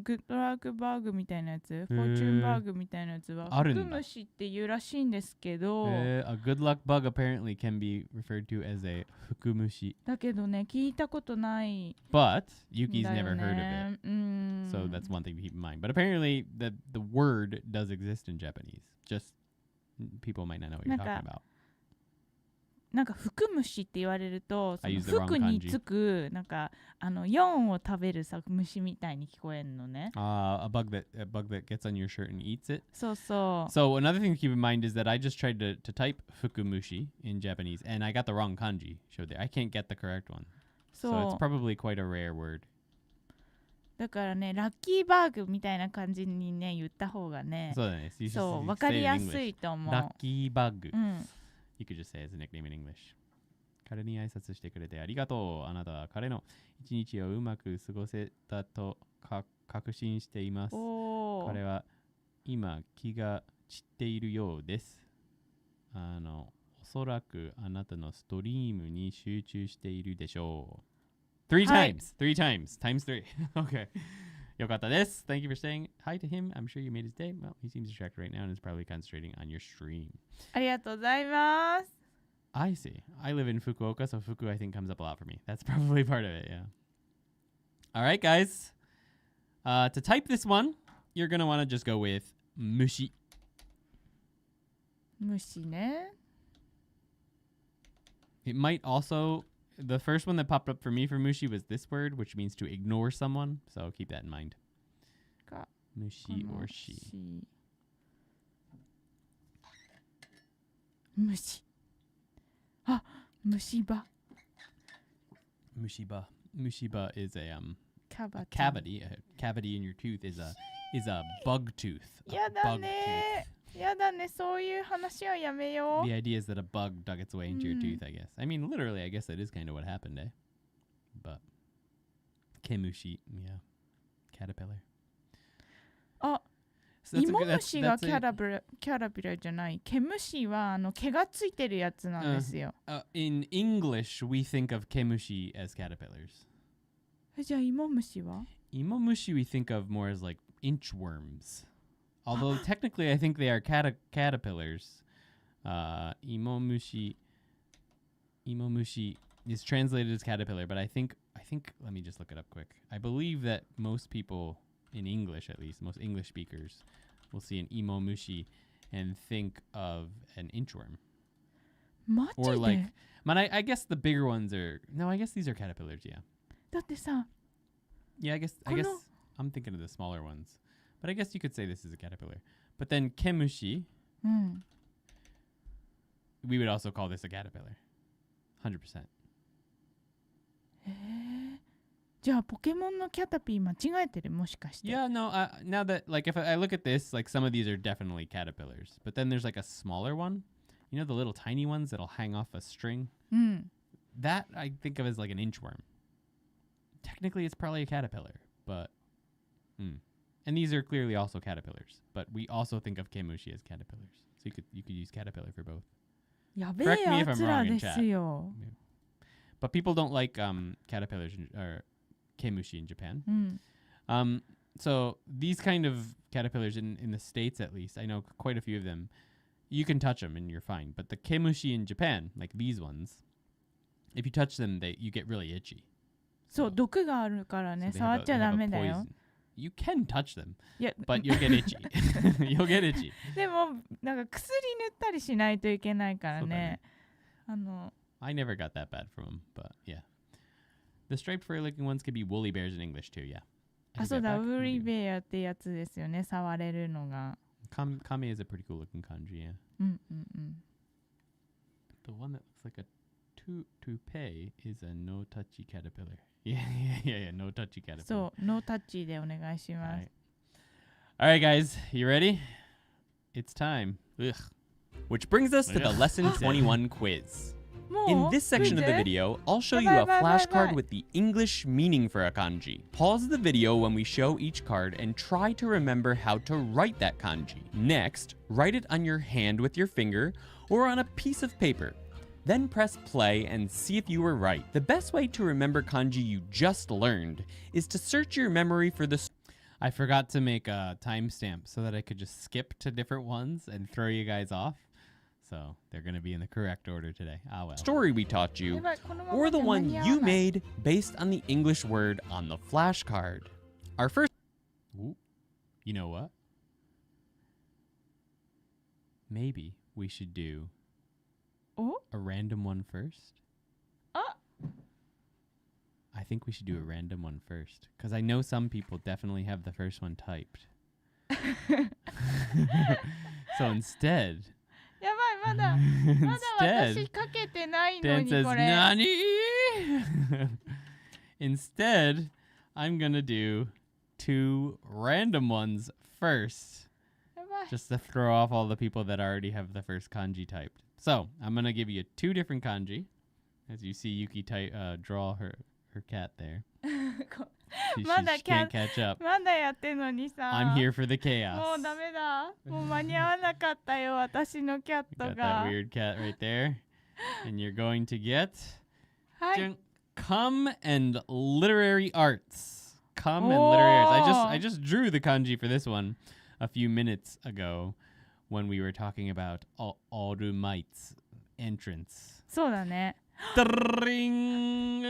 グッドラックバーグみたいなやつ、フォーチュンバーグみたいなやつは福虫っていうらしいんですけど、A good luck bug apparently can be referred to as a 福虫。だけどね、聞いたことない。But Yuki's never heard of it. So that's one thing to keep in mind. But apparently the word does exist in Japanese. Just people might not know what you're talking about. なんか福虫って言われると、その I used the wrong 福につくなんか4を食べるさ虫みたいに聞こえるのね。A bug that gets on your shirt and eats it. そうそう。So another thing to keep in mind is that I just tried to type fukumushi in Japanese and I got the wrong kanji showed there. I can't get the correct one. So it's probably quite a rare word. だからね、ラッキーバーグみたいな感じにね言った方がね、そうわかりやすいと思う。ラッキーバグ。You could just say as a nickname in English. 彼に挨拶してくれてありがとう。あなたは彼の一日をうまく過ごせたと確信しています。彼は今気が散っているようです。おそらくあなたのストリームに集中しているでしょう。Three times. Times 3. Okay. よかったです。Thank you for saying hi to him. I'm sure you made his day. Well, he seems distracted right now and is probably concentrating on your stream. ありがとうございます。I see. I live in Fukuoka, so Fuku I think comes up a lot for me. That's probably part of it, yeah. All right, guys. To type this one, you're going to want to just go with mushi. 虫ね。It might also... The first one that popped up for me for mushi was this word, which means to ignore someone. So keep that in mind. Mushi or shi. 虫。あ、虫歯。Mushiba. Mushiba is a cavity. A cavity in your tooth is a bug tooth. やだね。やだね、そういう話はやめよう。 The idea is that a bug dug its way into your tooth, I guess. I mean, literally, I guess that is kind of what happened, eh? But kemushi, yeah. Caterpillar. あ、芋虫がキャラピラじゃない。毛虫は毛がついてるやつなんですよ。In English, we think of kemushi as caterpillars. じゃあ芋虫は？ Imomushi we think of more as like inchworms. Although technically I think they are caterpillars. Imomushi is translated as caterpillar, but I think let me just look it up quick. I believe that most people in English, at least most English speakers, will see an imomushi and think of an inchworm. Or like, I guess the bigger ones are. No, I guess these are caterpillars. Yeah. だってさ。Yeah, I guess I'm thinking of the smaller ones. But I guess you could say this is a caterpillar. But then kemushi, we would also call this a caterpillar. 100%. じゃあポケモンのキャタピー間違えてるもしかして？ Yeah, no, now that, like, if I look at this, like, some of these are definitely caterpillars. But then there's, like, a smaller one. You know the little tiny ones that'll hang off a string? That I think of as, like, an inchworm. Technically, it's probably a caterpillar, but... And these are clearly also caterpillars, but we also think of kemushi as caterpillars. So you could use caterpillar for both. Correct me if I'm wrong in chat. But people don't like caterpillars or kemushi in Japan. So these kind of caterpillars in the States, at least, I know quite a few of them. You can touch them and you're fine. But the kemushi in Japan, like these ones, if you touch them, you get really itchy. そう、毒があるからね、触っちゃダメだよ。You can touch them, but you'll get itchy. You'll get itchy. でもなんか薬塗ったりしないといけないからね。I never got that bad from them, but yeah. The striped fur-looking ones could be woolly bears in English too, yeah. あ、そうだ、ウーリーベアってやつですよね、触れるのが。Kame is a pretty cool looking kanji, yeah. The one that looks like a toupee is a no-touchy caterpillar. Yeah. No touchy caterpillar. そう、ノータッチでお願いします。All right, guys. You ready? It's time. Ugh. Which brings us to the Lesson 21 quiz. In this section of the video, I'll show you a flashcard with the English meaning for a kanji. Pause the video when we show each card and try to remember how to write that kanji. Next, write it on your hand with your finger or on a piece of paper. Then press play and see if you were right. The best way to remember kanji you just learned is to search your memory for the... I forgot to make a timestamp so that I could just skip to different ones and throw you guys off. So they're going to be in the correct order today. Ah, well. Story we taught you, or the one you made based on the English word on the flashcard. Our first... Ooh, you know what? Maybe we should do a random one first. I think we should do a random one first, because I know some people definitely have the first one typed. So instead... やばい、まだ私かけてないのにこれ。Nani? Instead, I'm gonna do 2 random ones first, just to throw off all the people that already have the first kanji typed. So I'm gonna give you 2 different kanji, as you see Yuki draw her cat there. She can't catch up. まだやってんのにさ。I'm here for the chaos. もうダメだ。もう間に合わなかったよ、私のキャットが。Got that weird cat right there. And you're going to get... はい。Come and literary arts. Come and literary arts. I just drew the kanji for this one a few minutes ago when we were talking about All-Might's entrance. そうだね。Ring.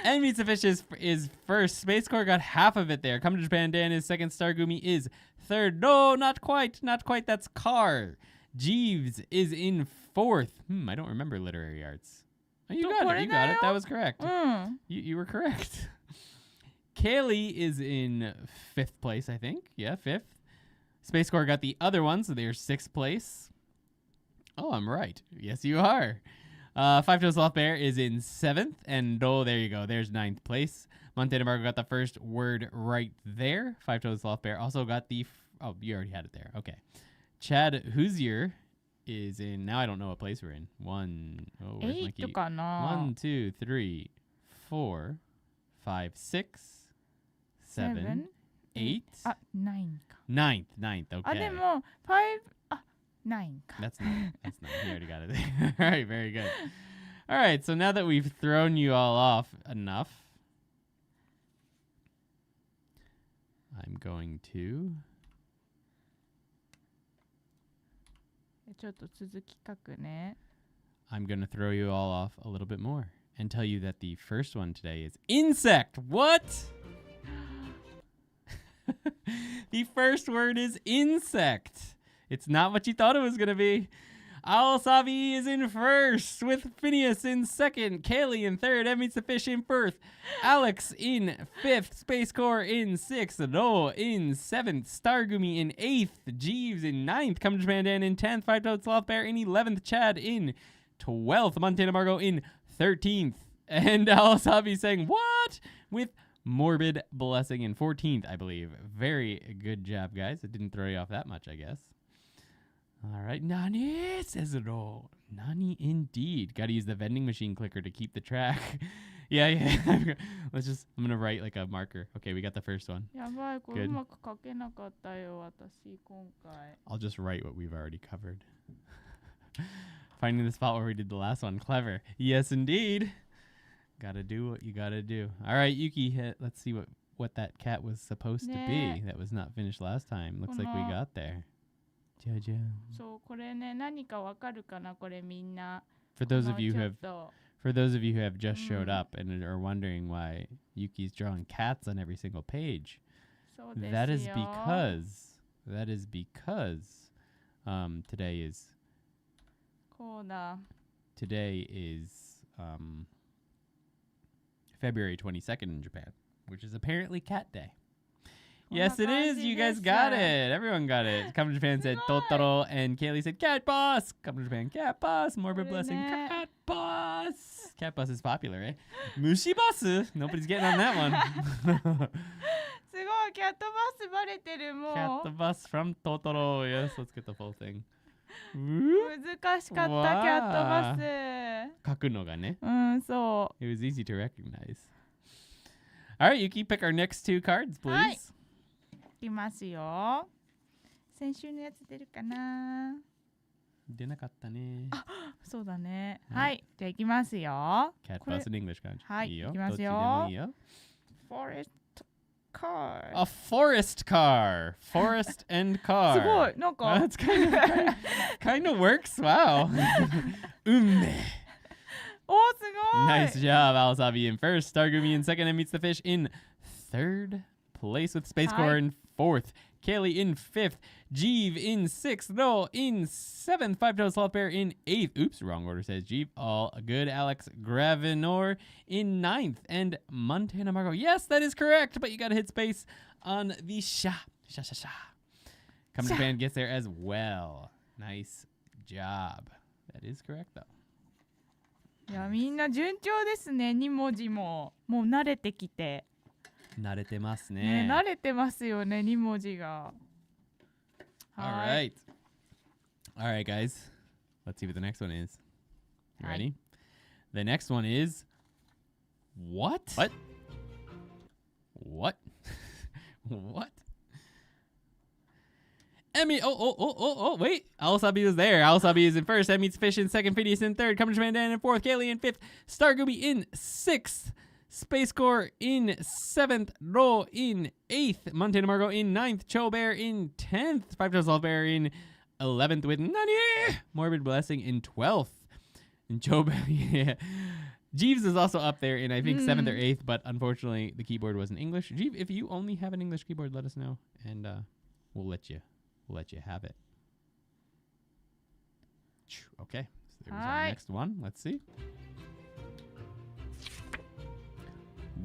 And Mitsufish is first. Space Corps got half of it there. Come to Japan Dan is second. Stargumi is third. No, not quite. Not quite. That's Carr. Jeeves is in fourth. I don't remember literary arts. Oh, you got it. You got it. That was correct. You were correct. Kaylee is in 5th place, I think. Yeah, 5th. Space Corps got the other one, so they're 6th place. Oh, I'm right. Yes, you are. Five Toes Sloth Bear is in 7th. And there you go. There's 9th place. Montana Margo got the first word right there. Five Toes Sloth Bear also got the... oh, you already had it there. Okay. Chad Hoosier is in... now I don't know what place we're in. 1... oh, where's my key? 1, 2, 3, 4, 5, 6, 7, 8. 9か。9th. Okay. あ、でも、5... 9 か。That's 9. That's 9. He already got it there. All right, very good. All right, so now that we've thrown you all off enough, I'm going to... ちょっと続き書くね。I'm going to throw you all off a little bit more and tell you that the first one today is insect. What? The first word is insect. It's not what you thought it was going to be. Owl Sabi is in first, with Phineas in second, Kaylee in third, That Meets the Fish in fourth, Alex in 5th, Space Corps in 6th, No in 7th, Stargumi in 8th, Jeeves in 9th, Come to Japan Dan in 10th, Five Toed Sloth Bear in 11th, Chad in 12th, Montana Margo in 13th, and Owl Sabi saying, what? With Morbid Blessing in 14th, I believe. Very good job, guys. It didn't throw you off that much, I guess. All right, Nani says it all. Nani indeed. Got to use the vending machine clicker to keep the track. yeah. I'm going to write like a marker. Okay, we got the first one. Good. I'll just write what we've already covered. Finding the spot where we did the last one. Clever. Yes, indeed. Got to do what you got to do. All right, Yuki, let's see what that cat was supposed to be that was not finished last time. Looks like we got there. So, これね、何かわかるかな、これみんな。For those of you who have just showed up and are wondering why Yuki's drawing cats on every single page, that is because today is February 22nd in Japan, which is apparently Cat Day. Yes, it is. You guys got it. Everyone got it. Come to Japan said Totoro, and Kaylee said Cat Boss. Come to Japan, Cat Boss. Morbid Blessing, Cat Boss. Cat Boss is popular, eh? Mushi Boss. Nobody's getting on that one. すごい、キャットバスバレてるもう。 Cat Boss from Totoro. Yes, let's get the full thing. 難しかった、キャットバス。書くのがね。そう。 It was easy to recognize. All right, Yuki, pick our next two cards, please. はい。いきますよ。先週のやつ出るかな。出なかったね。あ、そうだね。はい、じゃあいきますよ。 Cat Boss in English 感じ。はい、いいよ。いきますよ。どっちでもいいよ。 Forest car. A forest car. Forest and car. すごい、なんか。That's kind of works. Wow. 運命。おー、すごい。 Nice job, Alasabi in first. Stargumi in second, and Meets the Fish in third place with Space Core in fourth. Kaylee in fifth. Jeeve in sixth. No, in seventh. Five-Toed Sloth Bear in eighth. Oops, wrong order, says Jeeve. All good. Alex Gravenor in ninth. And Montana Margot. Yes, that is correct, but you got to hit space on the sha. Sha, sha, sha. Come to Japan gets there as well. Nice job. That is correct, though. いや、みんな順調ですね。2文字ももう慣れてきて。慣れてますね。慣れてますよね、2文字が。All right. All right, guys. Let's see what the next one is. You ready? The next one is what? What? What? What? Emmy, wait. Alasabi is there. Alasabi is in first. That meets Fish in second. Phineas in third. Coming to Japan Dan in fourth. Kaylee in fifth. Stargooby in sixth. Space Core in seventh. Ro in eighth. Montana Margot in ninth. Cho Bear in 10th. Five-Toed Sloth Bear in 11th with Nani. Morbid Blessing in 12th. And Cho Bear, yeah. Jeeves is also up there in, I think, 7th or 8th, but unfortunately the keyboard was in English. Jeeves, if you only have an English keyboard, let us know, and we'll let you have it. Okay, so there's our next one. Let's see.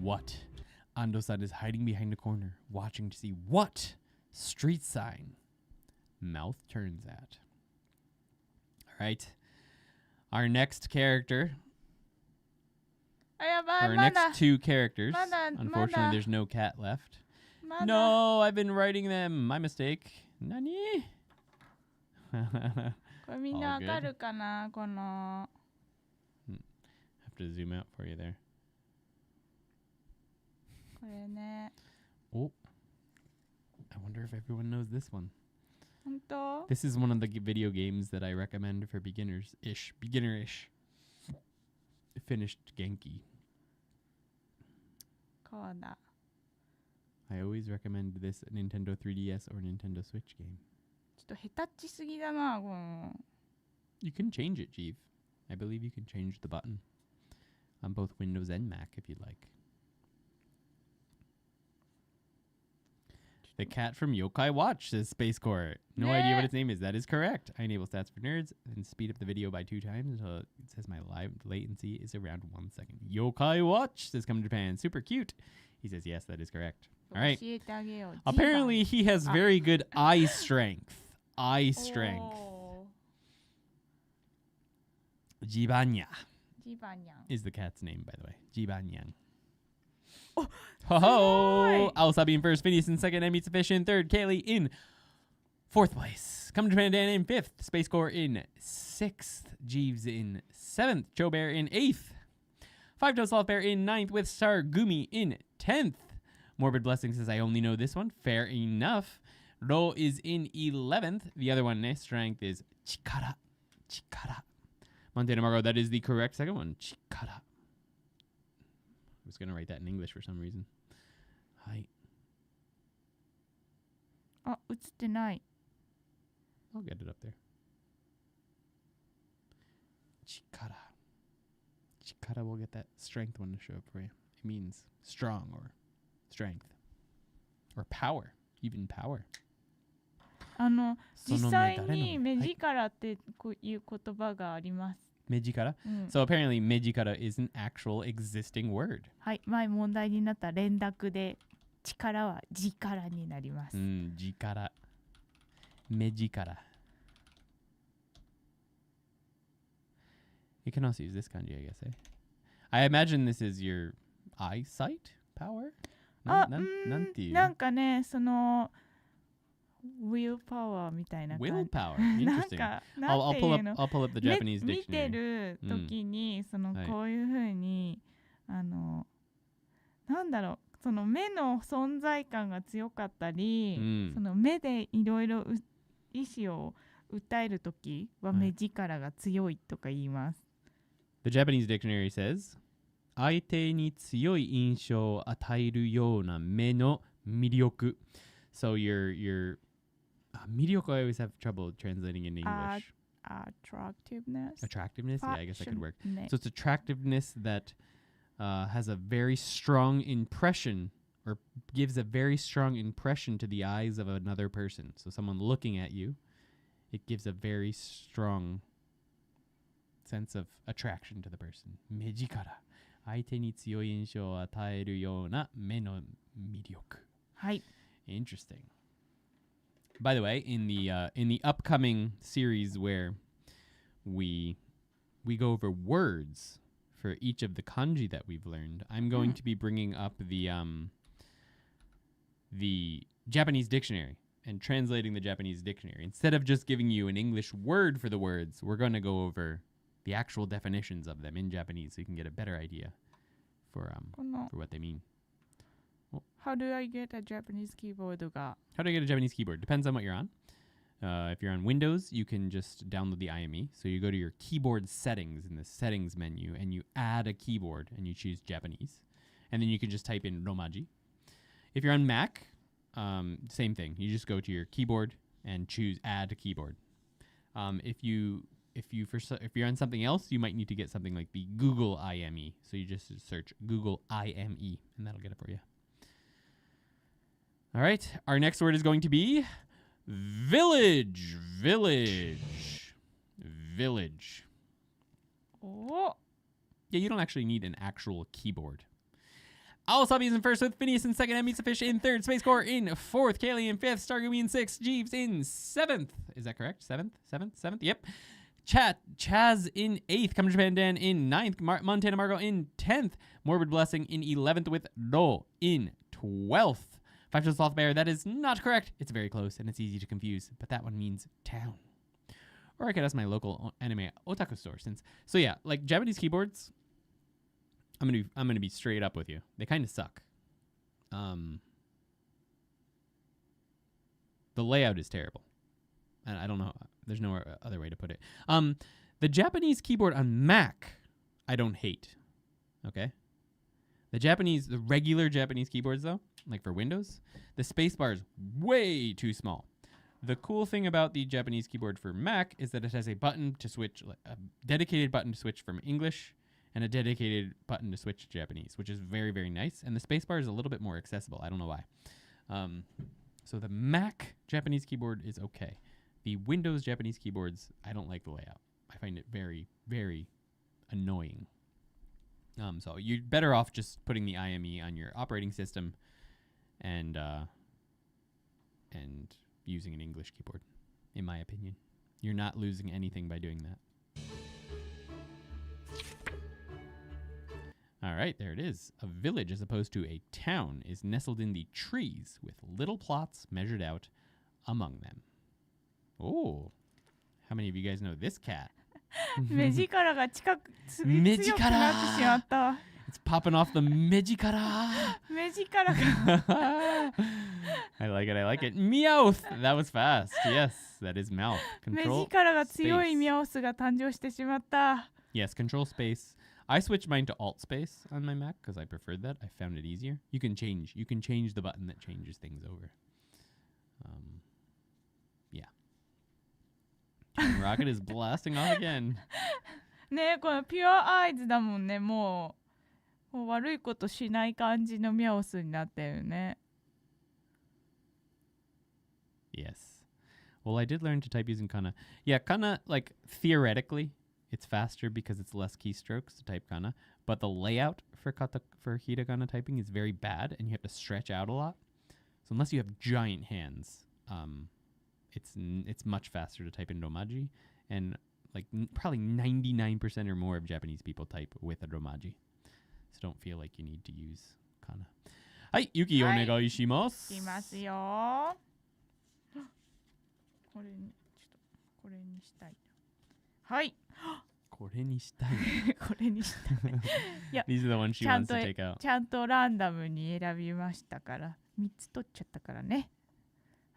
What? Ando-san is hiding behind a corner, watching to see what street sign mouth turns at. All right. Our next character. Our next two characters. Unfortunately, there's no cat left. No, I've been writing them. My mistake. Nani? これみんなわかるかな、この。Have to zoom out for you there. これね。Oh. I wonder if everyone knows this one. 本当? This is one of the video games that I recommend for beginner-ish. Finished Genki. こうだ。 I always recommend this Nintendo 3DS or Nintendo Switch game. ちょっと下手っちすぎだな、この。 You can change it, Jeeve. I believe you can change the button on both Windows and Mac if you'd like. The cat from Yokai Watch says Space Core. No idea what its name is. That is correct. I enable stats for nerds and speed up the video by 2 times until it says my live latency is around 1 second. Yokai Watch says come to Japan. Super cute. He says yes, that is correct. All right. Apparently he has very good eye strength. Eye strength. Jibanya is the cat's name, by the way. Jibanyang. Oh, ho! Alasabi in first, Phineas in second, and Meets the Fish in third, Kaylee in fourth place. Come to Japan Dan in fifth, Space Core in sixth, Jeeves in seventh, Cho Bear in eighth, Five-Toed Sloth Bear in ninth, with Stargumi in 10th. Morbid Blessing says I only know this one. Fair enough. Ro is in 11th. The other one, strength, is Chikara. Chikara. Montana Margot, that is the correct second one. Chikara. I was going to write that in English for some reason. Hi. あ、映ってない。 I'll get it up there. Chikara. Chikara will get that strength one to show up for you. It means strong or strength. Or power. Even power. 実際に目力ってこういう言葉があります。 Mejikara? So apparently Mejikara is an actual existing word. はい、前問題になった連絡で力は力になります。力。目力。You can also use this kanji, I guess, eh? I imagine this is your eyesight power? なんていうなんかね、そのwill power みたいな感じ。Will power? Interesting. I'll pull up the Japanese 見て dictionary. る時に、そのはいこういうふうに、なんだろう、その目の存在感が強かったり、その目でいろいろ意思を訴える時は目力が強いとか言います。The Japanese dictionary says, 相手に強い印象を与えるような目の魅力. So your mediocre, I always have trouble translating in English. Attractiveness. Attractiveness? Yeah, I guess that could work. Fashion-ね So it's attractiveness that has a very strong impression or gives a very strong impression to the eyes of another person. So someone looking at you, it gives a very strong sense of attraction to the person. 目力。相手に強い印象を与えるような目の魅力。はい。Interesting. By the way, in the upcoming series where we go over words for each of the kanji that we've learned, I'm going to be bringing up the Japanese dictionary and translating the Japanese dictionary. Instead of just giving you an English word for the words, we're going to go over the actual definitions of them in Japanese so you can get a better idea for what they mean. How do I get a Japanese keyboard が How do I get a Japanese keyboard? Depends on what you're on. If you're on Windows, you can just download the IME. So you go to your keyboard settings in the settings menu and you add a keyboard and you choose Japanese. And then you can just type in Romaji. If you're on Mac, same thing. You just go to your keyboard and choose add a keyboard. If you're on something else, you might need to get something like the Google IME. So you just search Google IME and that'll get it for you. All right. Our next word is going to be village. Village. Village. Oh. Yeah, you don't actually need an actual keyboard. Awasabi is in first with Phineas in second, and Mitsa Fish in third, Space Core in fourth, Kaylee in fifth, Stargumi in sixth, Jeeves in seventh. Is that correct? Seventh? Yep. Chaz in 8th, Come to Japan Dan in 9th, Montana Margot in 10th, Morbid Blessing in 11th with Ro in 12th. Five to Sloth Bear, that is not correct. It's very close and it's easy to confuse, but that one means town. Or I could ask my local anime otaku store so yeah, like Japanese keyboards, I'm gonna be straight up with you. They kind of suck. The layout is terrible. And I don't know. There's no other way to put it. The Japanese keyboard on Mac, I don't hate. Okay? The regular Japanese keyboards, though, like for Windows, the spacebar is way too small. The cool thing about the Japanese keyboard for Mac is that it has a button to switch, a dedicated button to switch from English and a dedicated button to switch to Japanese, which is very, very nice. And the spacebar is a little bit more accessible. I don't know why. So the Mac Japanese keyboard is okay. The Windows Japanese keyboards, I don't like the layout. I find it very, very annoying. So you're better off just putting the IME on your operating system and using an English keyboard, in my opinion. You're not losing anything by doing that. All right, there it is. A village, as opposed to a town, is nestled in the trees with little plots measured out among them. Oh, how many of you guys know this cat? 目力が強くなってしまった。It's popping off the 目力. 目力が I like it. Meowth. That was fast. Yes, that is mouth. 目 Control 力が強い space. ミャオスが誕生してしまった。 Yes, control space. I switched mine to alt space on my Mac because I preferred that. I found it easier. You can change the button that changes things over. Yeah. Rocket is blasting off again. ねえ、このピュアアイズだもんね。もう悪いことしない感じのミャオスになってるね。Yes. Well, I did learn to type using kana. Yeah, kana, like, theoretically, it's faster because it's less keystrokes to type kana. but the layout for hiragana typing is very bad, and you have to stretch out a lot. So unless you have giant hands, it's much faster to type in romaji, and like probably 99% or more of Japanese people type with a romaji. So don't feel like you need to use kana. Hai, Yuki, onegai shimasu. いきますよ。これにしたい。はい。これにしたい。これにしたい。いや、 These are the ones she wants to take out. ちゃんとランダムに選びましたから、3つ取っちゃったからね。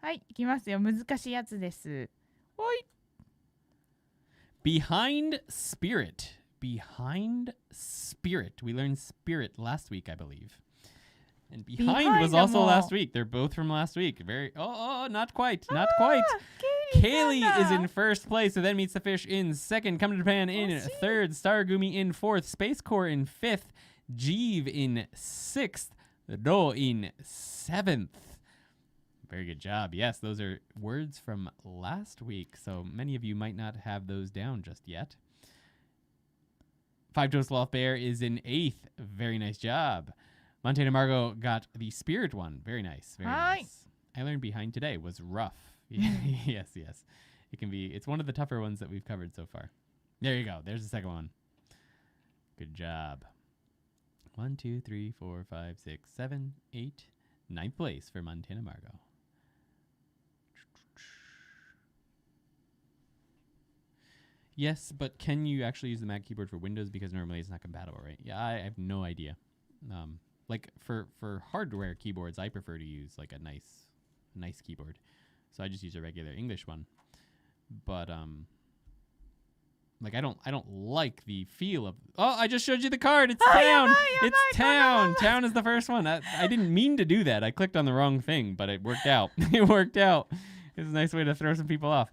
はい、いきますよ。難しいやつです。ほい。Behind spirit. Behind spirit. We learned spirit last week, I believe. And behind was also last week. They're both from last week. Not quite. Not quite. Kaylee is in first place, so then Meets the Fish in second. Come to Japan in third. Stargumi in fourth. Space Corps in fifth. Jeeve in sixth. Do in seventh. Very good job. Yes, those are words from last week, so many of you might not have those down just yet. Five-Toed Sloth Bear is in eighth. Very nice job. Montana Margot got the spirit one. Very nice. Very nice. I learned behind today was rough. Yes. It can be. It's one of the tougher ones that we've covered so far. There you go. There's the second one. Good job. 1, 2, 3, 4, 5, 6, 7, 8. Ninth place for Montana Margot. Yes, but can you actually use the Mac keyboard for Windows? Because normally it's not compatible, right? Yeah, I have no idea. Like for hardware keyboards, I prefer to use like a nice keyboard. So I just use a regular English one. But like I don't like the feel of. Oh, I just showed you the card. It's town. It's town. Town is the first one. I didn't mean to do that. I clicked on the wrong thing, but it worked out. It worked out. It's a nice way to throw some people off.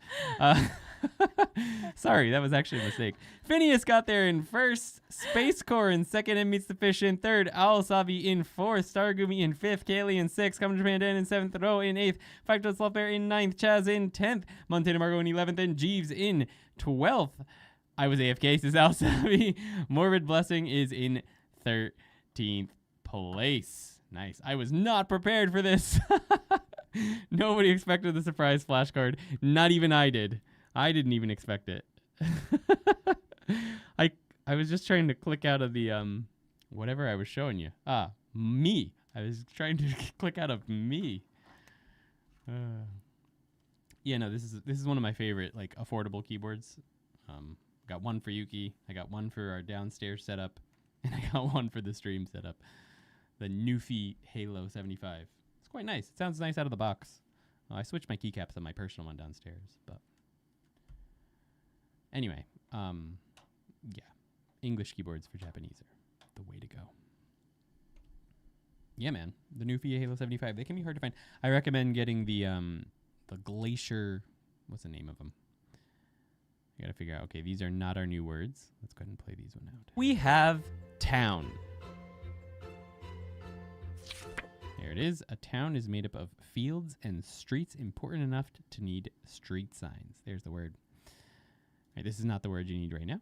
Sorry, that was actually a mistake. Phineas got there in first, Space Corps in second, and Meets the Fish in third, Owlsabi in fourth, Stargumi in fifth, Kaylee in sixth, Come to Japan Dan in seventh, Ro in eighth, Five-Toed Sloth Bear in ninth, Chaz in 10th, Montana Margot in 11th, and Jeeves in 12th. I was AFK, says Owlsabi. Morbid Blessing is in 13th place. Nice. I was not prepared for this. Nobody expected the surprise flashcard. Not even I did. I didn't even expect it. I was just trying to click out of the whatever I was showing you. Me. I was trying to click out of me. Yeah, no, this is one of my favorite like affordable keyboards. Got one for Yuki. I got one for our downstairs setup, and I got one for the stream setup. The Newfie Halo 75. It's quite nice. It sounds nice out of the box. I switched my keycaps on my personal one downstairs, but anyway, yeah, English keyboards for Japanese are the way to go. Yeah, man, the Newfie Halo 75. They can be hard to find. I recommend getting the Glacier. What's the name of them? I gotta figure out. Okay, these are not our new words. Let's go ahead and play these one out. We have town. There it is. A town is made up of fields and streets important enough to need street signs. There's the word. All right, this is not the word you need right now.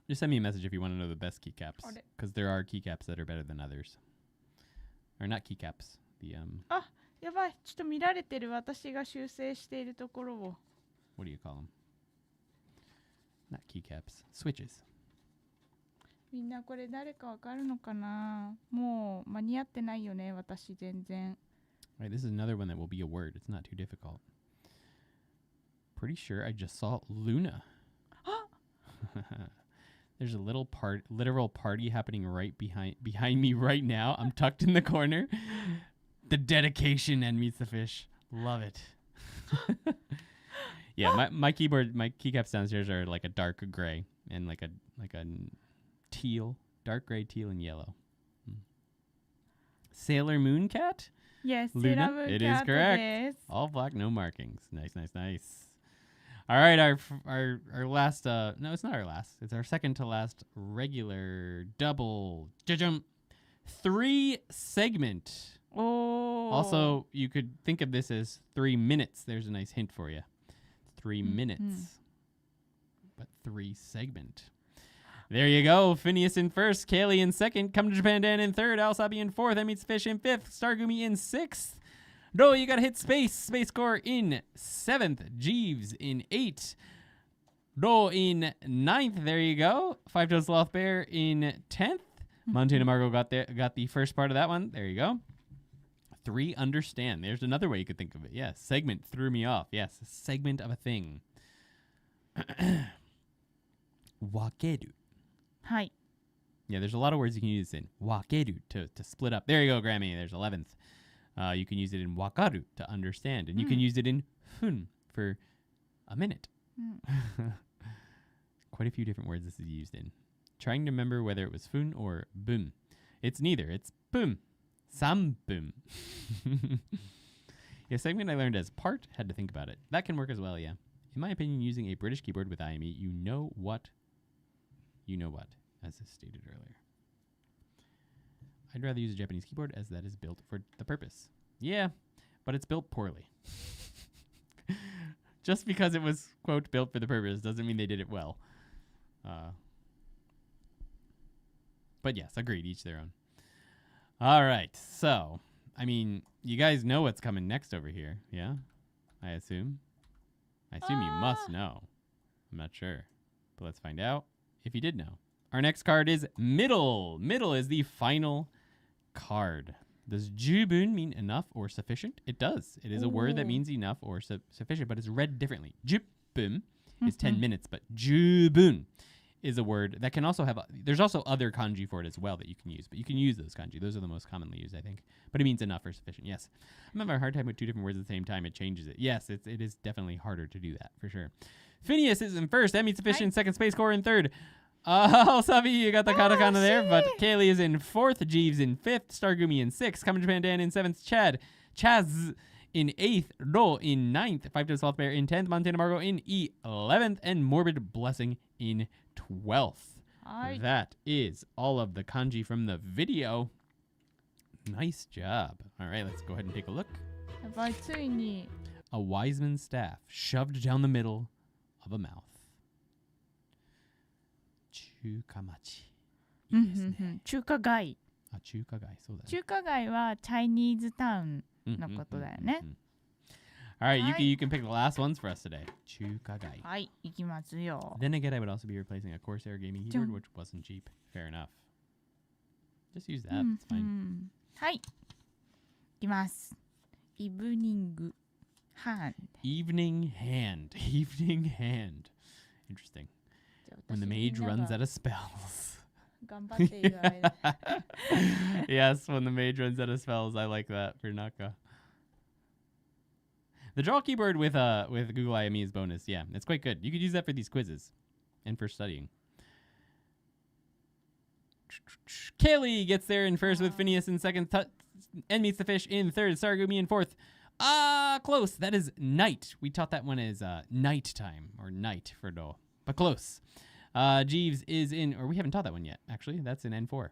Just send me a message if you want to know the best keycaps, because there are keycaps that are better than others. Or not keycaps. The やばい。ちょっと見られてる私が修正しているところを。What do you call them? Not keycaps. Switches. みんなこれ誰かわかるのかな？もう間に合ってないよね、私全然。All right, this is another one that will be a word. It's not too difficult. Pretty sure I just saw Luna. There's a literal party happening right behind me right now. I'm tucked in the corner. The dedication and Meets the Fish. Love it. Yeah, my keycaps downstairs are like a dark gray and like a teal, dark gray, teal, and yellow. Sailor Moon Cat? Yes, Luna? Sailor Moon It Cat is correct. Yes. All black, no markings. Nice, nice, nice. All right, our last, no, it's not our last. It's our second to last regular double, 3 segment. Oh. Also, you could think of this as 3 minutes. There's a nice hint for you. 3 minutes, but 3 segment. There you go. Phineas in first, Kaylee in second, Come to Japan Dan in third, Alsabi in fourth, That Meets Fish in fifth, Stargumi in sixth. No, you gotta hit space. Space Core in seventh, Jeeves in eighth. No in ninth. There you go. Five Toed Sloth Bear in 10th. Montana Margot got the first part of that one. There you go. 3 understand. There's another way you could think of it. Yes. Segment threw me off. Yes. A segment of a thing. Wakeru. Hi. Yeah, there's a lot of words you can use in wakeru to split up. There you go, Grammy. There's 11th. You can use it in wakaru to understand. And you can use it in fun for a minute. Quite a few different words this is used in. Trying to remember whether it was fun or boom. It's neither. It's boom. Sam boom. Yeah, segment I learned as part. Had to think about it. That can work as well, yeah. In my opinion, using a British keyboard with IME, you know what, as is stated earlier. I'd rather use a Japanese keyboard as that is built for the purpose. Yeah, but it's built poorly. Just because it was, quote, built for the purpose doesn't mean they did it well. But yes, agreed, each their own. All right, so, I mean, you guys know what's coming next over here, yeah? I assume. I assume you must know. I'm not sure, but let's find out if you did know. Our next card is middle. Middle is the final card. Does jubun mean enough or sufficient? It does. It is a word that means enough or sufficient, but it's read differently. Jubun is 10 minutes, but jubun is a word that can also have, there's also other kanji for it as well that you can use, but you can use those kanji. Those are the most commonly used, I think. But it means enough or sufficient, yes. I'm having a hard time with 2 different words at the same time. It changes it. Yes, it is definitely harder to do that, for sure. Phineas is in first. That means sufficient. Second, Space Core in third. Sabi, you got the katakana there, but Kaylee is in fourth. Jeeves in fifth. Stargumi in sixth. Come to Japan Dan in seventh. Chaz in 8th, Ro in 9th, Five Toed Sloth Bear in 10th, Montana Margot in 11th, and Morbid Blessing in 12th. That is all of the kanji from the video. Nice job. All right, let's go ahead and take a look. A wise man's staff shoved down the middle of a mouth. Chukamachi. 中華街。あ、中華街、そうだね。中華街はチャイニーズタウンのことだよね。All right, Yuki, you can pick the last ones for us today. 中華街。はい、いきますよ。Then again, I would also be replacing a Corsair gaming keyboard, which wasn't cheap. Fair enough. Just use that. It's fine. はい。いきます。イブニングハンド。Evening hand. Evening hand. Interesting. When the mage runs out of spells. Yes, when the mage runs out of spells. I like that for Naka. The draw keyboard with Google IME is bonus. Yeah, it's quite good. You could use that for these quizzes and for studying. Kaylee gets there in first with Phineas in second. And meets the fish in third. Saragumi in fourth. Close. That is night. We taught that one as night time or night for do, but close. Jeeves is in, or we haven't taught that one yet, actually. That's in N4.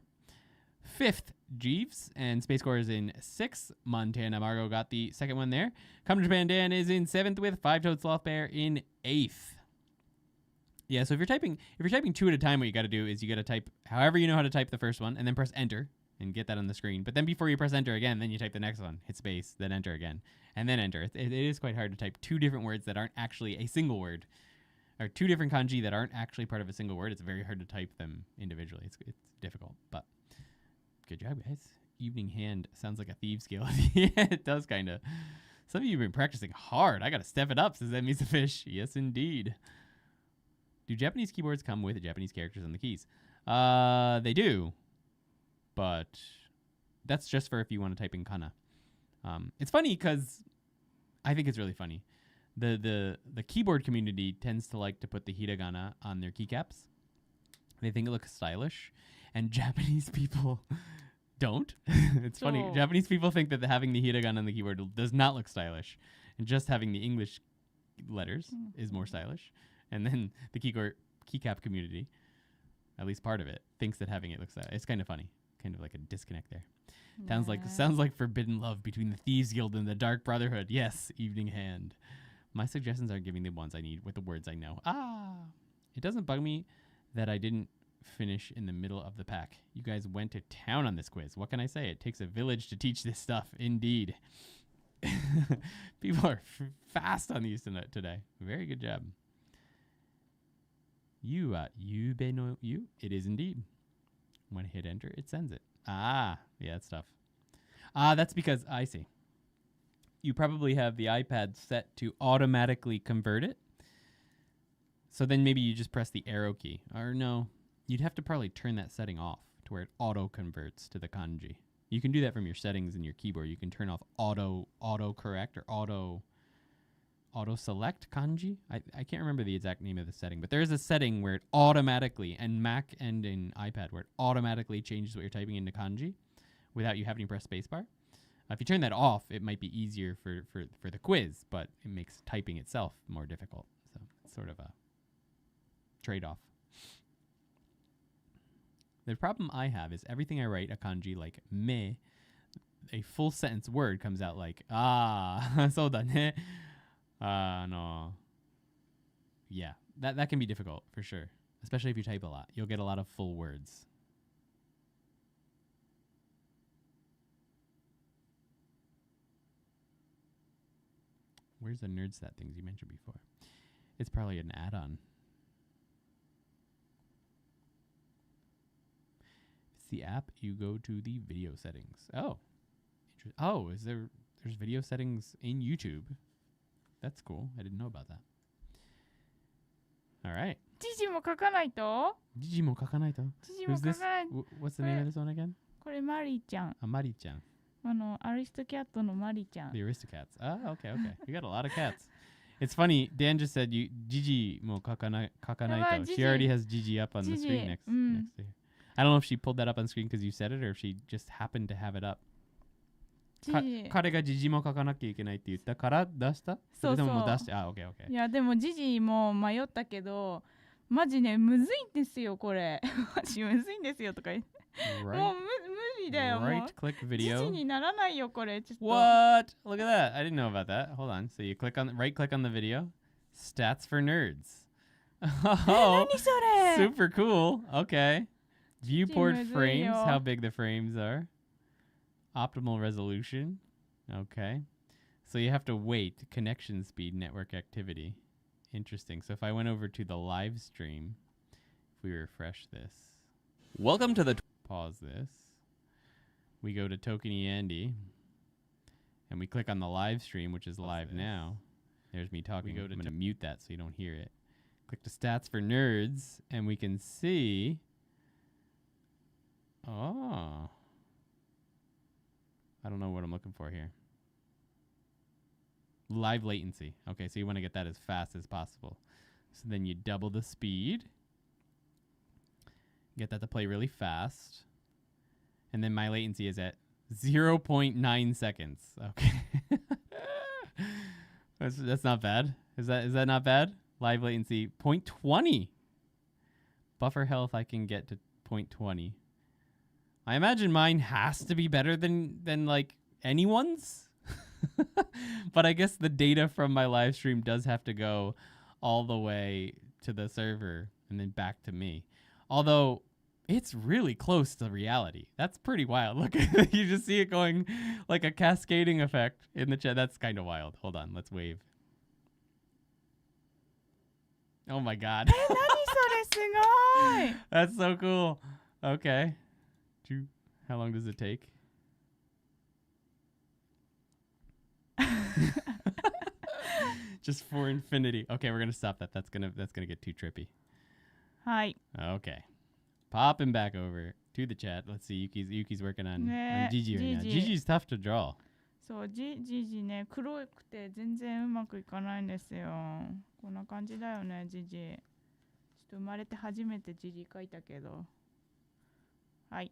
Fifth, Jeeves, and Space Core is in 6th. Montana Margot got the second one there. Come to Japan Dan is in 7th with Five Toed Sloth Bear in 8th. Yeah, so if you're typing 2 at a time, what you got to do is you got to type however you know how to type the first one, and then press enter and get that on the screen. But then before you press enter again, then you type the next one, hit space, then enter again, and then enter. It is quite hard to type 2 different words that aren't actually a single word. Or 2 different kanji that aren't actually part of a single word. It's very hard to type them individually. It's difficult, but good job, guys. Evening hand sounds like a thieves guild. Yeah, it does kind of. Some of you have been practicing hard. I got to step it up, says that means a fish. Yes, indeed. Do Japanese keyboards come with Japanese characters on the keys? They do, but that's just for if you want to type in kana. It's funny because I think it's really funny. The keyboard community tends to like to put the hiragana on their keycaps. They think it looks stylish, and Japanese people don't. It's funny. Japanese people think that having the hiragana on the keyboard does not look stylish, and just having the English letters is more stylish. And then the keycap community, at least part of it, thinks that having it looks stylish. It's kind of funny, kind of like a disconnect there. Sounds like forbidden love between the Thieves Guild and the Dark Brotherhood. Yes, evening hand. My suggestions are giving the ones I need with the words I know. It doesn't bug me that I didn't finish in the middle of the pack. You guys went to town on this quiz. What can I say? It takes a village to teach this stuff. Indeed. People are fast on these today. Very good job. Yube no you. It is indeed. When I hit enter, it sends it. Yeah, that's tough. That's because, I see. You probably have the iPad set to automatically convert it. So then maybe you just press the arrow key. Or no, you'd have to probably turn that setting off to where it auto converts to the kanji. You can do that from your settings in your keyboard. You can turn off auto correct or auto select kanji. I can't remember the exact name of the setting, but there is a setting where it automatically, and Mac and in iPad, where it automatically changes what you're typing into kanji without you having to press spacebar. If you turn that off, it might be easier for the quiz, but it makes typing itself more difficult. So it's sort of a trade-off. The problem I have is everything I write a kanji like me, a full sentence word comes out like so da ne. No. Yeah, that can be difficult for sure, especially if you type a lot. You'll get a lot of full words. Where's the NerdStat things you mentioned before? It's probably an add-on. If it's the app, you go to the video settings. Oh. There's video settings in YouTube. That's cool. I didn't know about that. All right. 時事も書かないと Who's this? What's the name of this one again? これマリちゃん。マリちゃん。アリストキャットのマリちゃん。 The Aristocats. Okay. We got a lot of cats. It's funny. Dan just said Gigi mo kakanai to. She already has Gigi up on the screen next to you. I don't know if she pulled that up on screen because you said it or if she just happened to have it up. 彼がジジも書かなきゃいけないって言ったから出した？それとももう出して、OK。いやでもジジも迷ったけど、マジねむずいんですよこれ。マジむずいんですよとか言って。もう無理だよ。Right click video. ジジにならないよこれ。ちょっと。What? Look at that. I didn't know about that. Hold on. So you right click on the video. Stats for nerds. Oh, 何それ? Super cool. Okay. Viewport frames. How big the frames are. Optimal resolution. Okay. So you have to wait. Connection speed, network activity. Interesting. So if I went over to the live stream, if we refresh this. Welcome to the... Pause this. We go to ToKini Andy. And we click on the live stream, which is live now. There's me talking. I'm going to mute that so you don't hear it. Click to stats for nerds. And we can see... Oh... I don't know what I'm looking for here. Live latency. Okay, so you want to get that as fast as possible. So then you double the speed. Get that to play really fast. And then my latency is at 0.9 seconds. Okay. That's not bad. Is that not bad? Live latency 0.20. Buffer health I can get to 0.20. I imagine mine has to be better than like anyone's. But I guess the data from my live stream does have to go all the way to the server and then back to me. Although it's really close to reality. That's pretty wild. Look, you just see it going like a cascading effect in the chat. That's kind of wild. Hold on, let's wave. Oh my god. 何それすごい That's so cool. Okay. How long does it take? Just for infinity. Okay, we're gonna stop that. That's gonna get too trippy. Hi. Okay. Popping back over to the chat. Let's see. Yuki's working on Gigi right now. Gigi's tough to draw. そう、ジジね、黒くて全然うまくいかないんですよ。こんな感じだよね、ジジ。ちょっと生まれて初めてジジ描いたけど。はい。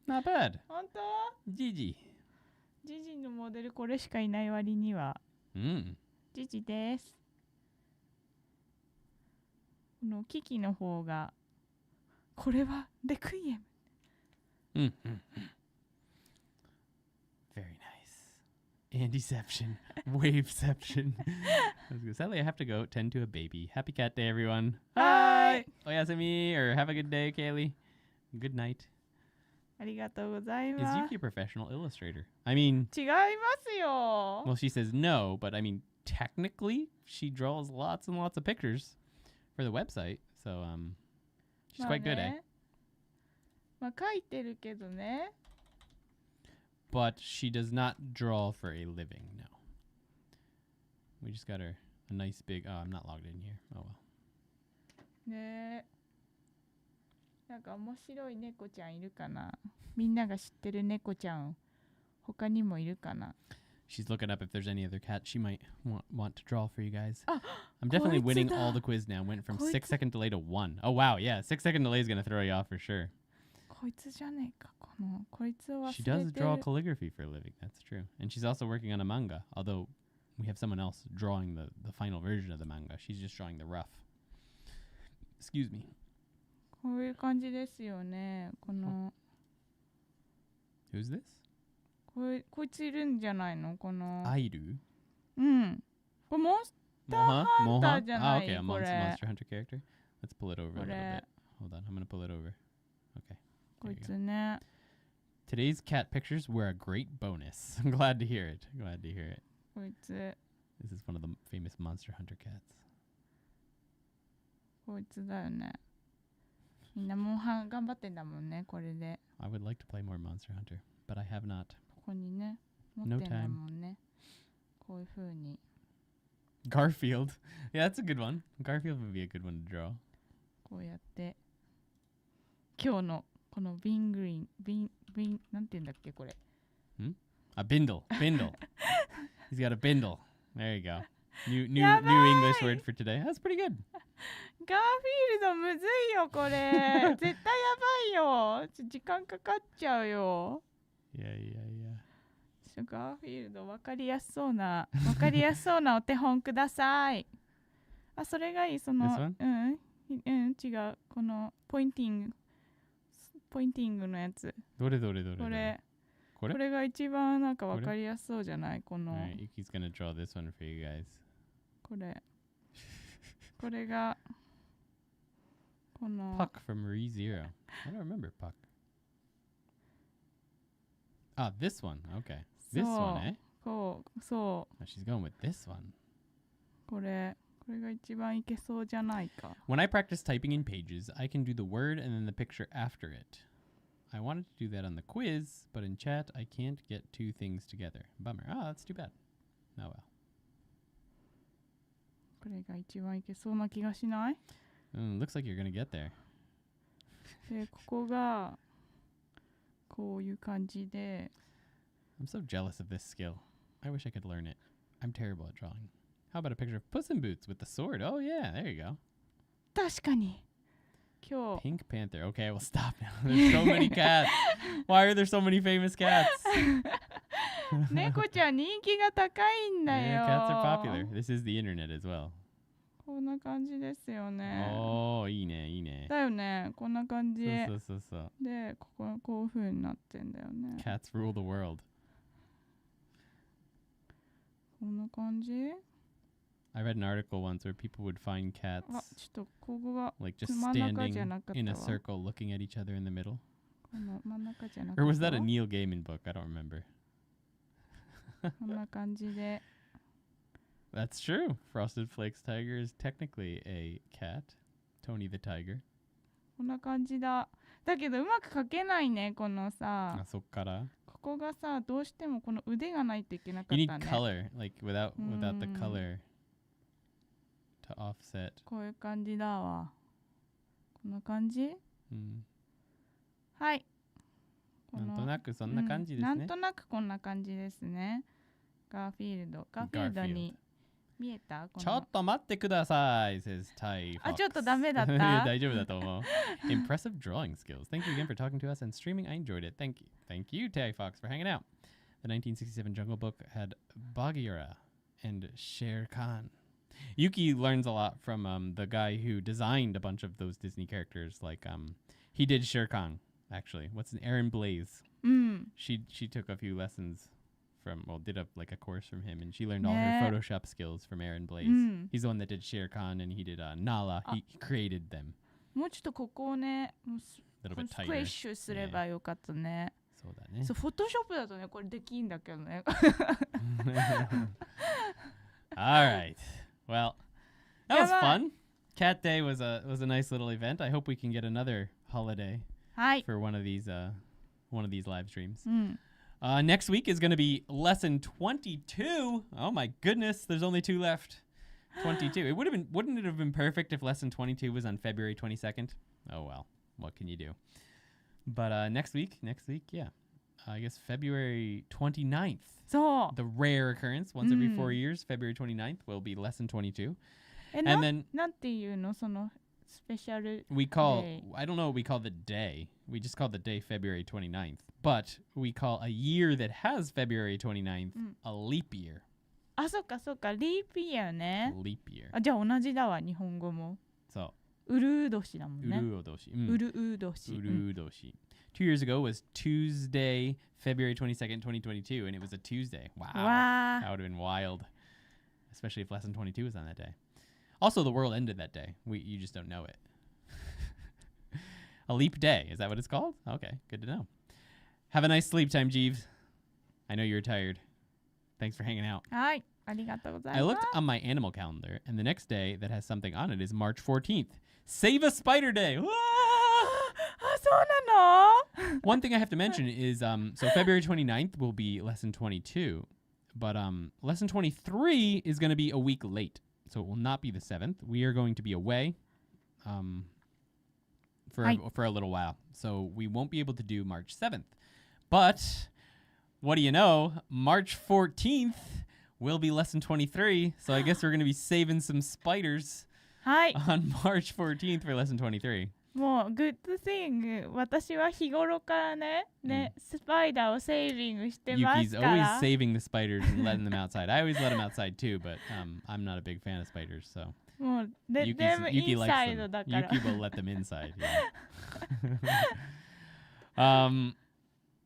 Not bad. 本当？ Gigi. ジジのモデルこれしかいない割には。ジジです。このキキの方が、これはレクイエム。Very nice. Andyception. Waveception. Sadly, I have to go tend to a baby. Happy Cat Day, everyone. Bye. bye. Oyasumi, or have a good day, Kaylee. Good night. ありがとうござい Is ます。 Yuki a professional illustrator? I mean, 違いますよ。 well, she says no, but I mean, technically, she draws lots and lots of pictures for the website. So, she's quite good, eh? まあ書いてるけどね。 But she does not draw for a living, no. We just got her a nice big... Oh, I'm not logged in here. Oh, well. ねえ。なんか面白い猫ちゃんいるかな。みんなが知ってる猫ちゃん他にもいるかな。 She's looking up if there's any other cat she might want to draw for you guys. I'm definitely winning all the quiz now. Went from 6-second delay to 1. Oh, wow. Yeah, 6-second delay is going to throw you off for sure. こいつじゃねえか。こいつを忘れて She る。 does draw calligraphy for a living. That's true. And she's also working on a manga, although we have someone else drawing the final version of the manga. She's just drawing the rough. Excuse me. こういう感じですよね。この Who's this? こいついるんじゃないのこの Airu? うん。これモンスターハンターじゃない okay, a これ monster hunter character. Let's pull it over a こ little れ bit. Hold on, I'm going to pull it over. Okay. こ There い you つ go. ね。 Today's cat pictures were a great bonus. I'm glad to hear it. Glad to hear it. こいつ This is one of the famous monster hunter cats. こいつだよね。みんなもう頑張ってんだもんねこれで。 I would like to play more Monster Hunter, but I have not. ここにね持ってんだもんね。こういう風に。 Garfield. Yeah, that's a good one. Garfield would be a good one to draw. こうやって今日のこのビングリンなんて言うんだっけこれ。 A bindle. Bindle. He's got a bindle. There you go. New English word for today. That's pretty good. ガーフィールドむずいよこれ。絶対やばいよ。時間かかっちゃうよ。 Yeah. ガーフィールドわかりやすそうなお手本ください。あ、それがいい。その This one? 違う。このポインティングのやつ。どれこれが一番なんかわかりやすそうじゃないこの Alright, Yuki's gonna draw this one for you guys. これがこの Puck from ReZero. I don't remember Puck. Ah, this one. Okay. This one, eh? そう Oh, she's going with this one. これが一番いけそうじゃないか。 When I practice typing in pages, I can do the word and then the picture after it. I wanted to do that on the quiz, but in chat, I can't get two things together. Bummer. Ah, that's too bad. Oh well. これが一番いけそうな気がしない？ Looks like you're gonna get there. で、ここがこういう感じで。 I'm so jealous of this skill. I wish I could learn it. I'm terrible at drawing. How about a picture of Puss in Boots with the sword? Oh yeah, there you go. 確かに。今日 Pink Panther. Okay, well stop now. There's so many cats. Why are there so many famous cats? 猫ちゃん人気が高いんだよ。 Yeah, cats are popular. This is the internet as well. こんな感じですよね。 Oh, いいね、いいね。だよね。こんな感じ。そう。で、こういう風になってんだよね。 Cats rule the world. こんな感じ。 I read an article once where people would find cats あ、ちょっとここが like just 真ん中じゃ standing なかったわ。 in a circle looking at each other in the middle. この真ん中じゃなかった Or わ。 was that a Neil Gaiman book? I don't remember. こんな感じで。 That's true. Frosted Flakes Tiger is technically a cat. Tony the Tiger. こんな感じだ。だけどうまく描けないね、このさ。あ、そっから。ここがさ、どうしてもこの腕がないといけなか You った need ね。color, like without the color to offset. こういう感じだわ。こんな感じ？はい。なんとなくそんな感じですね。なんとなくこんな感じですね。ガーフィールドに見えた？ちょっと待ってください says Ty Fox. あ、ちょっとダメだった？大丈夫だと思う。Impressive drawing skills. Thank you again for talking to us and streaming. I enjoyed it. Thank you, Ty Fox, for hanging out. The 1967 Jungle Book had Bagheera and Shere Khan. Yuki learns a lot from the guy who designed a bunch of those Disney characters. Like he did Shere Khan, actually. What's an Aaron Blaze? She took a few lessons did a course from him, and she learned all her Photoshop skills from Aaron Blaze. He's the one that did Shere Khan, and he did Nala. He created them. もうちょっとここをね、A little bit スクエッシュすればよかったね。そうだね。そう、フォトショップだとね、これできんだけどね。All right. Well, that was fun. Cat Day was a nice little event. I hope we can get another holiday for one of these live streams. Next week is going to be lesson 22. Oh my goodness, there's only 2 left. 22. Wouldn't it have been perfect if lesson 22 was on February 22nd? Oh well, what can you do? But next week, yeah. I guess February 29th. そう。 The rare occurrence once every 4 years, February 29th will be lesson 22. なんていうのそのスペシャル I don't know what we call the day. We just call the day February 29th. But we call a year that has February 29th a leap year. あ、そっかそっか、リープイヤーね。 Leap year. あ、じゃあ同じだわ、日本語も。そう。ウルー年だもんね。ウルー年。ウルー年。ウルー年。2 years ago was Tuesday, February 22nd, 2022, and it was a Tuesday. Wow. That would have been wild, especially if lesson 22 was on that day. Also, the world ended that day. You just don't know it. A leap day. Is that what it's called? Okay, good to know. Have a nice sleep time, Jeeves. I know you're tired. Thanks for hanging out. はい、ありがとうございます。 I looked on my animal calendar, and the next day that has something on it is March 14th. Save a Spider Day. One thing I have to mention is, so February 29th will be lesson 22, but lesson 23 is going to be a week late, so it will not be the 7th. We are going to be away for a little while, so we won't be able to do March 7th. But what do you know? March 14th will be lesson 23, so I guess we're going to be saving some spiders on March 14th for lesson 23. もうグッドシング、私は日頃からね、スパイダーをセービングしてますから。Yuki's always saving the spiders and letting them outside. I always let them outside too, but I'm not a big fan of spiders, so. もうでもインサイドだから。Yuki will let them inside.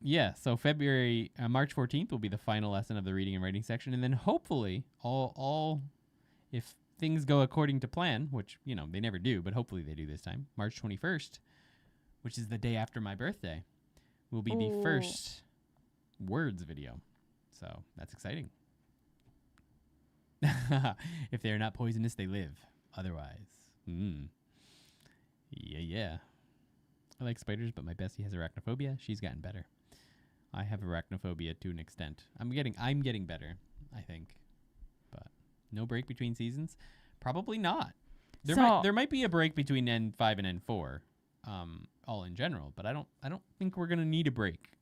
Yeah, so March 14th will be the final lesson of the reading and writing section, and then hopefully all if things go according to plan, which, they never do, but hopefully they do this time, March 21st, which is the day after my birthday, will be the first words video. So that's exciting. If they're not poisonous, they live. Otherwise. Yeah. I like spiders, but my bestie has arachnophobia. She's gotten better. I have arachnophobia to an extent. I'm getting better, I think. But no break between seasons? Probably not. There might be a break between N5 and N4, all in general, but I don't think we're gonna need a break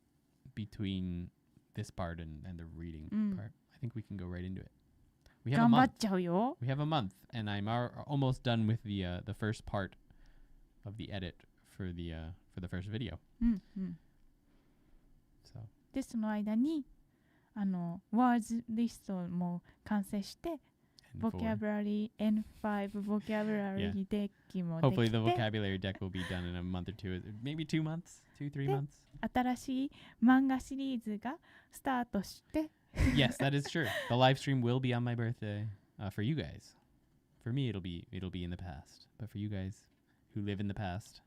between this part and the reading part. I think we can go right into it. We have a month. We have a month, and I'm almost done with the first part of the edit for the first video. So. でその間にワーズリストも完成して。Vocabulary N5 vocabulary deck もできて Hopefully the vocabulary deck will be done in a month or two, maybe 2 months, 2-3 months. 新しい漫画シリーズがスタートして Yes, that is true. The live stream will be on my birthday for you guys. For me, it'll be in the past, but for you guys who live in the past,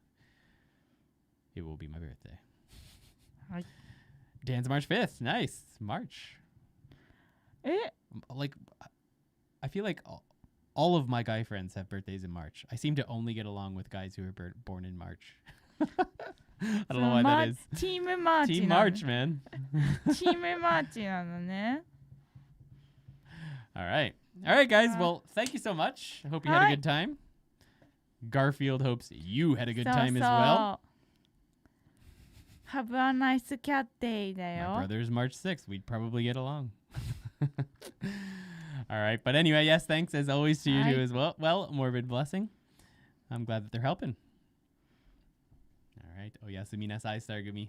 it will be my birthday. Dan's March 5th. Nice. March. I feel like all of my guy friends have birthdays in March. I seem to only get along with guys who are born in March. I don't know why that is. Team March. Team March, man. Team March なのね。All right, guys. Well, thank you so much. I hope you had a good time. Garfield hopes you had a good time as well. Have a nice cat day だよ。My brother's March 6th. We'd probably get along. All right. But anyway, yes, thanks as always to you two as well. Well, Morbid Blessing. I'm glad that they're helping. All right. Oyasumi nasai, Stargumi.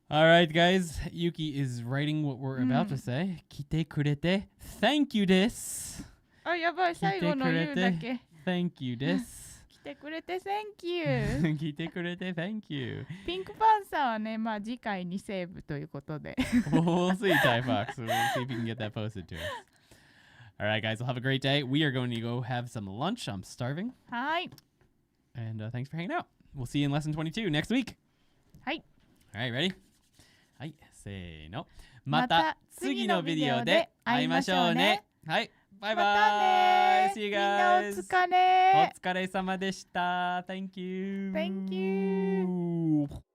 All right, guys. Yuki is writing what we're about to say. Kite kurete. Thank you, desu. あ、やばい。最後の言うだけ。Thank you, desu. 来てくれて Thank you. 来てくれて Thank you. ピンクパンサーはね、まあ次回にセーブということで。We'll see, Ty Fox. We'll see if you can get that posted to us. All right, guys. Well, have a great day. We are going to go have some lunch. I'm starving. はい。And thanks for hanging out. We'll see you in lesson 22 next week. はい。All right, ready? はい、せーの。また次のビデオで会いましょうね。はい、バイまたバイ。ね See you みんなお guys. 疲れ。お疲れ様でした。Thank you. Thank you.